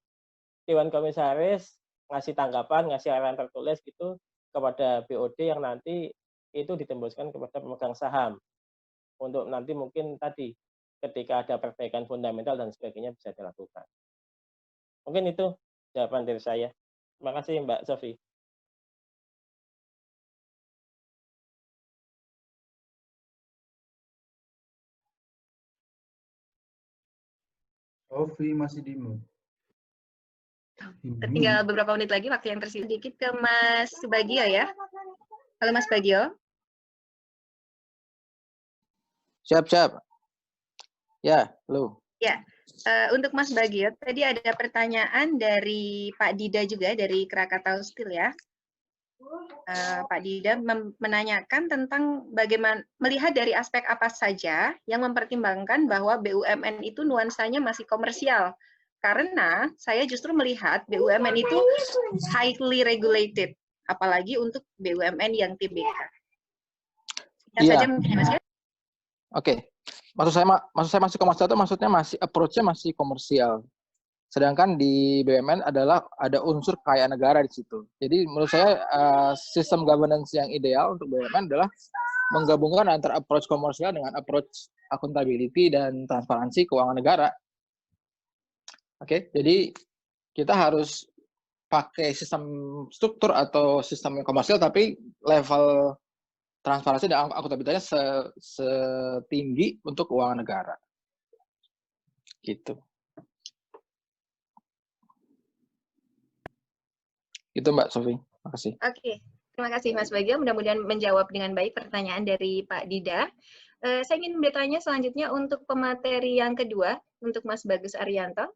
Dewan Komisaris ngasih tanggapan, ngasih arahan tertulis gitu kepada BOD yang nanti itu ditembuskan kepada pemegang saham. Untuk nanti mungkin tadi ketika ada perbaikan fundamental dan sebagainya bisa dilakukan. Mungkin itu jawaban dari saya. Terima kasih Mbak Sofi. Sofi masih di mute. Tinggal beberapa menit lagi waktu yang tersisa. Sedikit ke Mas Subagio ya. Halo Mas Bagio. Siap. Ya, halo. Ya, untuk Mas Bagio, tadi ada pertanyaan dari Pak Dida juga, dari Krakatau Steel ya. Pak Dida menanyakan tentang bagaimana, melihat dari aspek apa saja yang mempertimbangkan bahwa BUMN itu nuansanya masih komersial. Karena saya justru melihat BUMN itu highly regulated, apalagi untuk BUMN yang TBK. Iya. Saja mungkin Mas. Oke, maksud saya masih komersial itu maksudnya masih approach-nya masih komersial. Sedangkan di BUMN adalah ada unsur kekayaan negara di situ. Jadi menurut saya sistem governance yang ideal untuk BUMN adalah menggabungkan antara approach komersial dengan approach accountability dan transparansi keuangan negara. Oke, jadi kita harus pakai sistem struktur atau sistem yang komersial tapi level transparansi dan akuntabilitasnya setinggi untuk keuangan negara. Gitu. Itu Mbak Sofi. Makasih. Oke, terima kasih Mas Bagio. Mudah-mudahan menjawab dengan baik pertanyaan dari Pak Dida. Saya ingin bertanya selanjutnya untuk pemateri yang kedua, untuk Mas Bagus Arianto.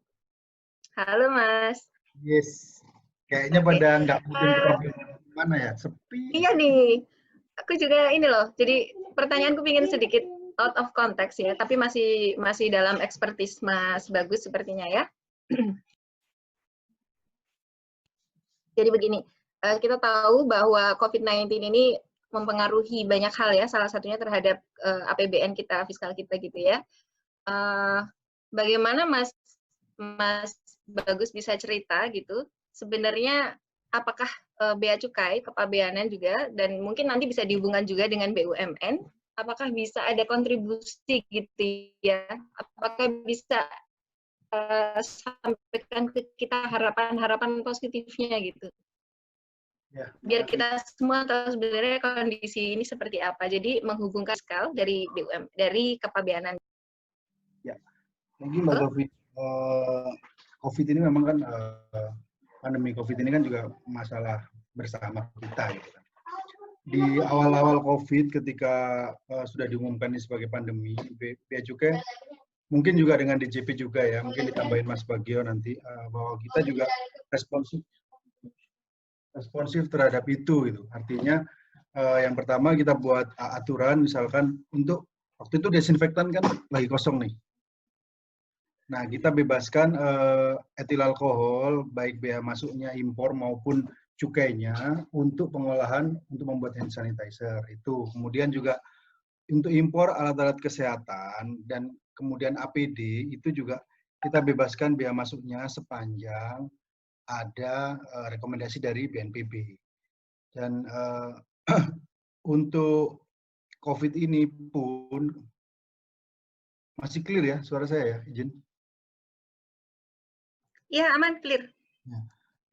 Halo Mas. Yes. Kayaknya pada nggak mungkin mana ya, sepi. Iya nih. Aku juga ini loh, jadi pertanyaanku ingin sedikit out of context ya, tapi masih dalam expertise Mas Bagus sepertinya ya. Jadi begini, kita tahu bahwa COVID-19 ini mempengaruhi banyak hal ya, salah satunya terhadap APBN kita, fiskal kita gitu ya. Bagaimana Mas Bagus bisa cerita gitu, sebenarnya apakah Bea Cukai, kepabeanan juga, dan mungkin nanti bisa dihubungkan juga dengan BUMN, apakah bisa ada kontribusi gitu ya, apakah bisa sampaikan ke kita harapan-harapan positifnya gitu. Ya, biar kita semua tahu sebenarnya kondisi ini seperti apa. Jadi menghubungkan fiskal dari BUMN, dari kepabeanan. Ya, mungkin Mbak Sofi, COVID ini memang kan pandemi COVID ini kan juga masalah bersama kita gitu kan. Di awal-awal COVID ketika sudah diumumkan ini sebagai pandemi, Bea Cukai mungkin juga dengan DJP juga ya, mungkin ditambahin Mas Bagio nanti bahwa kita juga responsif terhadap itu gitu. Artinya yang pertama kita buat aturan misalkan untuk waktu itu desinfektan kan lagi kosong nih. Nah, kita bebaskan etil alkohol, baik bea masuknya impor maupun cukainya untuk pengolahan untuk membuat hand sanitizer itu. Kemudian juga untuk impor alat-alat kesehatan dan kemudian APD itu juga kita bebaskan bea masuknya sepanjang ada rekomendasi dari BNPB. Dan untuk COVID ini pun masih clear ya suara saya ya, izin. Iya, aman, clear.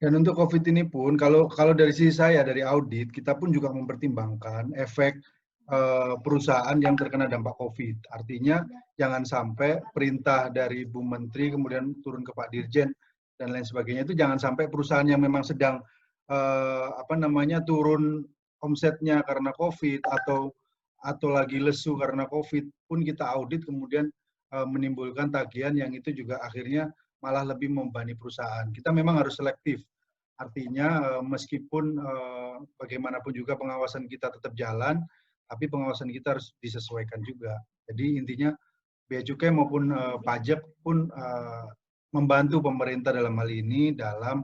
Dan untuk COVID ini pun, kalau dari sisi saya, dari audit, kita pun juga mempertimbangkan efek perusahaan yang terkena dampak COVID. Artinya, jangan sampai perintah dari Bu Menteri, kemudian turun ke Pak Dirjen, dan lain sebagainya, itu jangan sampai perusahaan yang memang sedang turun omsetnya karena COVID, atau lagi lesu karena COVID, pun kita audit, kemudian menimbulkan tagihan yang itu juga akhirnya malah lebih membebani perusahaan. Kita memang harus selektif. Artinya meskipun bagaimanapun juga pengawasan kita tetap jalan, tapi pengawasan kita harus disesuaikan juga. Jadi intinya bea cukai maupun pajak pun membantu pemerintah dalam hal ini dalam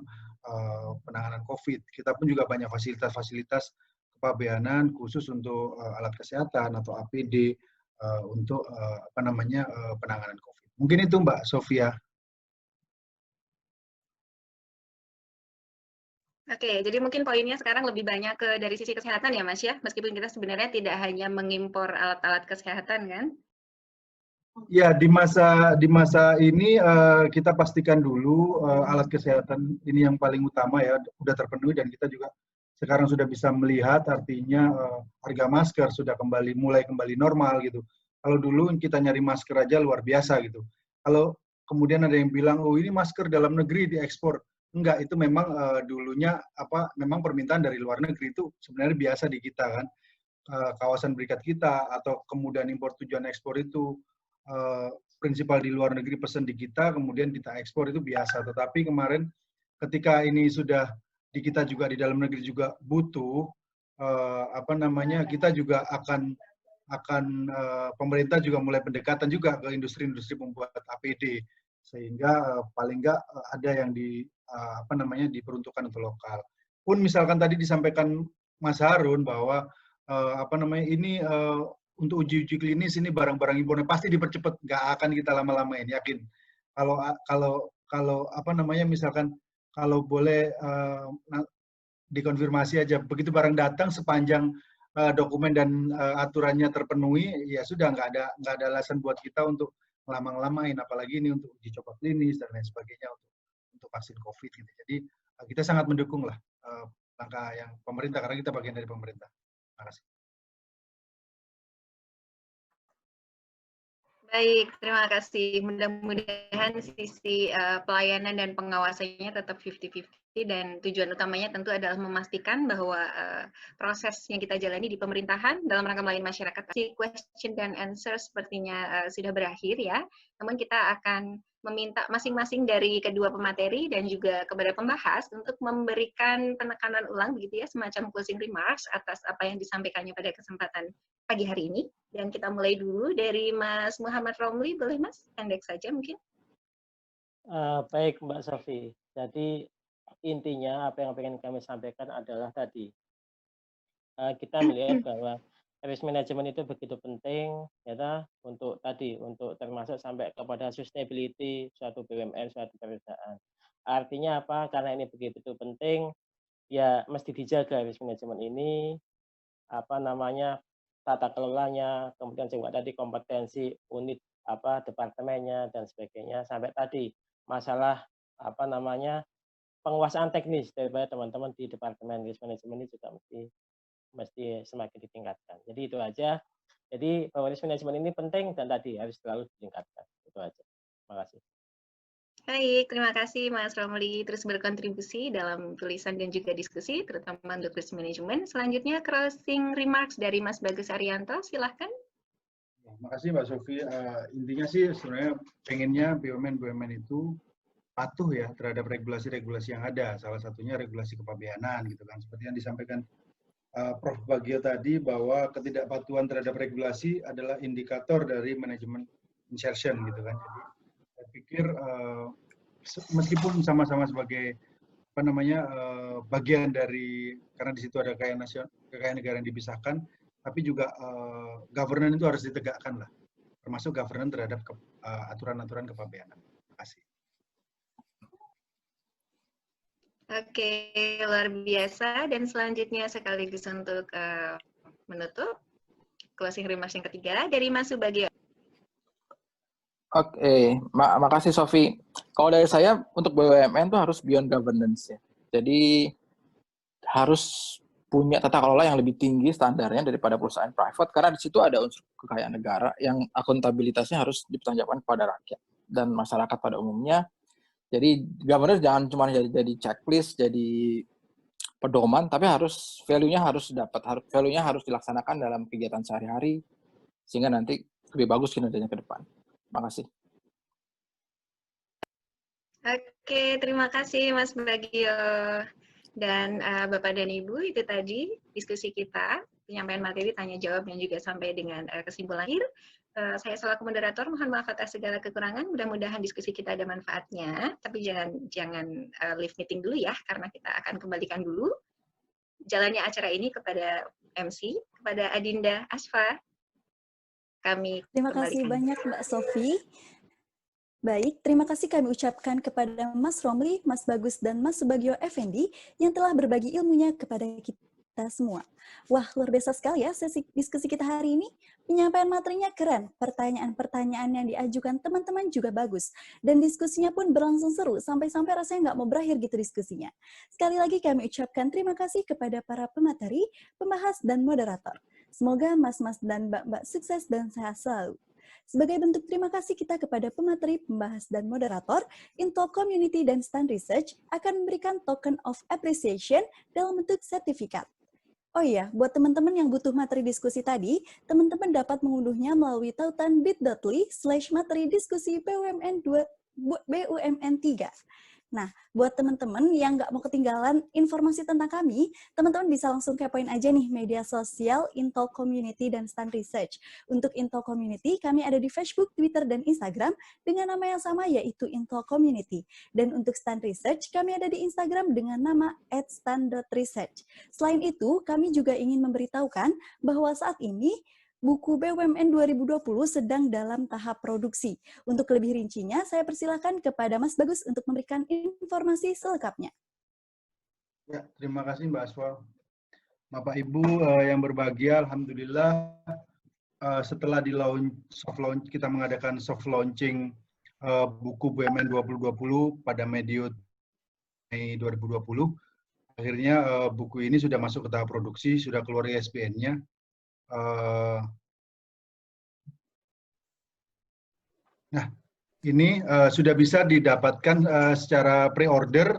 penanganan COVID. Kita pun juga banyak fasilitas-fasilitas kepabeanan khusus untuk alat kesehatan atau APD untuk penanganan COVID. Mungkin itu Mbak Sofia. Oke, jadi mungkin poinnya sekarang lebih banyak dari sisi kesehatan ya Mas ya, meskipun kita sebenarnya tidak hanya mengimpor alat-alat kesehatan kan? Ya, di masa ini kita pastikan dulu alat kesehatan ini yang paling utama ya, sudah terpenuhi, dan kita juga sekarang sudah bisa melihat artinya harga masker sudah mulai kembali normal gitu. Kalau dulu kita nyari masker aja luar biasa gitu. Kalau kemudian ada yang bilang, oh ini masker dalam negeri diekspor. Enggak, itu memang dulunya memang permintaan dari luar negeri itu sebenarnya biasa di kita kan. Kawasan berikat kita atau kemudahan impor tujuan ekspor itu prinsipal di luar negeri pesan di kita, kemudian kita ekspor itu biasa. Tetapi kemarin ketika ini sudah di kita juga di dalam negeri juga butuh, kita juga akan pemerintah juga mulai pendekatan juga ke industri-industri pembuat APD, sehingga paling nggak ada yang diperuntukkan untuk lokal. Pun misalkan tadi disampaikan Mas Harun bahwa ini untuk uji klinis ini barang-barang impornya pasti dipercepat, nggak akan kita lama-lamain, yakin. Kalau misalkan kalau boleh dikonfirmasi aja, begitu barang datang sepanjang dokumen dan aturannya terpenuhi, ya sudah nggak ada alasan buat kita untuk lama-lamain, apalagi ini untuk uji coba klinis dan lain sebagainya untuk vaksin COVID gitu. Jadi kita sangat mendukung lah langkah yang pemerintah, karena kita bagian dari pemerintah. Terima kasih. Baik, terima kasih. Mudah-mudahan sisi pelayanan dan pengawasannya tetap 50-50, dan tujuan utamanya tentu adalah memastikan bahwa proses yang kita jalani di pemerintahan dalam rangka melayani masyarakat. Question dan answer sepertinya sudah berakhir ya. Namun kita akan meminta masing-masing dari kedua pemateri dan juga kepada pembahas untuk memberikan penekanan ulang begitu ya, semacam closing remarks atas apa yang disampaikannya pada kesempatan pagi hari ini. Dan kita mulai dulu dari Mas Muhammad Romli, boleh Mas? Pendek saja mungkin. Baik Mbak Sofi, jadi intinya apa yang ingin kami sampaikan adalah tadi, kita melihat bahwa risk management itu begitu penting ya, untuk termasuk sampai kepada sustainability suatu BUMN, suatu perusahaan. Artinya apa? Karena ini begitu penting, ya mesti dijaga risk management ini, tata kelolanya, kemudian juga tadi kompetensi unit departemennya dan sebagainya, sampai tadi masalah penguasaan teknis daripada teman-teman di departemen risk management ini juga mesti semakin ditingkatkan. Jadi itu aja. Jadi bahwa risk management ini penting dan tadi harus selalu ditingkatkan. Itu aja. Terima kasih. Baik, terima kasih Mas Romli terus berkontribusi dalam tulisan dan juga diskusi, terutama untuk risk management. Selanjutnya closing remarks dari Mas Bagus Arianto, silahkan. Terima kasih Mbak Sofi. Intinya sih sebenarnya pengennya BUMN itu patuh ya terhadap regulasi-regulasi yang ada. Salah satunya regulasi kepabeanan gitu kan. Seperti yang disampaikan Prof. Bagio tadi, bahwa ketidakpatuhan terhadap regulasi adalah indikator dari manajemen insertion gitu kan. Jadi saya pikir meskipun sama-sama sebagai bagian dari, karena di situ ada kekayaan negara yang dipisahkan, tapi juga governance itu harus ditegakkan lah, termasuk governance terhadap aturan-aturan kepabeanan. Terima kasih. Oke, luar biasa. Dan selanjutnya sekaligus untuk menutup closing remarks yang ketiga dari Mas Subagio. Oke, makasih Sofi. Kalau dari saya untuk BUMN itu harus beyond governance ya. Jadi harus punya tata kelola yang lebih tinggi standarnya daripada perusahaan private, karena di situ ada unsur kekayaan negara yang akuntabilitasnya harus dipertanggungjawabkan kepada rakyat dan masyarakat pada umumnya. Jadi governance jangan cuma jadi checklist, jadi pedoman, tapi value-nya harus dilaksanakan dalam kegiatan sehari-hari sehingga nanti lebih bagus kinerjanya ke depan. Terima kasih. Oke, terima kasih Mas Bagio. Dan Bapak dan Ibu, itu tadi diskusi kita, penyampaian materi, tanya jawab, dan juga sampai dengan kesimpulan akhir. Saya selaku moderator mohon maaf atas segala kekurangan. Mudah-mudahan diskusi kita ada manfaatnya. Tapi jangan leave meeting dulu ya, karena kita akan kembalikan dulu jalannya acara ini kepada MC, kepada Adinda Asfa. Kami Terima kasih banyak Mbak Sofi. Baik, terima kasih kami ucapkan kepada Mas Romli, Mas Bagus, dan Mas Subagio Effendi yang telah berbagi ilmunya kepada kita semua. Wah, luar biasa sekali ya sesi diskusi kita hari ini. Penyampaian materinya keren, pertanyaan-pertanyaan yang diajukan teman-teman juga bagus, dan diskusinya pun berlangsung seru, sampai-sampai rasanya nggak mau berakhir gitu diskusinya. Sekali lagi kami ucapkan terima kasih kepada para pemateri, pembahas, dan moderator. Semoga mas-mas dan mbak-mbak sukses dan sehat selalu. Sebagai bentuk terima kasih kita kepada pemateri, pembahas, dan moderator, Intel Community dan Stand Research akan memberikan token of appreciation dalam bentuk sertifikat. Oh iya, buat teman-teman yang butuh materi diskusi tadi, teman-teman dapat mengunduhnya melalui tautan bit.ly/materi diskusi BUMN 3. Nah, buat teman-teman yang nggak mau ketinggalan informasi tentang kami, teman-teman bisa langsung kepoin aja nih media sosial Intel Community dan Stand Research. Untuk Intel Community, kami ada di Facebook, Twitter, dan Instagram dengan nama yang sama yaitu Intel Community. Dan untuk Stand Research, kami ada di Instagram dengan nama @stand.research. Selain itu, kami juga ingin memberitahukan bahwa saat ini buku BUMN 2020 sedang dalam tahap produksi. Untuk lebih rincinya, saya persilakan kepada Mas Bagus untuk memberikan informasi selengkapnya. Ya, terima kasih Mbak Asfa. Bapak Ibu yang berbahagia, alhamdulillah setelah kita mengadakan soft launching buku BUMN 2020 pada Mei 2020, akhirnya buku ini sudah masuk ke tahap produksi, sudah keluar ISBN-nya. Nah, ini sudah bisa didapatkan secara pre-order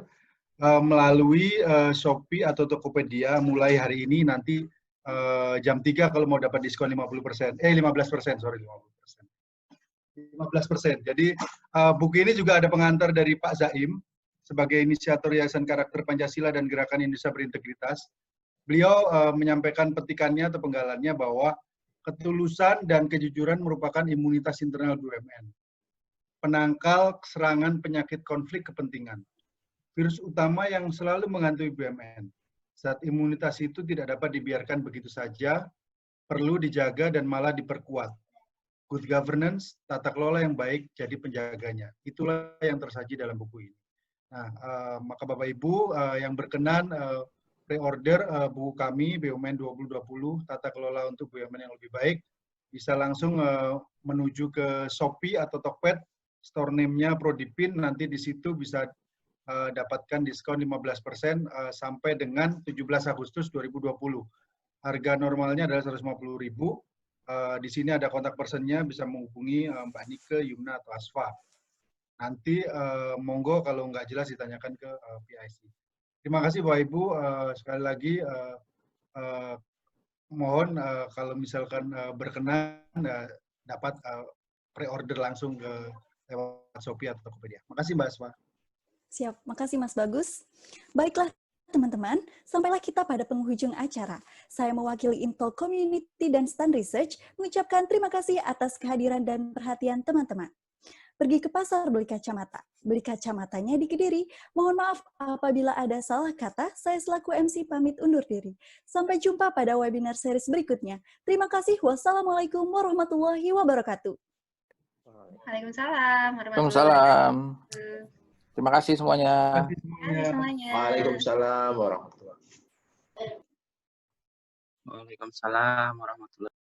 melalui Shopee atau Tokopedia mulai hari ini, nanti jam 3 kalau mau dapat diskon 15%. 15%, sorry, 15%. Jadi buku ini juga ada pengantar dari Pak Zaim sebagai inisiator Yayasan Karakter Pancasila dan Gerakan Indonesia Berintegritas. Beliau menyampaikan petikannya atau penggalannya bahwa ketulusan dan kejujuran merupakan imunitas internal BUMN, penangkal serangan penyakit konflik kepentingan, virus utama yang selalu menghantui BUMN. Saat imunitas itu tidak dapat dibiarkan begitu saja, perlu dijaga dan malah diperkuat. Good governance, tata kelola yang baik jadi penjaganya. Itulah yang tersaji dalam buku ini. Nah, maka Bapak Ibu yang berkenan pre-order buku kami BUMN 2020 Tata Kelola untuk BUMN yang lebih baik, bisa langsung menuju ke Shopee atau Tokped, store name-nya Prodipin, nanti di situ bisa dapatkan diskon 15% sampai dengan 17 Agustus 2020. Harga normalnya adalah 150.000. Di sini ada kontak personnya, bisa menghubungi Mbak Nike, Yumna, atau Asfa. Nanti monggo kalau nggak jelas ditanyakan ke PIC. Terima kasih Bapak Ibu, sekali lagi mohon kalau misalkan berkenan dapat pre-order langsung ke lewat Shopee atau Tokopedia. Makasih Mbak Asfa. Siap, makasih Mas Bagus. Baiklah teman-teman, sampailah kita pada penghujung acara. Saya mewakili Intel Community dan Stand Research mengucapkan terima kasih atas kehadiran dan perhatian teman-teman. Pergi ke pasar beli kacamata. Beli kacamatanya di Kediri. Mohon maaf apabila ada salah kata, saya selaku MC pamit undur diri. Sampai jumpa pada webinar series berikutnya. Terima kasih. Wassalamualaikum warahmatullahi wabarakatuh. Waalaikumsalam warahmatullahi Waalaikumsalam. wabarakatuh. Terima kasih semuanya. Terima kasih semuanya. Waalaikumsalam warahmatullahi wabarakatuh. Waalaikumsalam warahmatullahi wabarakatuh.